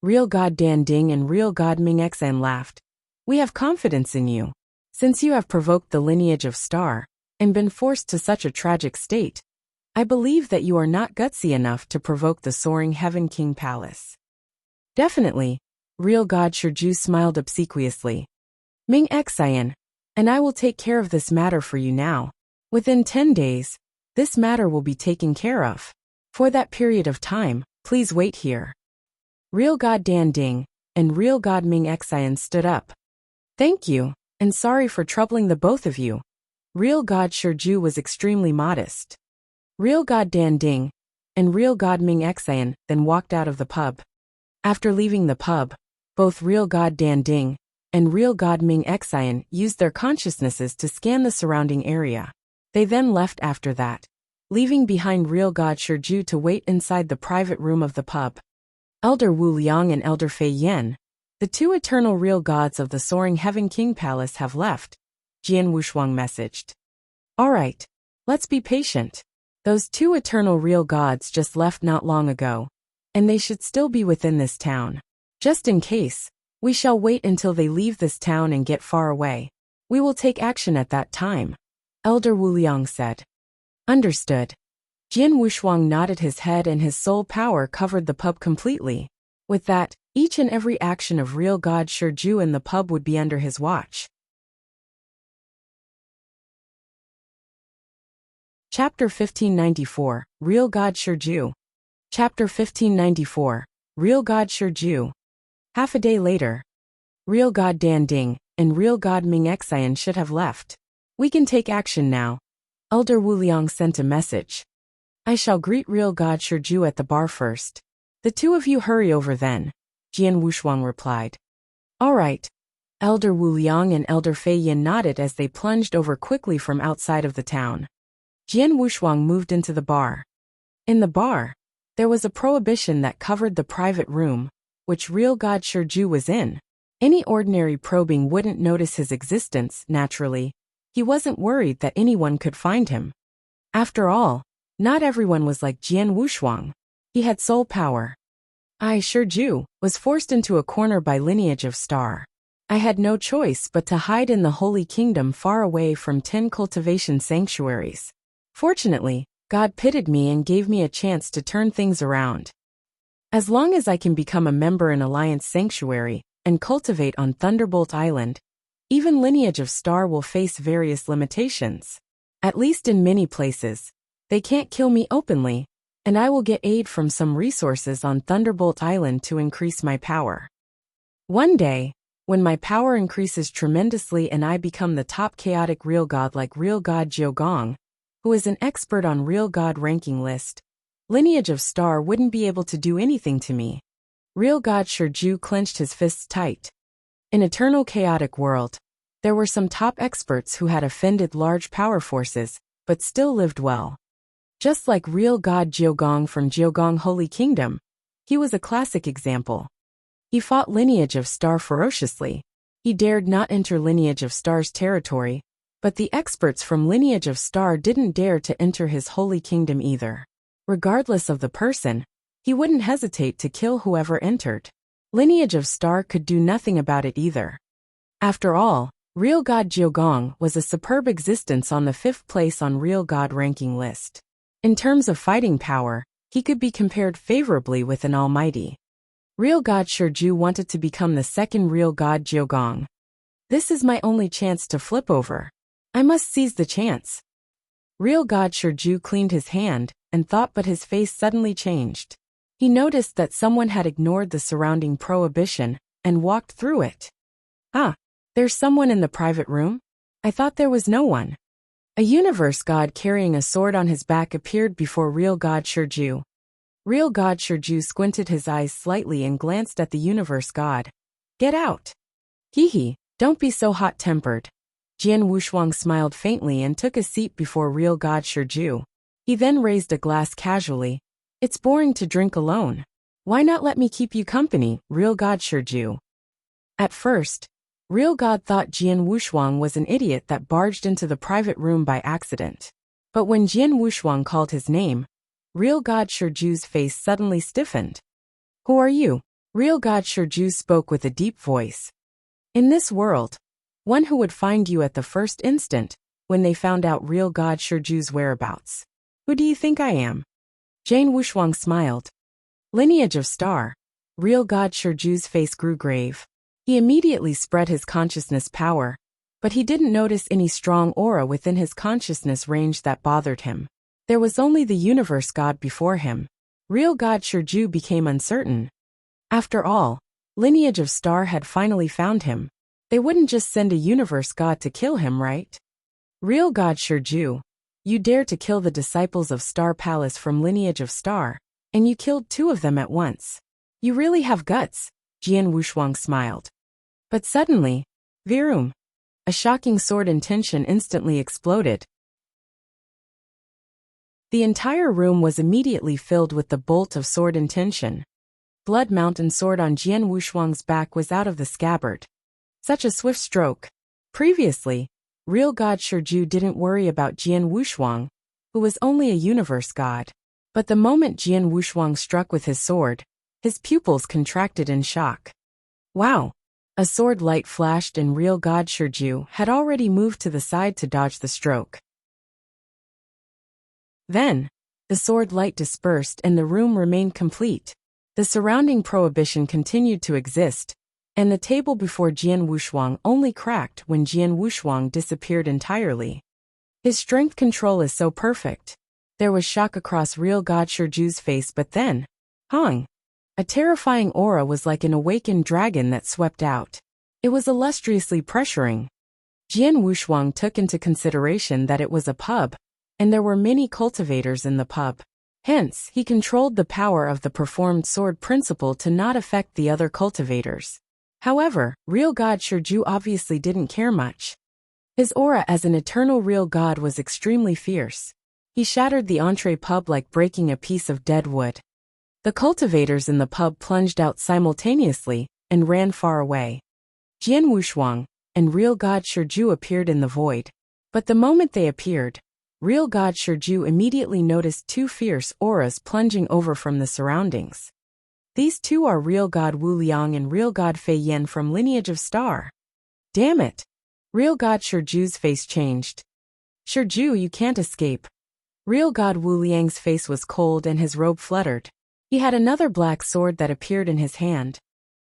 Real God Danding and Real God Ming Xian laughed. We have confidence in you. Since you have provoked the lineage of Star and been forced to such a tragic state, I believe that you are not gutsy enough to provoke the Soaring Heaven King Palace. Definitely, Real God Shiju smiled obsequiously. Ming Xian, and I will take care of this matter for you now. Within 10 days, this matter will be taken care of. For that period of time, please wait here. Real God Danding and Real God Ming Xian stood up. Thank you, and sorry for troubling the both of you. Real God Shiju was extremely modest. Real God Danding and Real God Ming Xian then walked out of the pub. After leaving the pub, both Real God Danding and Real God Ming Xian used their consciousnesses to scan the surrounding area. They then left after that, leaving behind Real God Shiju to wait inside the private room of the pub. Elder Wu Liang and Elder Fei Yan, the two eternal real gods of the Soaring Heaven King Palace, have left, Jian Wushuang messaged. Alright, let's be patient. Those two eternal real gods just left not long ago, and they should still be within this town. Just in case, we shall wait until they leave this town and get far away. We will take action at that time, Elder Wu Liang said. Understood. Jian Wushuang nodded his head and his soul power covered the pub completely. With that, each and every action of Real God Shiju in the pub would be under his watch. Chapter 1594, Real God Shiju. Chapter 1594, Real God Shiju. Half a day later, Real God Danding and Real God Ming Xian should have left. We can take action now. Elder Wu Liang sent a message. I shall greet Real God Shiju at the bar first. The two of you hurry over then, Jian Wushuang replied. All right. Elder Wu Liang and Elder Fei Yin nodded as they plunged over quickly from outside of the town. Jian Wushuang moved into the bar. In the bar, there was a prohibition that covered the private room, which Real God Shiju was in. Any ordinary probing wouldn't notice his existence, naturally. He wasn't worried that anyone could find him. After all, not everyone was like Jian Wushuang. He had soul power. I, Shiju, was forced into a corner by lineage of Star. I had no choice but to hide in the Holy Kingdom far away from 10 cultivation sanctuaries. Fortunately, God pitied me and gave me a chance to turn things around. As long as I can become a member in Alliance Sanctuary and cultivate on Thunderbolt Island, even Lineage of Star will face various limitations. At least in many places, they can't kill me openly, and I will get aid from some resources on Thunderbolt Island to increase my power. One day, when my power increases tremendously and I become the top chaotic real god like Real God Jiogong, who is an expert on Real God ranking list, Lineage of Star wouldn't be able to do anything to me. Real God Shurju clenched his fists tight. In Eternal Chaotic World, there were some top experts who had offended large power forces, but still lived well. Just like Real God Jiogong from Jiogong Holy Kingdom, he was a classic example. He fought Lineage of Star ferociously. He dared not enter Lineage of Star's territory, but the experts from Lineage of Star didn't dare to enter his holy kingdom either. Regardless of the person, he wouldn't hesitate to kill whoever entered. Lineage of Star could do nothing about it either. After all, Real God Jiogong was a superb existence on the 5th place on Real God ranking list. In terms of fighting power, he could be compared favorably with an almighty. Real God Shurju wanted to become the second Real God Jiogong. This is my only chance to flip over. I must seize the chance. Real God Shurju cleaned his hand and thought, but his face suddenly changed. He noticed that someone had ignored the surrounding prohibition and walked through it. Ah, there's someone in the private room? I thought there was no one. A universe god carrying a sword on his back appeared before Real God Shurju. Real God Shurju squinted his eyes slightly and glanced at the universe god. Get out. Hee, don't be so hot-tempered. Jian Wushuang smiled faintly and took a seat before Real God Shurju. He then raised a glass casually. It's boring to drink alone. Why not let me keep you company, Real God Shurju? At first, Real God thought Jian Wushuang was an idiot that barged into the private room by accident. But when Jian Wushuang called his name, Real God Shurju's face suddenly stiffened. Who are you? Real God Shurju spoke with a deep voice. In this world, one who would find you at the first instant, when they found out Real God Shurju's whereabouts. Who do you think I am? Jian Wushuang smiled. Lineage of Star. Real God Shurju's face grew grave. He immediately spread his consciousness power, but he didn't notice any strong aura within his consciousness range that bothered him. There was only the universe god before him. Real God Shurju became uncertain. After all, Lineage of Star had finally found him. They wouldn't just send a universe god to kill him, right? Real God Shurju, you dare to kill the disciples of Star Palace from Lineage of Star, and you killed 2 of them at once. You really have guts, Jian Wushuang smiled. But suddenly, Virum! A shocking sword intention instantly exploded. The entire room was immediately filled with the bolt of sword intention. Blood Mountain sword on Jian Wushuang's back was out of the scabbard. Such a swift stroke. Previously, Real God Shurju didn't worry about Jian Wushuang, who was only a universe god. But the moment Jian Wushuang struck with his sword, his pupils contracted in shock. Wow! A sword light flashed and Real God Shurju had already moved to the side to dodge the stroke. Then, the sword light dispersed and the room remained complete. The surrounding prohibition continued to exist, and the table before Jian Wushuang only cracked when Jian Wushuang disappeared entirely. His strength control is so perfect. There was shock across Real God Shurju's face, but then, Hong! A terrifying aura was like an awakened dragon that swept out. It was illustriously pressuring. Jian Wushuang took into consideration that it was a pub, and there were many cultivators in the pub. Hence, he controlled the power of the performed sword principle to not affect the other cultivators. However, Real God Shurju obviously didn't care much. His aura as an eternal real god was extremely fierce. He shattered the entree pub like breaking a piece of dead wood. The cultivators in the pub plunged out simultaneously and ran far away. Jian Wushuang and Real God Shurju appeared in the void. But the moment they appeared, Real God Shurju immediately noticed 2 fierce auras plunging over from the surroundings. These 2 are Real God Wu Liang and Real God Fei Yan from Lineage of Star. Damn it! Real God Shurju's face changed. Shurju, you can't escape. Real God Wu Liang's face was cold and his robe fluttered. He had another black sword that appeared in his hand.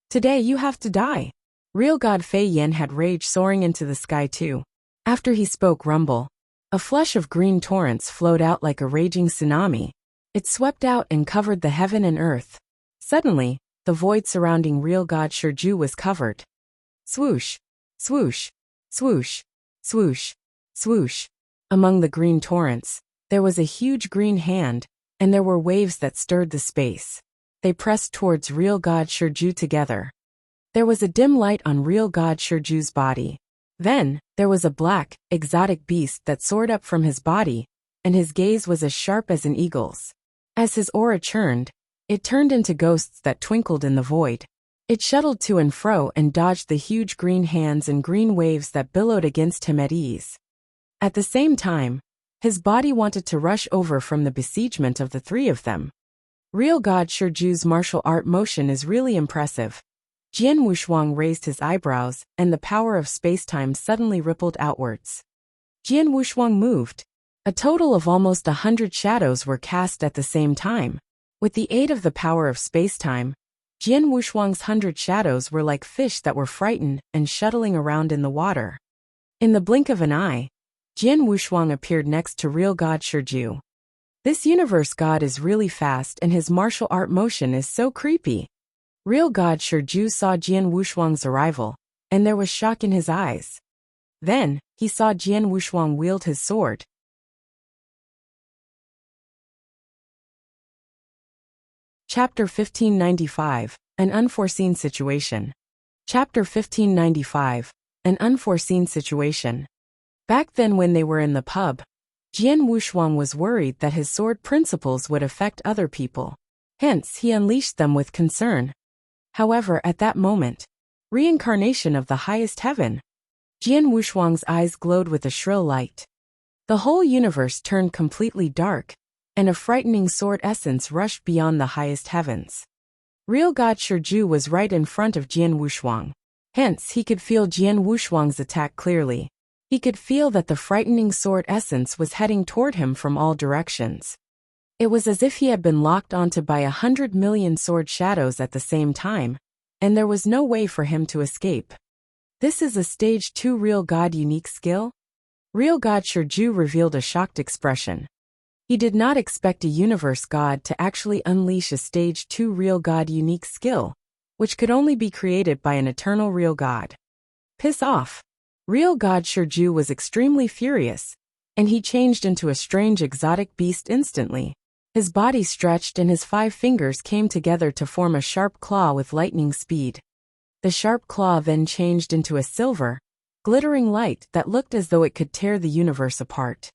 Today you have to die. Real God Fei Yin had rage soaring into the sky too. After he spoke rumble, a flush of green torrents flowed out like a raging tsunami. It swept out and covered the heaven and earth. Suddenly, the void surrounding real God Shiju was covered. Swoosh, swoosh, swoosh, swoosh, swoosh. Among the green torrents, there was a huge green hand, and there were waves that stirred the space. They pressed towards real God Shiju together. There was a dim light on real God Shiju's body. Then, there was a black, exotic beast that soared up from his body, and his gaze was as sharp as an eagle's. As his aura churned, it turned into ghosts that twinkled in the void. It shuttled to and fro and dodged the huge green hands and green waves that billowed against him at ease. At the same time, his body wanted to rush over from the besiegement of the three of them. Real God Shiju's martial art motion is really impressive. Jian Wushuang raised his eyebrows, and the power of space-time suddenly rippled outwards. Jian Wushuang moved. A total of almost 100 shadows were cast at the same time. With the aid of the power of space-time, Jian Wushuang's 100 shadows were like fish that were frightened and shuttling around in the water. In the blink of an eye, Jian Wushuang appeared next to real God Shiju. This universe god is really fast and his martial art motion is so creepy. Real God Shiju saw Jian Wushuang's arrival, and there was shock in his eyes. Then, he saw Jian Wushuang wield his sword. Chapter 1595, An Unforeseen Situation. Chapter 1595, An Unforeseen Situation. Back then when they were in the pub, Jian Wushuang was worried that his sword principles would affect other people. Hence, he unleashed them with concern. However, at that moment, reincarnation of the highest heaven, Jian Wushuang's eyes glowed with a shrill light. The whole universe turned completely dark, and a frightening sword essence rushed beyond the highest heavens. Real God Shiju was right in front of Jian Wushuang. Hence, he could feel Jian Wushuang's attack clearly. He could feel that the frightening sword essence was heading toward him from all directions. It was as if he had been locked onto by 100 million sword shadows at the same time, and there was no way for him to escape. This is a Stage 2 Real God unique skill? Real God Shiju revealed a shocked expression. He did not expect a universe god to actually unleash a Stage 2 Real God unique skill, which could only be created by an eternal real god. Piss off! Real God Shiju was extremely furious, and he changed into a strange exotic beast instantly. His body stretched and his 5 fingers came together to form a sharp claw with lightning speed. The sharp claw then changed into a silver, glittering light that looked as though it could tear the universe apart.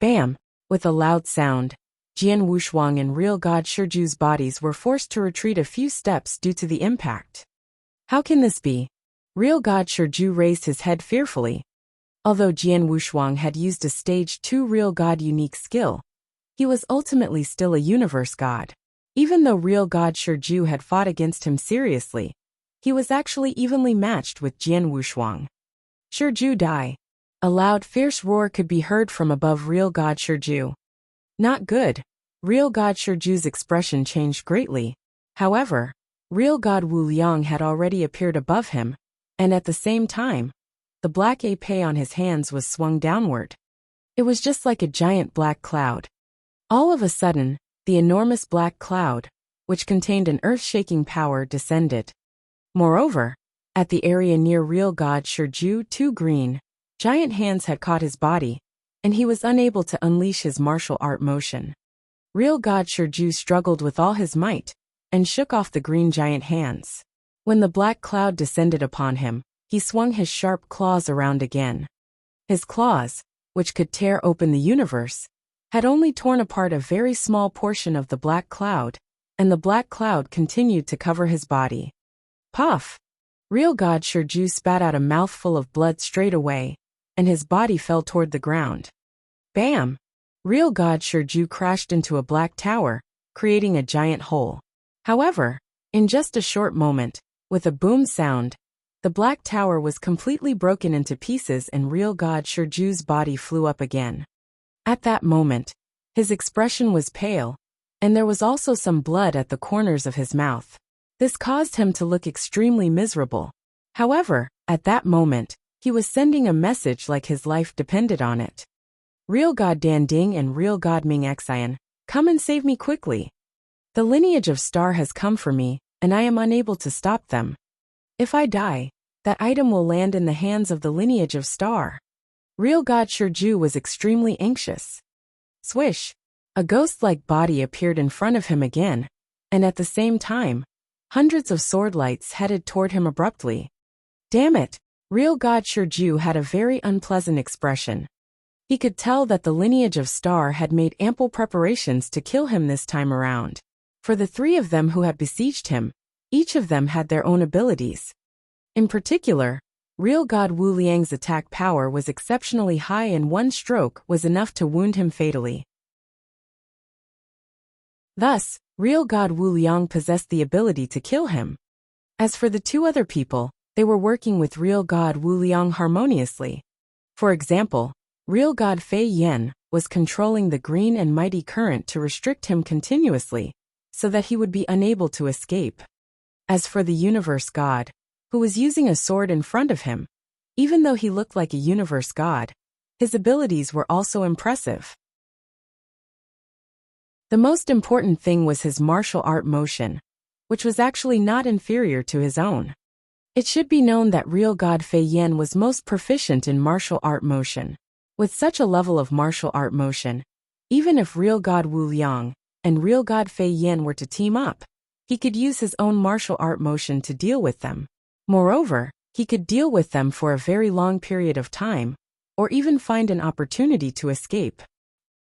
Bam! With a loud sound, Jian Wushuang and Real God Shiju's bodies were forced to retreat a few steps due to the impact. How can this be? Real God Shiju raised his head fearfully. Although Jian Wushuang had used a Stage 2 Real God unique skill, he was ultimately still a universe god. Even though Real God Shiju had fought against him seriously, he was actually evenly matched with Jian Wushuang. Shiju die. A loud fierce roar could be heard from above Real God Shiju. Not good. Real God Shiju's expression changed greatly. However, Real God Wu Liang had already appeared above him, and at the same time, the black épée on his hands was swung downward. It was just like a giant black cloud. All of a sudden, the enormous black cloud, which contained an earth-shaking power, descended. Moreover, at the area near Real God Shiju, 2 green, giant hands had caught his body, and he was unable to unleash his martial art motion. Real God Shiju struggled with all his might, and shook off the green giant hands. When the black cloud descended upon him, he swung his sharp claws around again. His claws, which could tear open the universe, had only torn apart a very small portion of the black cloud, and the black cloud continued to cover his body. Puff! Real God Shiju spat out a mouthful of blood straight away, and his body fell toward the ground. Bam! Real God Shiju crashed into a black tower, creating a giant hole. However, in just a short moment, with a boom sound, the black tower was completely broken into pieces and Real God Shiju's body flew up again. At that moment, his expression was pale, and there was also some blood at the corners of his mouth. This caused him to look extremely miserable. However, at that moment, he was sending a message like his life depended on it. Real God Danding and Real God Ming Xian, come and save me quickly. The lineage of Star has come for me, and I am unable to stop them. If I die, that item will land in the hands of the lineage of Star. Real God Shiju was extremely anxious. Swish! A ghost-like body appeared in front of him again, and at the same time, hundreds of sword lights headed toward him abruptly. Damn it! Real God Shiju had a very unpleasant expression. He could tell that the lineage of Star had made ample preparations to kill him this time around. For the three of them who had besieged him, each of them had their own abilities. In particular, Real God Wu Liang's attack power was exceptionally high, and one stroke was enough to wound him fatally. Thus, Real God Wu Liang possessed the ability to kill him. As for the two other people, they were working with Real God Wu Liang harmoniously. For example, Real God Fei Yan was controlling the green and mighty current to restrict him continuously, so that he would be unable to escape. As for the Universe God, who was using a sword in front of him, even though he looked like a Universe God, his abilities were also impressive. The most important thing was his martial art motion, which was actually not inferior to his own. It should be known that Real God Fei Yan was most proficient in martial art motion. With such a level of martial art motion, even if Real God Wu Liang and Real God Fei Yan were to team up, he could use his own martial art motion to deal with them. Moreover, he could deal with them for a very long period of time, or even find an opportunity to escape.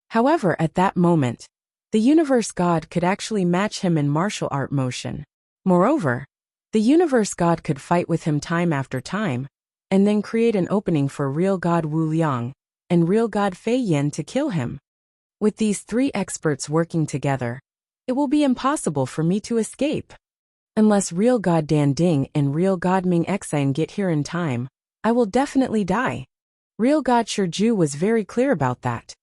However, at that moment, the Universe God could actually match him in martial art motion. Moreover, the Universe God could fight with him time after time, and then create an opening for Real God Wu Liang and Real God Fei Yan to kill him. With these three experts working together, it will be impossible for me to escape. Unless Real God Danding and Real God Ming Xian get here in time, I will definitely die. Real God Shiju was very clear about that.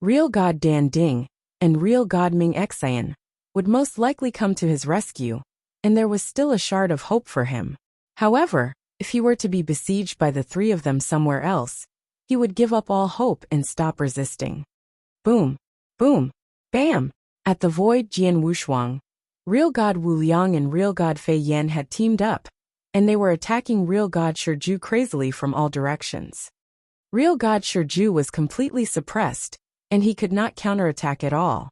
Real God Danding and Real God Ming Xian would most likely come to his rescue, and there was still a shard of hope for him. However, if he were to be besieged by the three of them somewhere else, he would give up all hope and stop resisting. Boom! Boom! Bam! At the void Jian Wushuang, Real God Wu Liang and Real God Fei Yan had teamed up, and they were attacking Real God Shiju crazily from all directions. Real God Shiju was completely suppressed, and he could not counterattack at all.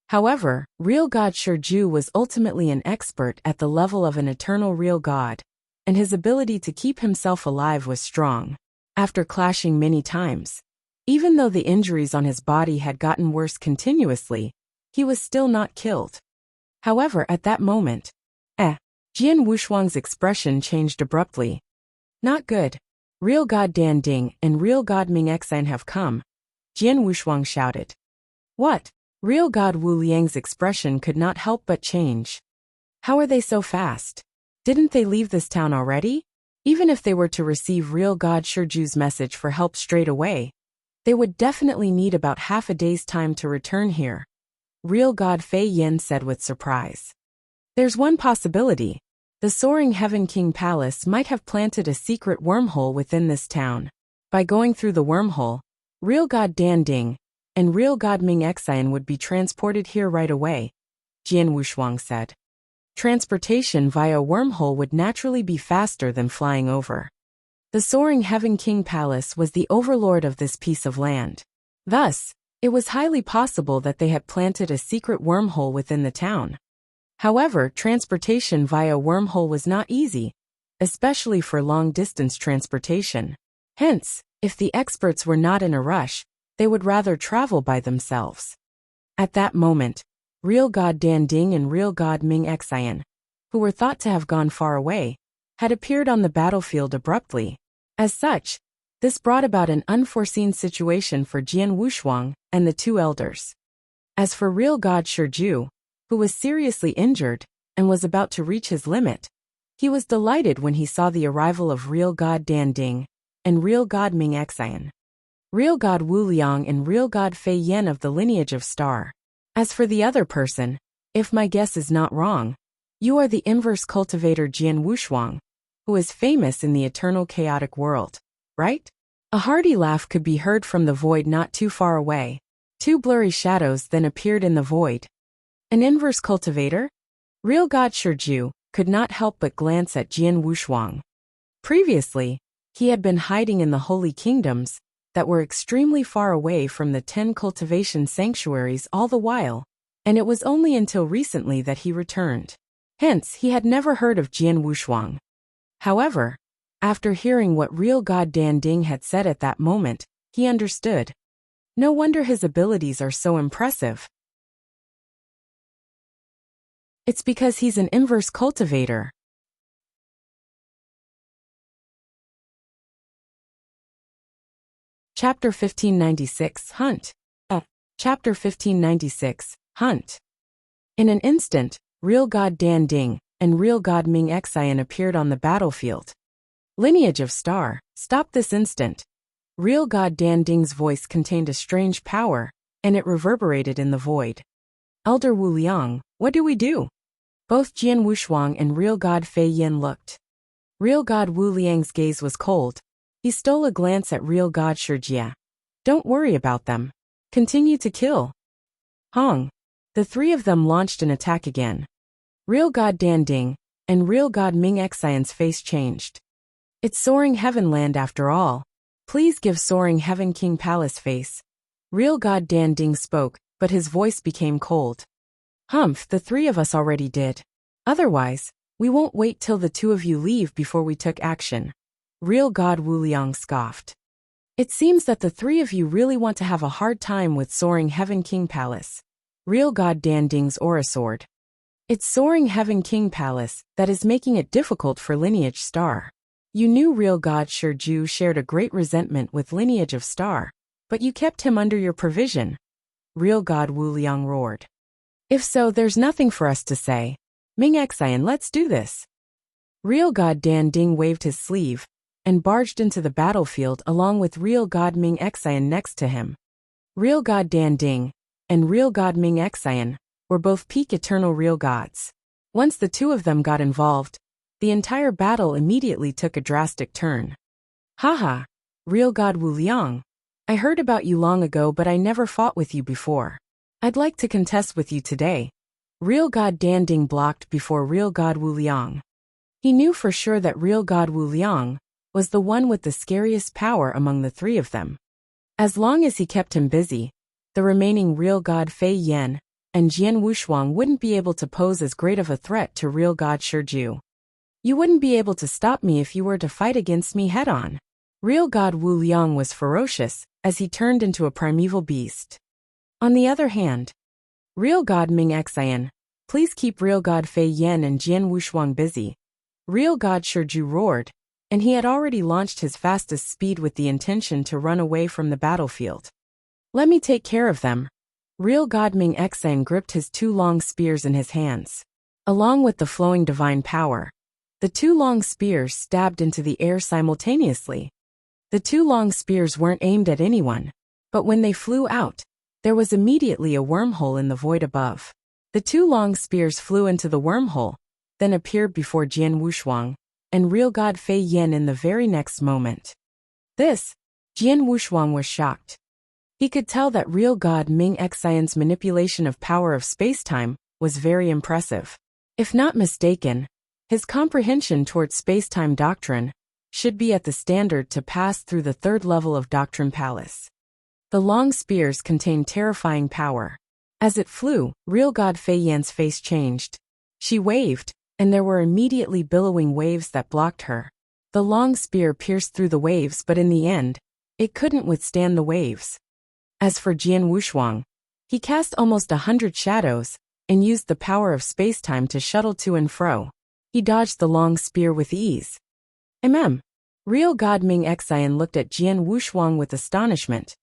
However, Real God Shiju was ultimately an expert at the level of an eternal real god, and his ability to keep himself alive was strong. After clashing many times, even though the injuries on his body had gotten worse continuously, he was still not killed. However, at that moment, Jian Wushuang's expression changed abruptly. Not good. Real God Danding and Real God Ming Xian have come, Jian Wushuang shouted. What? Real God Wu Liang's expression could not help but change. How are they so fast? Didn't they leave this town already? Even if they were to receive Real God Shiju's message for help straight away, they would definitely need about half a day's time to return here. Real God Fei Yan said with surprise. There's one possibility. The Soaring Heaven King Palace might have planted a secret wormhole within this town. By going through the wormhole, Real God Danding and Real God Ming Xian would be transported here right away, Jian Wushuang said. Transportation via wormhole would naturally be faster than flying over. The Soaring Heaven King Palace was the overlord of this piece of land. Thus, it was highly possible that they had planted a secret wormhole within the town. However, transportation via wormhole was not easy, especially for long-distance transportation. Hence, if the experts were not in a rush, they would rather travel by themselves. At that moment, Real God Danding and Real God Ming Xian, who were thought to have gone far away, had appeared on the battlefield abruptly. As such, this brought about an unforeseen situation for Jian Wushuang and the two elders. As for Real God Shiju, who was seriously injured and was about to reach his limit, he was delighted when he saw the arrival of Real God Danding and Real God Ming Xian. Real God Wu Liang and Real God Fei Yan of the lineage of Star. As for the other person, if my guess is not wrong, you are the inverse cultivator Jian Wushuang, who is famous in the eternal chaotic world, right? A hearty laugh could be heard from the void not too far away. Two blurry shadows then appeared in the void. An inverse cultivator? Real God Shiju could not help but glance at Jian Wushuang. Previously, he had been hiding in the holy kingdoms that were extremely far away from the 10 cultivation sanctuaries all the while, and it was only until recently that he returned. Hence, he had never heard of Jian Wushuang. However, after hearing what real God Dan Ding had said at that moment, he understood. No wonder his abilities are so impressive. It's because he's an inverse cultivator. Chapter 1596, Hunt. Chapter 1596, Hunt. In an instant, real God Dan Ding and real God Ming Xian appeared on the battlefield. Lineage of Star, stop this instant. Real God Dan Ding's voice contained a strange power, and it reverberated in the void. Elder Wu Liang, what do we do? Both Jian Wushuang and real God Fei Yin looked. Real God Wu Liang's gaze was cold. He stole a glance at real God Shijia. Don't worry about them. Continue to kill. Hong. The three of them launched an attack again. Real God Dan Ding and real God Ming Xian's face changed. It's Soaring Heaven Land after all. Please give Soaring Heaven King Palace face. Real God Dan Ding spoke, but his voice became cold. Humph, the three of us already did. Otherwise, we won't wait till the two of you leave before we took action. Real God Wu Liang scoffed. It seems that the three of you really want to have a hard time with Soaring Heaven King Palace. Real God Dan Ding's aura soared. It's Soaring Heaven King Palace that is making it difficult for Lineage Star. You knew real God Shiju shared a great resentment with Lineage of Star, but you kept him under your provision. Real God Wu Liang roared. If so, there's nothing for us to say. Ming Xian, let's do this. Real God Dan Ding waved his sleeve and barged into the battlefield along with real God Ming Xian next to him. Real God Dan Ding and real God Ming Xian were both peak eternal real gods. Once the two of them got involved, the entire battle immediately took a drastic turn. Haha, real God Wu Liang. I heard about you long ago, but I never fought with you before. I'd like to contest with you today. Real God Dan Ding blocked before real God Wu Liang. He knew for sure that real God Wu Liang was the one with the scariest power among the three of them. As long as he kept him busy, the remaining real God Fei Yin and Jian Wushuang wouldn't be able to pose as great of a threat to real God Shiju. You wouldn't be able to stop me if you were to fight against me head-on. Real God Wu Liang was ferocious as he turned into a primeval beast. On the other hand, real God Ming Xian, please keep real God Fei Yin and Jian Wushuang busy. Real God Shiju roared, and he had already launched his fastest speed with the intention to run away from the battlefield. Let me take care of them. Real God Ming Xian gripped his two long spears in his hands. Along with the flowing divine power, the two long spears stabbed into the air simultaneously. The two long spears weren't aimed at anyone, but when they flew out, there was immediately a wormhole in the void above. The two long spears flew into the wormhole, then appeared before Jian Wushuang and real God Fei Yin in the very next moment. This, Jian Wushuang was shocked. He could tell that real God Ming Xian's manipulation of power of space-time was very impressive. If not mistaken, his comprehension towards space-time doctrine should be at the standard to pass through the third level of Doctrine Palace. The long spears contained terrifying power. As it flew, real God Fei Yan's face changed. She waved, and there were immediately billowing waves that blocked her. The long spear pierced through the waves, but in the end, it couldn't withstand the waves. As for Jian Wushuang, he cast almost 100 shadows and used the power of space-time to shuttle to and fro. He dodged the long spear with ease. Real God Ming Xian looked at Jian Wushuang with astonishment.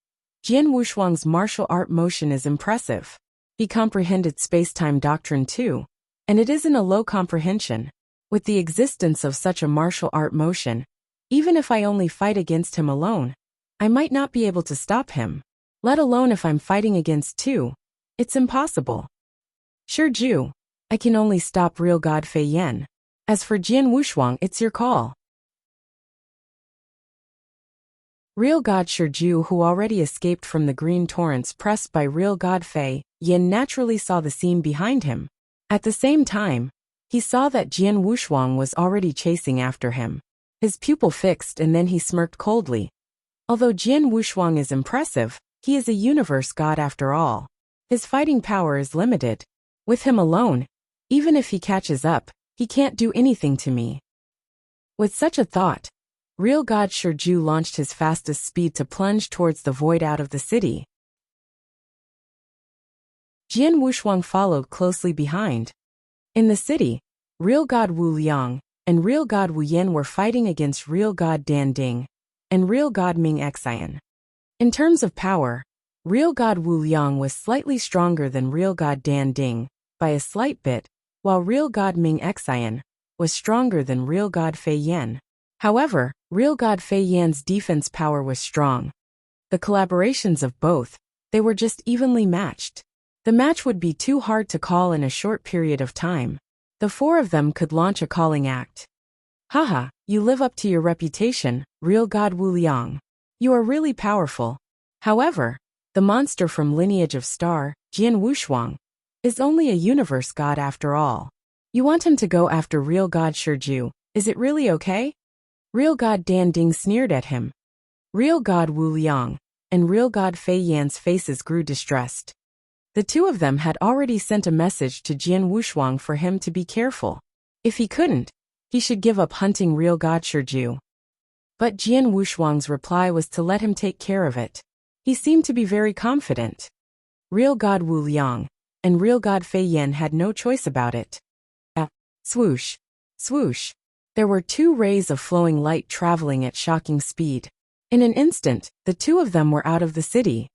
Jian Wushuang's martial art motion is impressive. He comprehended space-time doctrine too, and it isn't a low comprehension. With the existence of such a martial art motion, even if I only fight against him alone, I might not be able to stop him. Let alone if I'm fighting against two. It's impossible. Shiju, I can only stop real god Fei Yan. As for Jian Wushuang, it's your call. Real god Shiju, who already escaped from the green torrents pressed by real god Fei Yan, naturally saw the scene behind him. At the same time, he saw that Jian Wushuang was already chasing after him. His pupil fixed and then he smirked coldly. Although Jian Wushuang is impressive, he is a universe god after all. His fighting power is limited. With him alone, even if he catches up, he can't do anything to me. With such a thought, real god Shiju launched his fastest speed to plunge towards the void out of the city. Jian Wushuang followed closely behind. In the city, real god Wu Liang and real god Wu Yan were fighting against real god Dan Ding and real god Ming Xian. In terms of power, real god Wu Liang was slightly stronger than real god Dan Ding by a slight bit, while real god Ming Xian was stronger than real god Fei Yan. However, real god Fei Yan's defense power was strong. The collaborations of both, they were just evenly matched. The match would be too hard to call in a short period of time. The four of them could launch a calling act. Haha, you live up to your reputation, real god Wu Liang. You are really powerful. However, the monster from lineage of Star, Jian Wushuang, is only a universe god after all. You want him to go after real god Shiju, is it really okay? Real god Dan Ding sneered at him. Real god Wu Liang and real god Fei Yan's faces grew distressed. The two of them had already sent a message to Jian Wushuang for him to be careful. If he couldn't, he should give up hunting real god Shiju. But Jian Wushuang's reply was to let him take care of it. He seemed to be very confident. Real god Wu Liang and real god Fei Yan had no choice about it. Swoosh, swoosh. There were two rays of flowing light traveling at shocking speed. In an instant, the two of them were out of the city.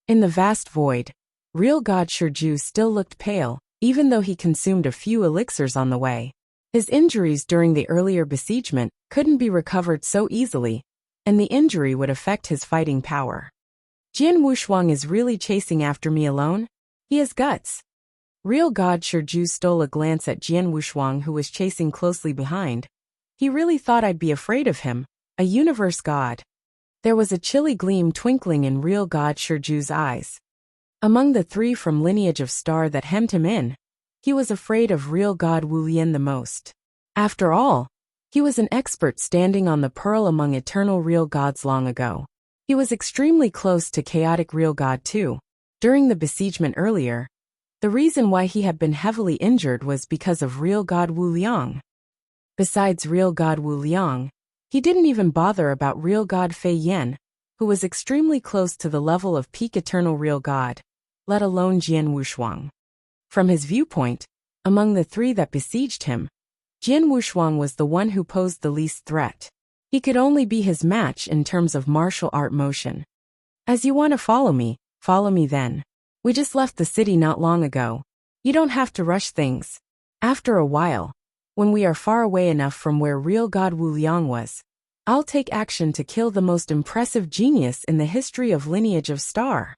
In the vast void, real god Shiju still looked pale, even though he consumed a few elixirs on the way. His injuries during the earlier besiegement couldn't be recovered so easily, and the injury would affect his fighting power. Jian Wushuang is really chasing after me alone? He has guts. Real god Shiju stole a glance at Jian Wushuang, who was chasing closely behind. He really thought I'd be afraid of him, a universe god. There was a chilly gleam twinkling in real god Shiju's eyes. Among the three from lineage of Star that hemmed him in, he was afraid of real god Wu Lian the most. After all, he was an expert standing on the pearl among eternal real gods long ago. He was extremely close to chaotic real god too. During the besiegement earlier, the reason why he had been heavily injured was because of real god Wu Liang. Besides real god Wu Liang, he didn't even bother about real god Fei Yan, who was extremely close to the level of peak eternal real god, let alone Jian Wushuang. From his viewpoint, among the three that besieged him, Jian Wushuang was the one who posed the least threat. He could only be his match in terms of martial art motion. As you want to follow me then. We just left the city not long ago. You don't have to rush things. After a while, when we are far away enough from where real god Wu Liang was, I'll take action to kill the most impressive genius in the history of lineage of Star.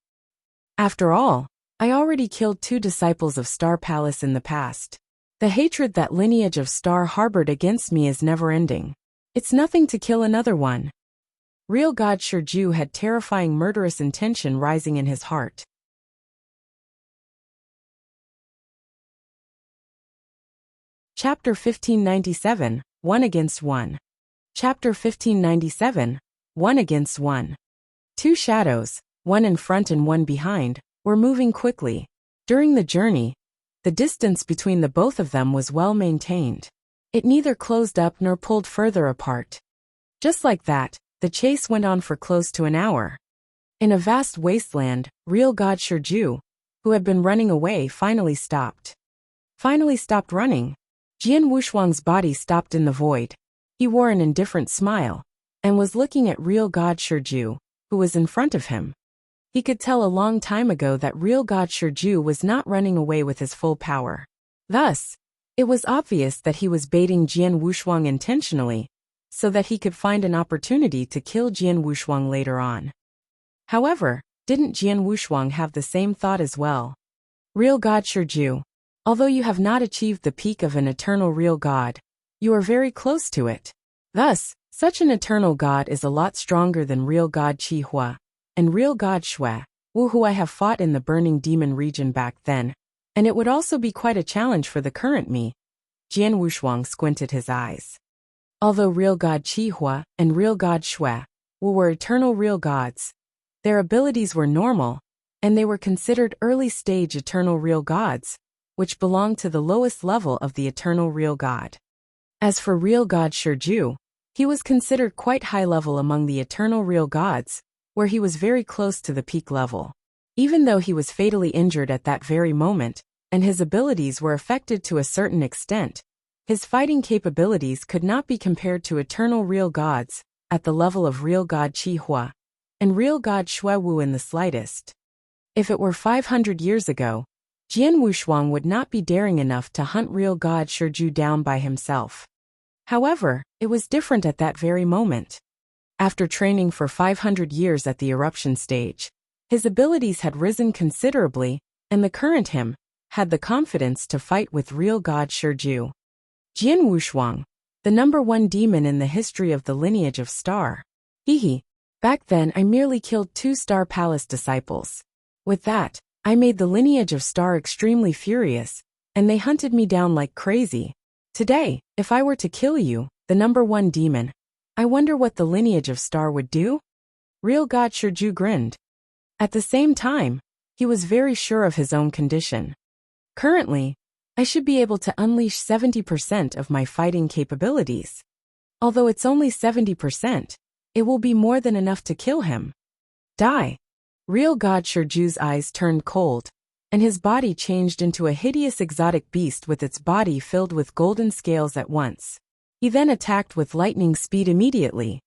After all, I already killed 2 disciples of Star Palace in the past. The hatred that lineage of Star harbored against me is never-ending. It's nothing to kill another one. Real god Shiju had terrifying murderous intention rising in his heart. Chapter 1597, 1 against 1. Chapter 1597, 1 against 1. 2 shadows, one in front and one behind, were moving quickly. During the journey, the distance between the both of them was well maintained. It neither closed up nor pulled further apart. Just like that, the chase went on for close to an hour. In a vast wasteland, real god Shiju, who had been running away, finally stopped running. Jian Wushuang's body stopped in the void. He wore an indifferent smile, and was looking at real god Shiju, who was in front of him. He could tell a long time ago that real god Shiju was not running away with his full power. Thus, it was obvious that he was baiting Jian Wushuang intentionally, so that he could find an opportunity to kill Jian Wushuang later on. However, didn't Jian Wushuang have the same thought as well? Real God Shiju. Although you have not achieved the peak of an eternal real God, you are very close to it. Thus, such an eternal God is a lot stronger than real God Qihua and real God Shui, who I have fought in the burning demon region back then, and it would also be quite a challenge for the current me. Jian Wushuang squinted his eyes. Although real God Qihua and real God Shui were eternal real gods, their abilities were normal, and they were considered early-stage eternal real gods, which belonged to the lowest level of the eternal real God. As for real God Shiju, he was considered quite high level among the eternal real gods, where he was very close to the peak level. Even though he was fatally injured at that very moment, and his abilities were affected to a certain extent, his fighting capabilities could not be compared to eternal real gods at the level of real God Qihua and real God Shuiwu in the slightest. If it were 500 years ago, Jian Wushuang would not be daring enough to hunt real God Shiju down by himself. However, it was different at that very moment. After training for 500 years at the eruption stage, his abilities had risen considerably, and the current him had the confidence to fight with real God Shiju. Jian Wushuang, the #1 demon in the history of the lineage of Star. Hehe. Back then I merely killed 2 Star Palace disciples. With that, I made the lineage of Star extremely furious, and they hunted me down like crazy. Today, if I were to kill you, the #1 demon, I wonder what the lineage of Star would do? Real God Shiju grinned. At the same time, he was very sure of his own condition. Currently, I should be able to unleash 70% of my fighting capabilities. Although it's only 70%, it will be more than enough to kill him. Die. Real God Shiju's eyes turned cold, and his body changed into a hideous exotic beast with its body filled with golden scales at once. He then attacked with lightning speed immediately.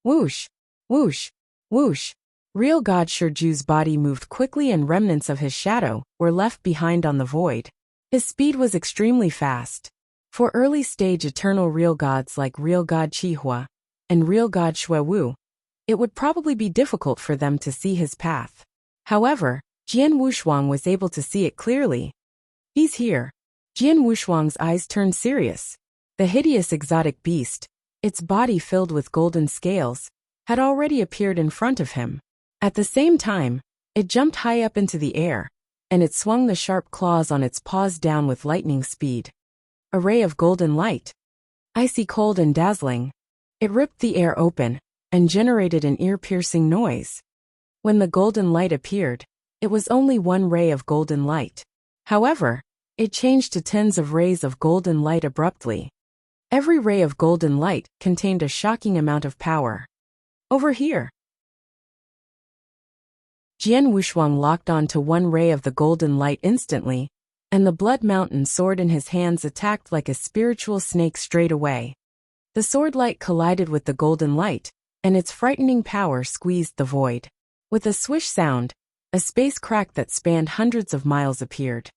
Whoosh! Whoosh! Whoosh! Real God Shiju's body moved quickly and remnants of his shadow were left behind on the void. His speed was extremely fast. For early-stage eternal real gods like real God Qihua and real God Shuiwu, it would probably be difficult for them to see his path. However, Jian Wushuang was able to see it clearly. He's here. Jian Wushuang's eyes turned serious. The hideous exotic beast, its body filled with golden scales, had already appeared in front of him. At the same time, it jumped high up into the air, and it swung the sharp claws on its paws down with lightning speed. A ray of golden light. Icy cold and dazzling. It ripped the air open and generated an ear-piercing noise. When the golden light appeared, it was only one ray of golden light. However, it changed to tens of rays of golden light abruptly. Every ray of golden light contained a shocking amount of power. Over here. Jian Wushuang locked on to one ray of the golden light instantly, and the blood mountain sword in his hands attacked like a spiritual snake straight away. The sword light collided with the golden light, and its frightening power squeezed the void. With a swish sound, a space crack that spanned hundreds of miles appeared.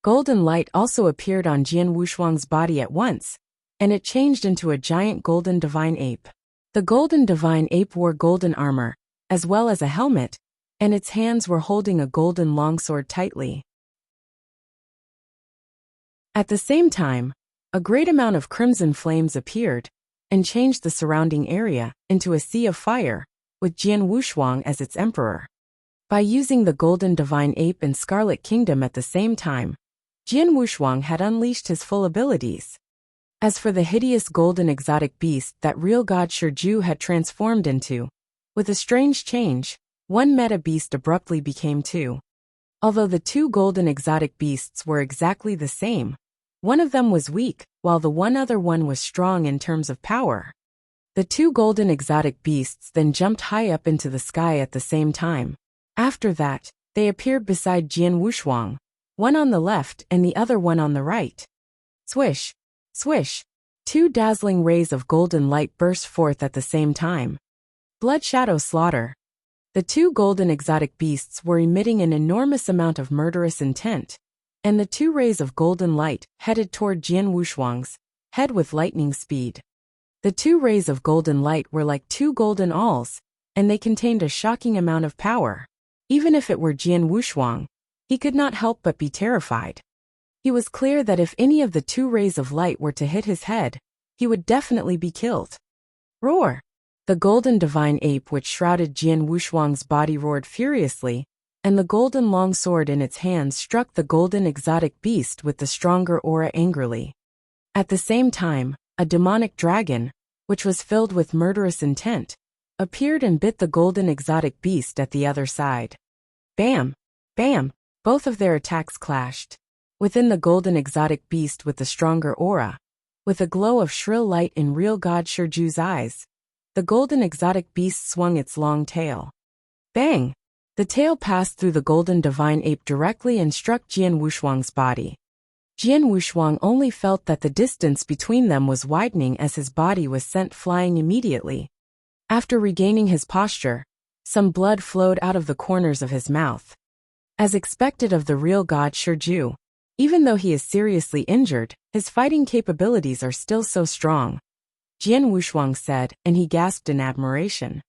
Golden light also appeared on Jian Wushuang's body at once, and it changed into a giant golden divine ape. The golden divine ape wore golden armor, as well as a helmet, and its hands were holding a golden longsword tightly. At the same time, a great amount of crimson flames appeared, and changed the surrounding area into a sea of fire, with Jian Wushuang as its emperor. By using the golden divine ape and Scarlet Kingdom at the same time, Jian Wushuang had unleashed his full abilities. As for the hideous golden exotic beast that real God Shiju had transformed into, with a strange change, one meta beast abruptly became two. Although the two golden exotic beasts were exactly the same, one of them was weak, while the other one was strong in terms of power. The two golden exotic beasts then jumped high up into the sky at the same time. After that, they appeared beside Jian Wushuang, one on the left and the other one on the right. Swish! Swish! Two dazzling rays of golden light burst forth at the same time. Blood shadow slaughter. The two golden exotic beasts were emitting an enormous amount of murderous intent, and the two rays of golden light headed toward Jian Wushuang's head with lightning speed. The two rays of golden light were like two golden awls, and they contained a shocking amount of power. Even if it were Jian Wushuang, He could not help but be terrified. He was clear that if any of the two rays of light were to hit his head, he would definitely be killed. Roar! The golden divine ape which shrouded Jian Wushuang's body roared furiously, and the golden longsword in its hands struck the golden exotic beast with the stronger aura angrily. At the same time, a demonic dragon, which was filled with murderous intent, appeared and bit the golden exotic beast at the other side. Bam! Bam! Both of their attacks clashed. Within the golden exotic beast with the stronger aura, with a glow of shrill light in real God Shirju's eyes, the golden exotic beast swung its long tail. Bang! The tail passed through the golden divine ape directly and struck Jian Wushuang's body. Jian Wushuang only felt that the distance between them was widening as his body was sent flying immediately. After regaining his posture, some blood flowed out of the corners of his mouth. As expected of the real God Shirju, even though he is seriously injured, his fighting capabilities are still so strong, Jian Wushuang said, and he gasped in admiration.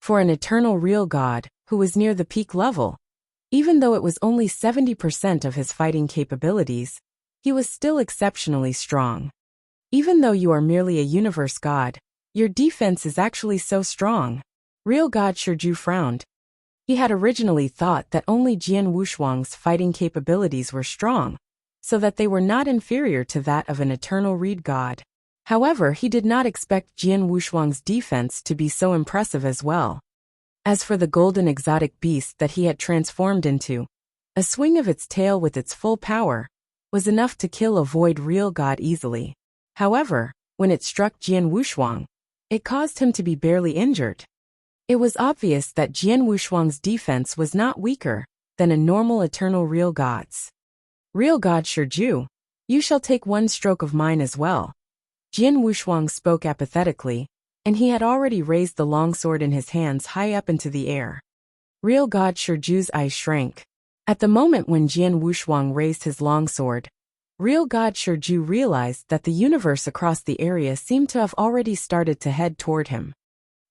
For an eternal real god, who was near the peak level, even though it was only 70% of his fighting capabilities, he was still exceptionally strong. Even though you are merely a universe god, your defense is actually so strong. Real God Shirju frowned. He had originally thought that only Jian Wushuang's fighting capabilities were strong, so that they were not inferior to that of an eternal reed god. However, he did not expect Jian Wushuang's defense to be so impressive as well. As for the golden exotic beast that he had transformed into, a swing of its tail with its full power was enough to kill a void real god easily. However, when it struck Jian Wushuang, it caused him to be barely injured. It was obvious that Jian Wushuang's defense was not weaker than a normal eternal real god's. Real God Shirju, you shall take one stroke of mine as well. Jian Wushuang spoke apathetically, and he had already raised the longsword in his hands high up into the air. Real God Shirju's eyes shrank. At the moment when Jian Wushuang raised his longsword, real God Shirju realized that the universe across the area seemed to have already started to head toward him.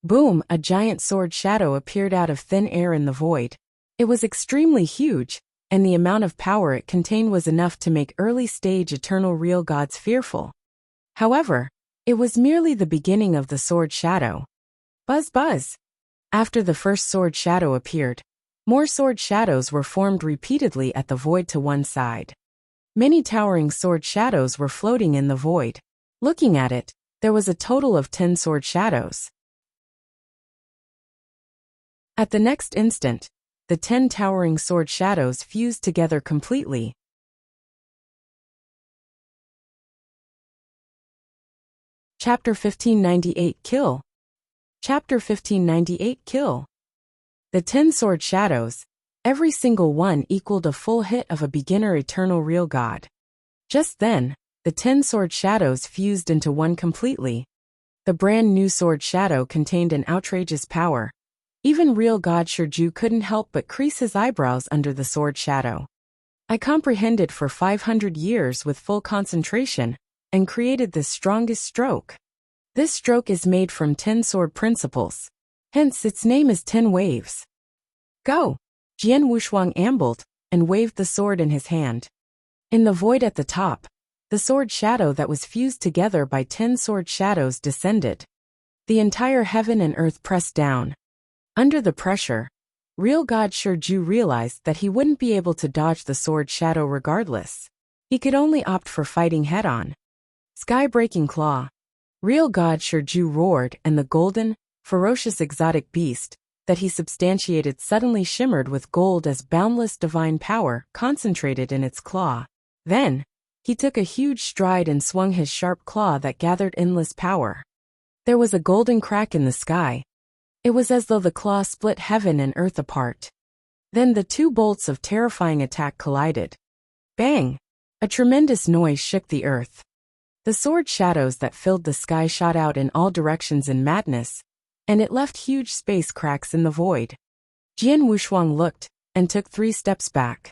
Boom! A giant sword shadow appeared out of thin air in the void. It was extremely huge, and the amount of power it contained was enough to make early-stage eternal real gods fearful. However, it was merely the beginning of the sword shadow. Buzz buzz! After the first sword shadow appeared, more sword shadows were formed repeatedly at the void to one side. Many towering sword shadows were floating in the void. Looking at it, there was a total of 10 sword shadows. At the next instant, the 10 towering sword shadows fused together completely. Chapter 1598 Kill. Chapter 1598 Kill. The 10 sword shadows, every single one equaled a full hit of a beginner eternal real god. Just then, the 10 sword shadows fused into one completely. The brand new sword shadow contained an outrageous power. Even real God Shirju couldn't help but crease his eyebrows under the sword shadow. I comprehended for 500 years with full concentration, and created this strongest stroke. This stroke is made from 10 sword principles. Hence its name is 10 waves. Go! Jian Wushuang ambled, and waved the sword in his hand. In the void at the top, the sword shadow that was fused together by 10 sword shadows descended. The entire heaven and earth pressed down. Under the pressure, real God Shirju realized that he wouldn't be able to dodge the sword shadow regardless. He could only opt for fighting head-on. Sky-breaking claw. Real God Shirju roared, and the golden, ferocious exotic beast that he substantiated suddenly shimmered with gold as boundless divine power concentrated in its claw. Then, he took a huge stride and swung his sharp claw that gathered endless power. There was a golden crack in the sky. It was as though the claw split heaven and earth apart. Then the two bolts of terrifying attack collided. Bang! A tremendous noise shook the earth. The sword shadows that filled the sky shot out in all directions in madness, and it left huge space cracks in the void. Jian Wushuang looked, and took 3 steps back.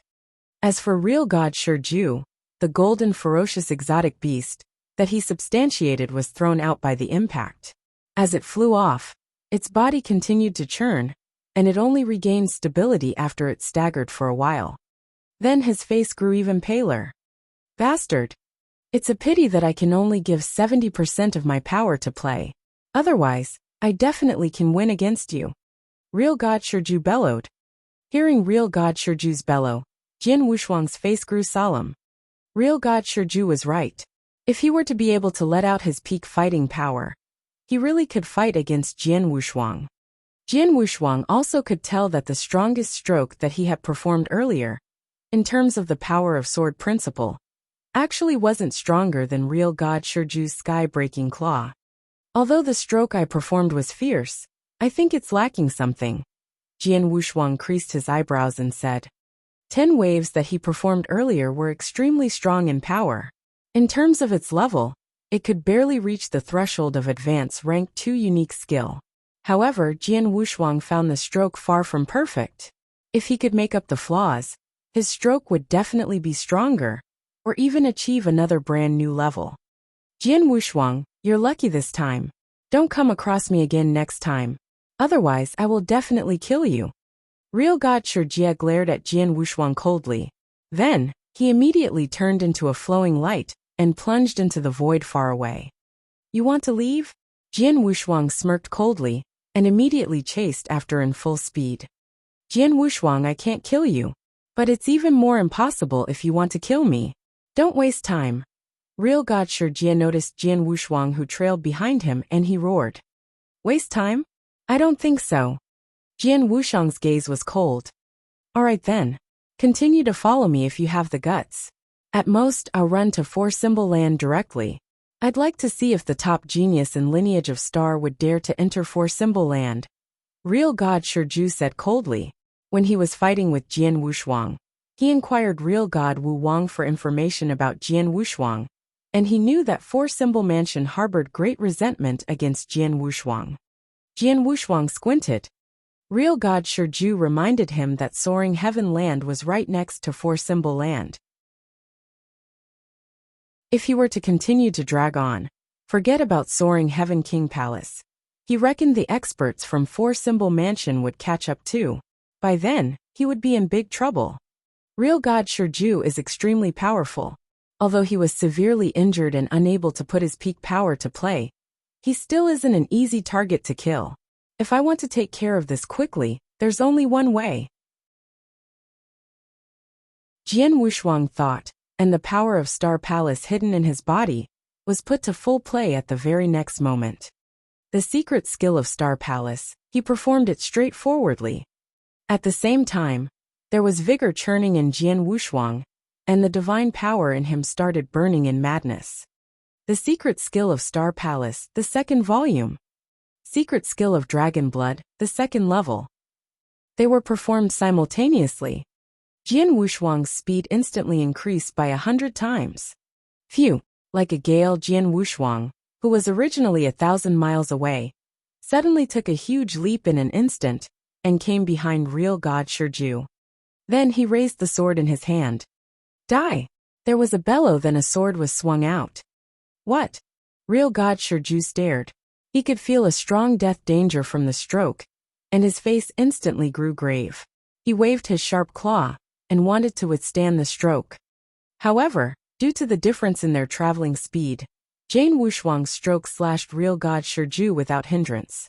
As for real God Shirju, the golden ferocious exotic beast that he substantiated was thrown out by the impact. As it flew off, its body continued to churn, and it only regained stability after it staggered for a while. Then his face grew even paler. Bastard. It's a pity that I can only give 70% of my power to play. Otherwise, I definitely can win against you. Real God Shiju bellowed. Hearing Real God Shiju's bellow, Jian Wushuang's face grew solemn. Real God Shiju was right. If he were to be able to let out his peak fighting power, he really could fight against Jian Wushuang. Jian Wushuang also could tell that the strongest stroke that he had performed earlier, in terms of the power of sword principle, actually wasn't stronger than Real God Shiju's sky-breaking claw. Although the stroke I performed was fierce, I think it's lacking something. Jian Wushuang creased his eyebrows and said. 10 waves that he performed earlier were extremely strong in power. In terms of its level, it could barely reach the threshold of advanced rank 2 unique skill. However, Jian Wushuang found the stroke far from perfect. If he could make up the flaws, his stroke would definitely be stronger, or even achieve another brand new level. Jian Wushuang, you're lucky this time. Don't come across me again next time. Otherwise, I will definitely kill you. Real God Shijia glared at Jian Wushuang coldly. Then, he immediately turned into a flowing light and plunged into the void far away. You want to leave? Jian Wushuang smirked coldly and immediately chased after in full speed. Jian Wushuang, I can't kill you, but it's even more impossible if you want to kill me. Don't waste time. Real God Shijia noticed Jian Wushuang who trailed behind him and he roared. Waste time? I don't think so. Jian Wushuang's gaze was cold. Alright then. Continue to follow me if you have the guts. At most, I'll run to 4-symbol land directly. I'd like to see if the top genius in Lineage of Star would dare to enter 4-symbol land. Real God Shiju said coldly. When he was fighting with Jian Wushuang, he inquired Real God Wu Wang for information about Jian Wushuang, and he knew that 4-symbol mansion harbored great resentment against Jian Wushuang. Jian Wushuang squinted. Real God Shiju reminded him that Soaring Heaven Land was right next to 4-symbol land. If he were to continue to drag on, forget about Soaring Heaven King Palace. He reckoned the experts from 4-symbol mansion would catch up too. By then, he would be in big trouble. Real God Shiju is extremely powerful. Although he was severely injured and unable to put his peak power to play, he still isn't an easy target to kill. If I want to take care of this quickly, there's only one way. Jian Wushuang thought, and the power of Star Palace hidden in his body was put to full play at the very next moment. The secret skill of Star Palace, he performed it straightforwardly. At the same time, there was vigor churning in Jian Wushuang, and the divine power in him started burning in madness. The secret skill of Star Palace, the 2nd volume. Secret skill of Dragon Blood, the 2nd level. They were performed simultaneously. Jian Wushuang's speed instantly increased by 100 times. Phew, like a gale, Jian Wushuang, who was originally 1,000 miles away, suddenly took a huge leap in an instant and came behind Real God Shiju. Then he raised the sword in his hand. Die! There was a bellow, then a sword was swung out. What? Real God Shiju stared. He could feel a strong death danger from the stroke, and his face instantly grew grave. He waved his sharp claw and wanted to withstand the stroke. However, due to the difference in their traveling speed, Jian Wushuang's stroke slashed Real God Shiju without hindrance.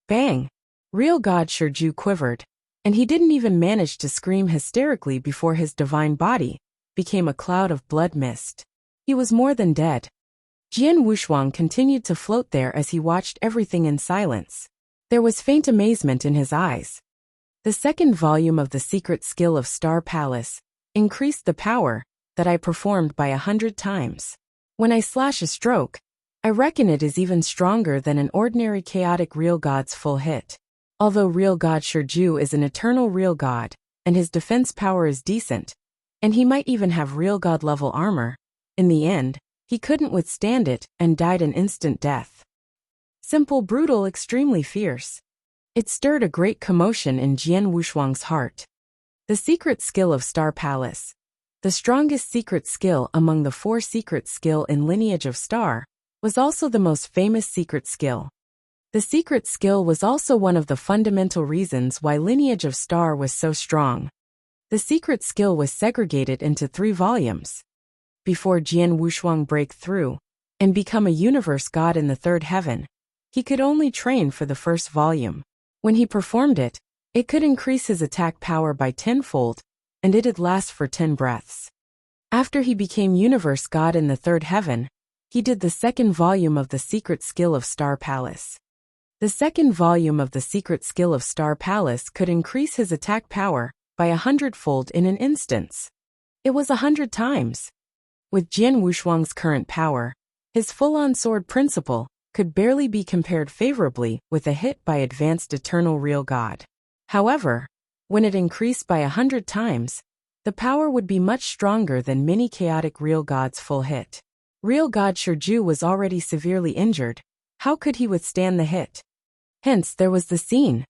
Bang! Real God Shiju quivered, and he didn't even manage to scream hysterically before his divine body became a cloud of blood mist. He was more than dead. Jian Wushuang continued to float there as he watched everything in silence. There was faint amazement in his eyes. The 2nd volume of the secret skill of Star Palace increased the power that I performed by 100 times. When I slash a stroke, I reckon it is even stronger than an ordinary chaotic Real God's full hit. Although Real God Shiju is an eternal Real God, and his defense power is decent, and he might even have Real God level armor, in the end, he couldn't withstand it and died an instant death. Simple, brutal, extremely fierce. It stirred a great commotion in Jian Wushuang's heart. The secret skill of Star Palace, the strongest secret skill among the 4 secret skill in Lineage of Star, was also the most famous secret skill. The secret skill was also one of the fundamental reasons why Lineage of Star was so strong. The secret skill was segregated into 3 volumes. Before Jian Wushuang break through and become a universe god in the 3rd heaven, he could only train for the first volume. When he performed it, it could increase his attack power by 10-fold, and it'd last for 10 breaths. After he became universe god in the 3rd heaven, he did the 2nd volume of the secret skill of Star Palace. The 2nd volume of the secret skill of Star Palace could increase his attack power by 100-fold in an instance. It was 100 times. With Jian Wushuang's current power, his full-on sword principle could barely be compared favorably with a hit by advanced eternal real god. However, when it increased by 100 times, the power would be much stronger than many chaotic real gods' full hit. Real god Shiju was already severely injured. How could he withstand the hit? Hence there was the scene.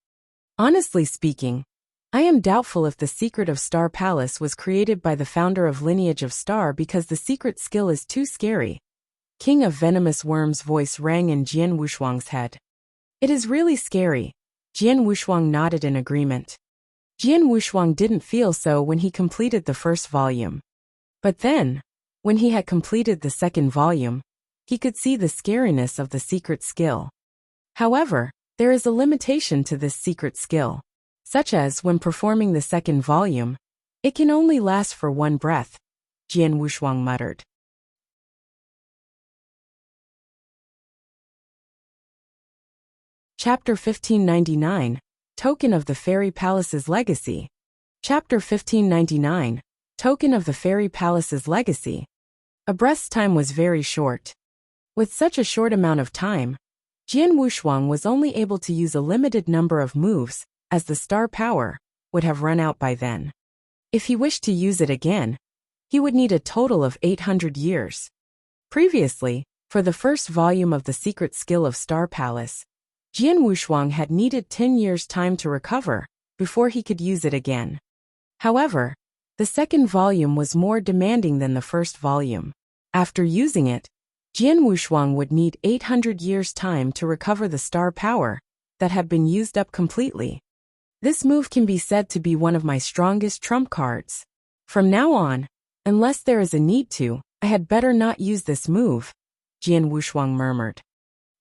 Honestly speaking, I am doubtful if the secret of Star Palace was created by the founder of Lineage of Star because the secret skill is too scary. King of Venomous Worm's voice rang in Jian Wushuang's head. It is really scary. Jian Wushuang nodded in agreement. Jian Wushuang didn't feel so when he completed the 1st volume. But then, when he had completed the 2nd volume, he could see the scariness of the secret skill. However, there is a limitation to this secret skill, such as when performing the 2nd volume, it can only last for 1 breath, Jian Wushuang muttered. Chapter 1599, Token of the Fairy Palace's Legacy. Chapter 1599, Token of the Fairy Palace's Legacy. A breath's time was very short. With such a short amount of time, Jian Wushuang was only able to use a limited number of moves, as the star power would have run out by then. If he wished to use it again, he would need a total of 800 years. Previously, for the 1st volume of the secret skill of Star Palace, Jian Wushuang had needed 10 years' time to recover before he could use it again. However, the 2nd volume was more demanding than the 1st volume. After using it, Jian Wushuang would need 800 years' time to recover the star power that had been used up completely. This move can be said to be one of my strongest trump cards. From now on, unless there is a need to, I had better not use this move, Jian Wushuang murmured.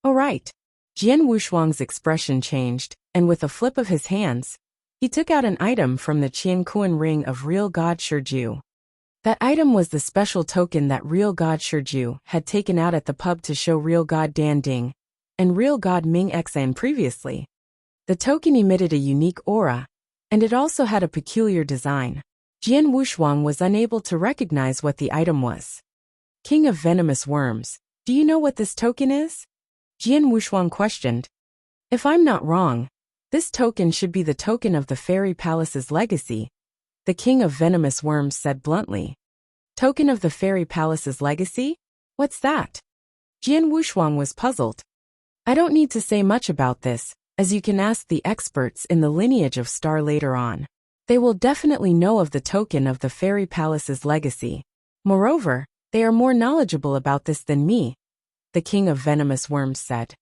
All right. Jian Wushuang's expression changed, and with a flip of his hands, he took out an item from the Qiankuan ring of real god Shiju. That item was the special token that real god Shiju had taken out at the pub to show real god Dan Ding and real god Ming Xan previously. The token emitted a unique aura, and it also had a peculiar design. Jian Wushuang was unable to recognize what the item was. King of Venomous Worms, do you know what this token is? Jian Wushuang questioned. If I'm not wrong, this token should be the token of the Fairy Palace's legacy, the King of Venomous Worms said bluntly. Token of the Fairy Palace's legacy? What's that? Jian Wushuang was puzzled. I don't need to say much about this, as you can ask the experts in the Lineage of Star later on. They will definitely know of the token of the Fairy Palace's legacy. Moreover, they are more knowledgeable about this than me, the King of Venomous Worms said.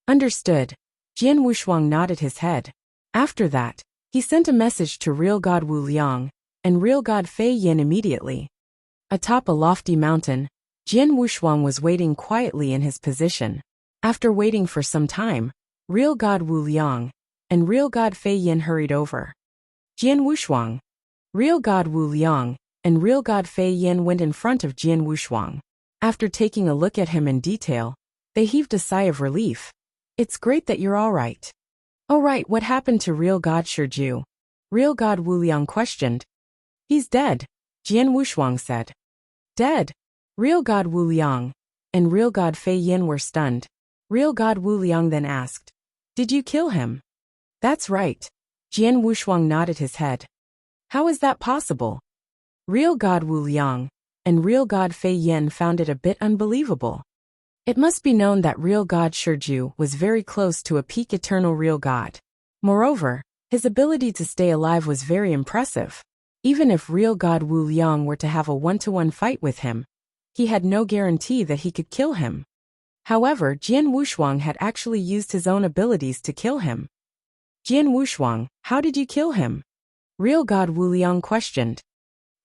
Understood. Jian Wushuang nodded his head. After that, he sent a message to real god Wu Liang and real god Fei Yin immediately. Atop a lofty mountain, Jian Wushuang was waiting quietly in his position. After waiting for some time, real god Wu Liang and real god Fei Yin hurried over. Jian Wushuang, real god Wu Liang and real god Fei Yin went in front of Jian Wushuang. After taking a look at him in detail, they heaved a sigh of relief. It's great that you're all right. Oh right, what happened to real god Shiju? Real god Wu Liang questioned. He's dead, Jian Wushuang said. Dead? Real god Wu Liang and real god Fei Yin were stunned. Real god Wu Liang then asked, did you kill him? That's right. Jian Wushuang nodded his head. How is that possible? Real god Wu Liang and real god Fei Yin found it a bit unbelievable. It must be known that real god Shiju was very close to a peak eternal real god. Moreover, his ability to stay alive was very impressive. Even if real god Wu Liang were to have a one-to-one fight with him, he had no guarantee that he could kill him. However, Jian Wushuang had actually used his own abilities to kill him. Jian Wushuang, how did you kill him? Real God Wu Liang questioned.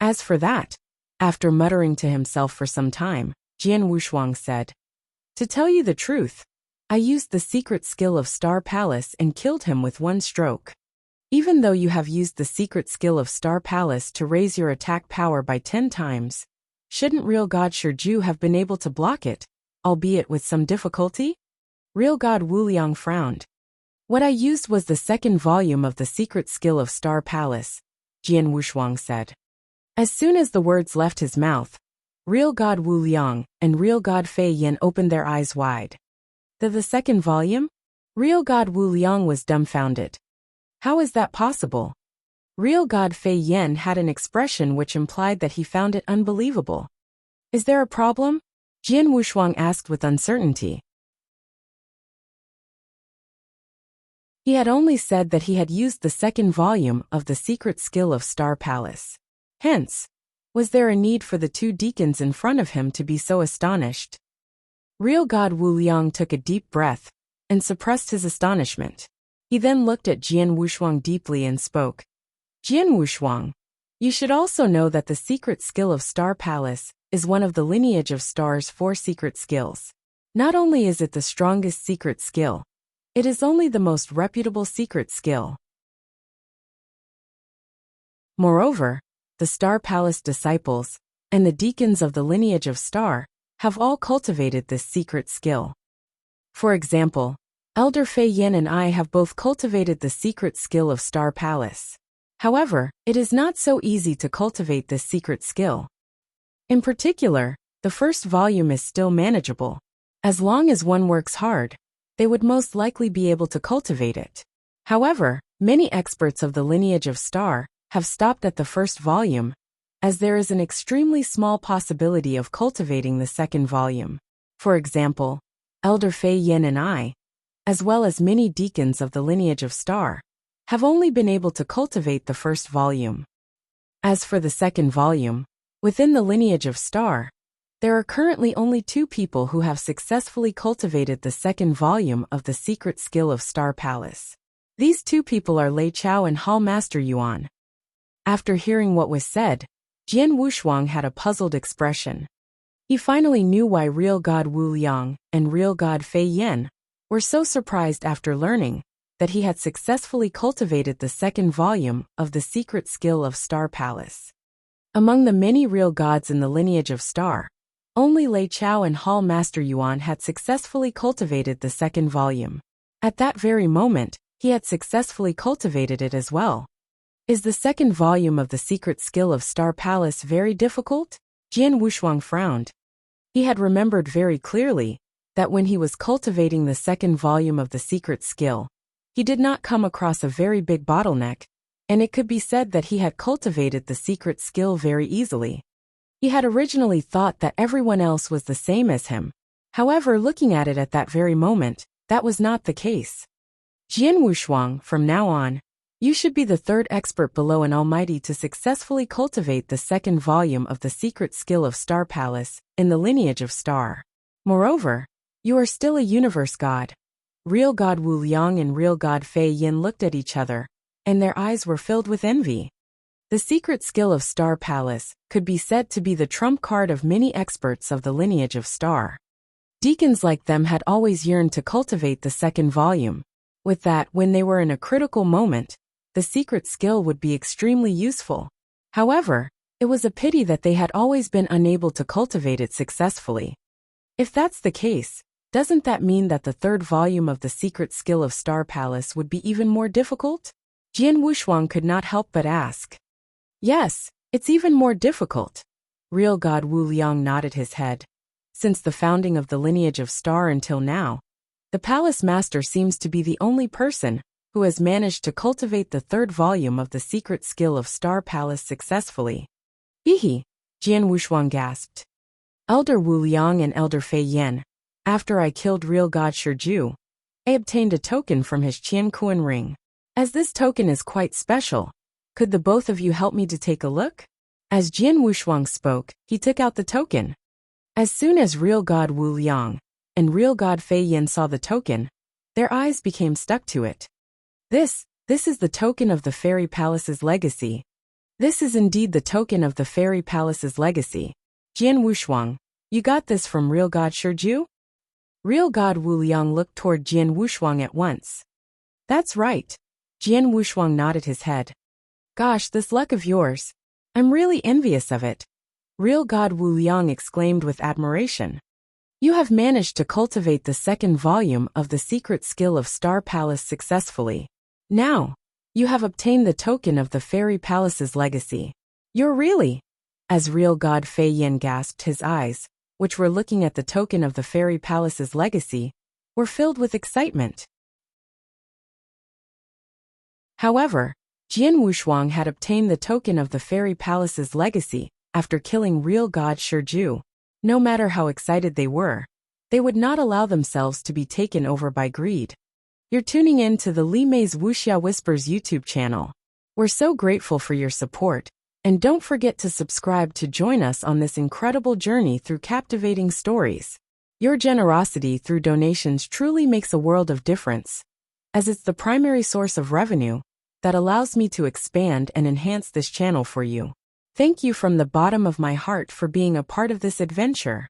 As for that, after muttering to himself for some time, Jian Wushuang said, to tell you the truth, I used the secret skill of Star Palace and killed him with one stroke. Even though you have used the secret skill of Star Palace to raise your attack power by 10 times, shouldn't real God Shiju have been able to block it, albeit with some difficulty? Real God Wu Liang frowned. What I used was the second volume of the secret skill of Star Palace, Jian Wushuang said. As soon as the words left his mouth, Real God Wu Liang and Real God Fei Yin opened their eyes wide. The second volume? Real God Wu Liang was dumbfounded. How is that possible? Real God Fei Yin had an expression which implied that he found it unbelievable. Is there a problem? Jian Wushuang asked with uncertainty. He had only said that he had used the second volume of the secret skill of Star Palace. Hence, was there a need for the two deacons in front of him to be so astonished? Real God Wu Liang took a deep breath and suppressed his astonishment. He then looked at Jian Wushuang deeply and spoke. Jian Wushuang, you should also know that the secret skill of Star Palace is one of the lineage of Star's 4 secret skills. Not only is it the strongest secret skill, it is only the most reputable secret skill. Moreover, the Star Palace disciples and the deacons of the lineage of Star have all cultivated this secret skill. For example, Elder Fei Yin and I have both cultivated the secret skill of Star Palace. However, it is not so easy to cultivate this secret skill. In particular, the first volume is still manageable. As long as one works hard, they would most likely be able to cultivate it. However, many experts of the lineage of Star have stopped at the first volume, as there is an extremely small possibility of cultivating the second volume. For example, Elder Fei Yin and I, as well as many deacons of the lineage of Star, have only been able to cultivate the first volume. As for the second volume, within the lineage of Star, there are currently only 2 people who have successfully cultivated the second volume of the secret skill of Star Palace. These 2 people are Lei Chao and Hall Master Yuan. After hearing what was said, Jian Wushuang had a puzzled expression. He finally knew why Real God Wu Liang and Real God Fei Yin were so surprised after learning that he had successfully cultivated the second volume of the secret skill of Star Palace. Among the many real gods in the lineage of Star, only Lei Chao and Hall Master Yuan had successfully cultivated the second volume. At that very moment, he had successfully cultivated it as well. Is the second volume of the secret skill of Star Palace very difficult? Jian Wushuang frowned. He had remembered very clearly that when he was cultivating the second volume of the secret skill, he did not come across a very big bottleneck, and it could be said that he had cultivated the secret skill very easily. He had originally thought that everyone else was the same as him. However, looking at it at that very moment, that was not the case. Jian Wushuang, from now on, you should be the third expert below an almighty to successfully cultivate the second volume of the secret skill of Star Palace in the lineage of Star. Moreover, you are still a universe god. Real God Wu Liang and Real God Fei Yin looked at each other, and their eyes were filled with envy. The secret skill of Star Palace could be said to be the trump card of many experts of the lineage of Star. Deacons like them had always yearned to cultivate the second volume. With that, when they were in a critical moment, the secret skill would be extremely useful. However, it was a pity that they had always been unable to cultivate it successfully. If that's the case, doesn't that mean that the third volume of the secret skill of Star Palace would be even more difficult? Jian Wushuang could not help but ask. Yes, it's even more difficult. Real God Wu Liang nodded his head. Since the founding of the lineage of Star until now, the Palace Master seems to be the only person who has managed to cultivate the third volume of the secret skill of Star Palace successfully. Hehe, Jian Wushuang gasped. Elder Wu Liang and Elder Fei Yin, after I killed Real God Shiju, I obtained a token from his Qianquan ring. As this token is quite special, could the both of you help me to take a look? As Jian Wushuang spoke, he took out the token. As soon as Real God Wu Liang and Real God Fei Yin saw the token, their eyes became stuck to it. This This is the token of the fairy palace's legacy. This is indeed the token of the fairy palace's legacy. Jian Wushuang, you got this from real god Shiju? Real god Wu Liang looked toward Jian Wushuang at once. That's right. Jian Wushuang nodded his head. Gosh, this luck of yours. I'm really envious of it. Real god Wu Liang exclaimed with admiration. You have managed to cultivate the second volume of the secret skill of Star Palace successfully. Now, you have obtained the token of the fairy palace's legacy. You're really... As real god Fei Yin gasped, his eyes, which were looking at the token of the fairy palace's legacy, were filled with excitement. However, Jian Wushuang had obtained the token of the fairy palace's legacy after killing real god Shiju. No matter how excited they would not allow themselves to be taken over by greed. You're tuning in to the Li Mei's Wuxia Whispers YouTube channel. We're so grateful for your support, and don't forget to subscribe to join us on this incredible journey through captivating stories. Your generosity through donations truly makes a world of difference, as it's the primary source of revenue that allows me to expand and enhance this channel for you. Thank you from the bottom of my heart for being a part of this adventure.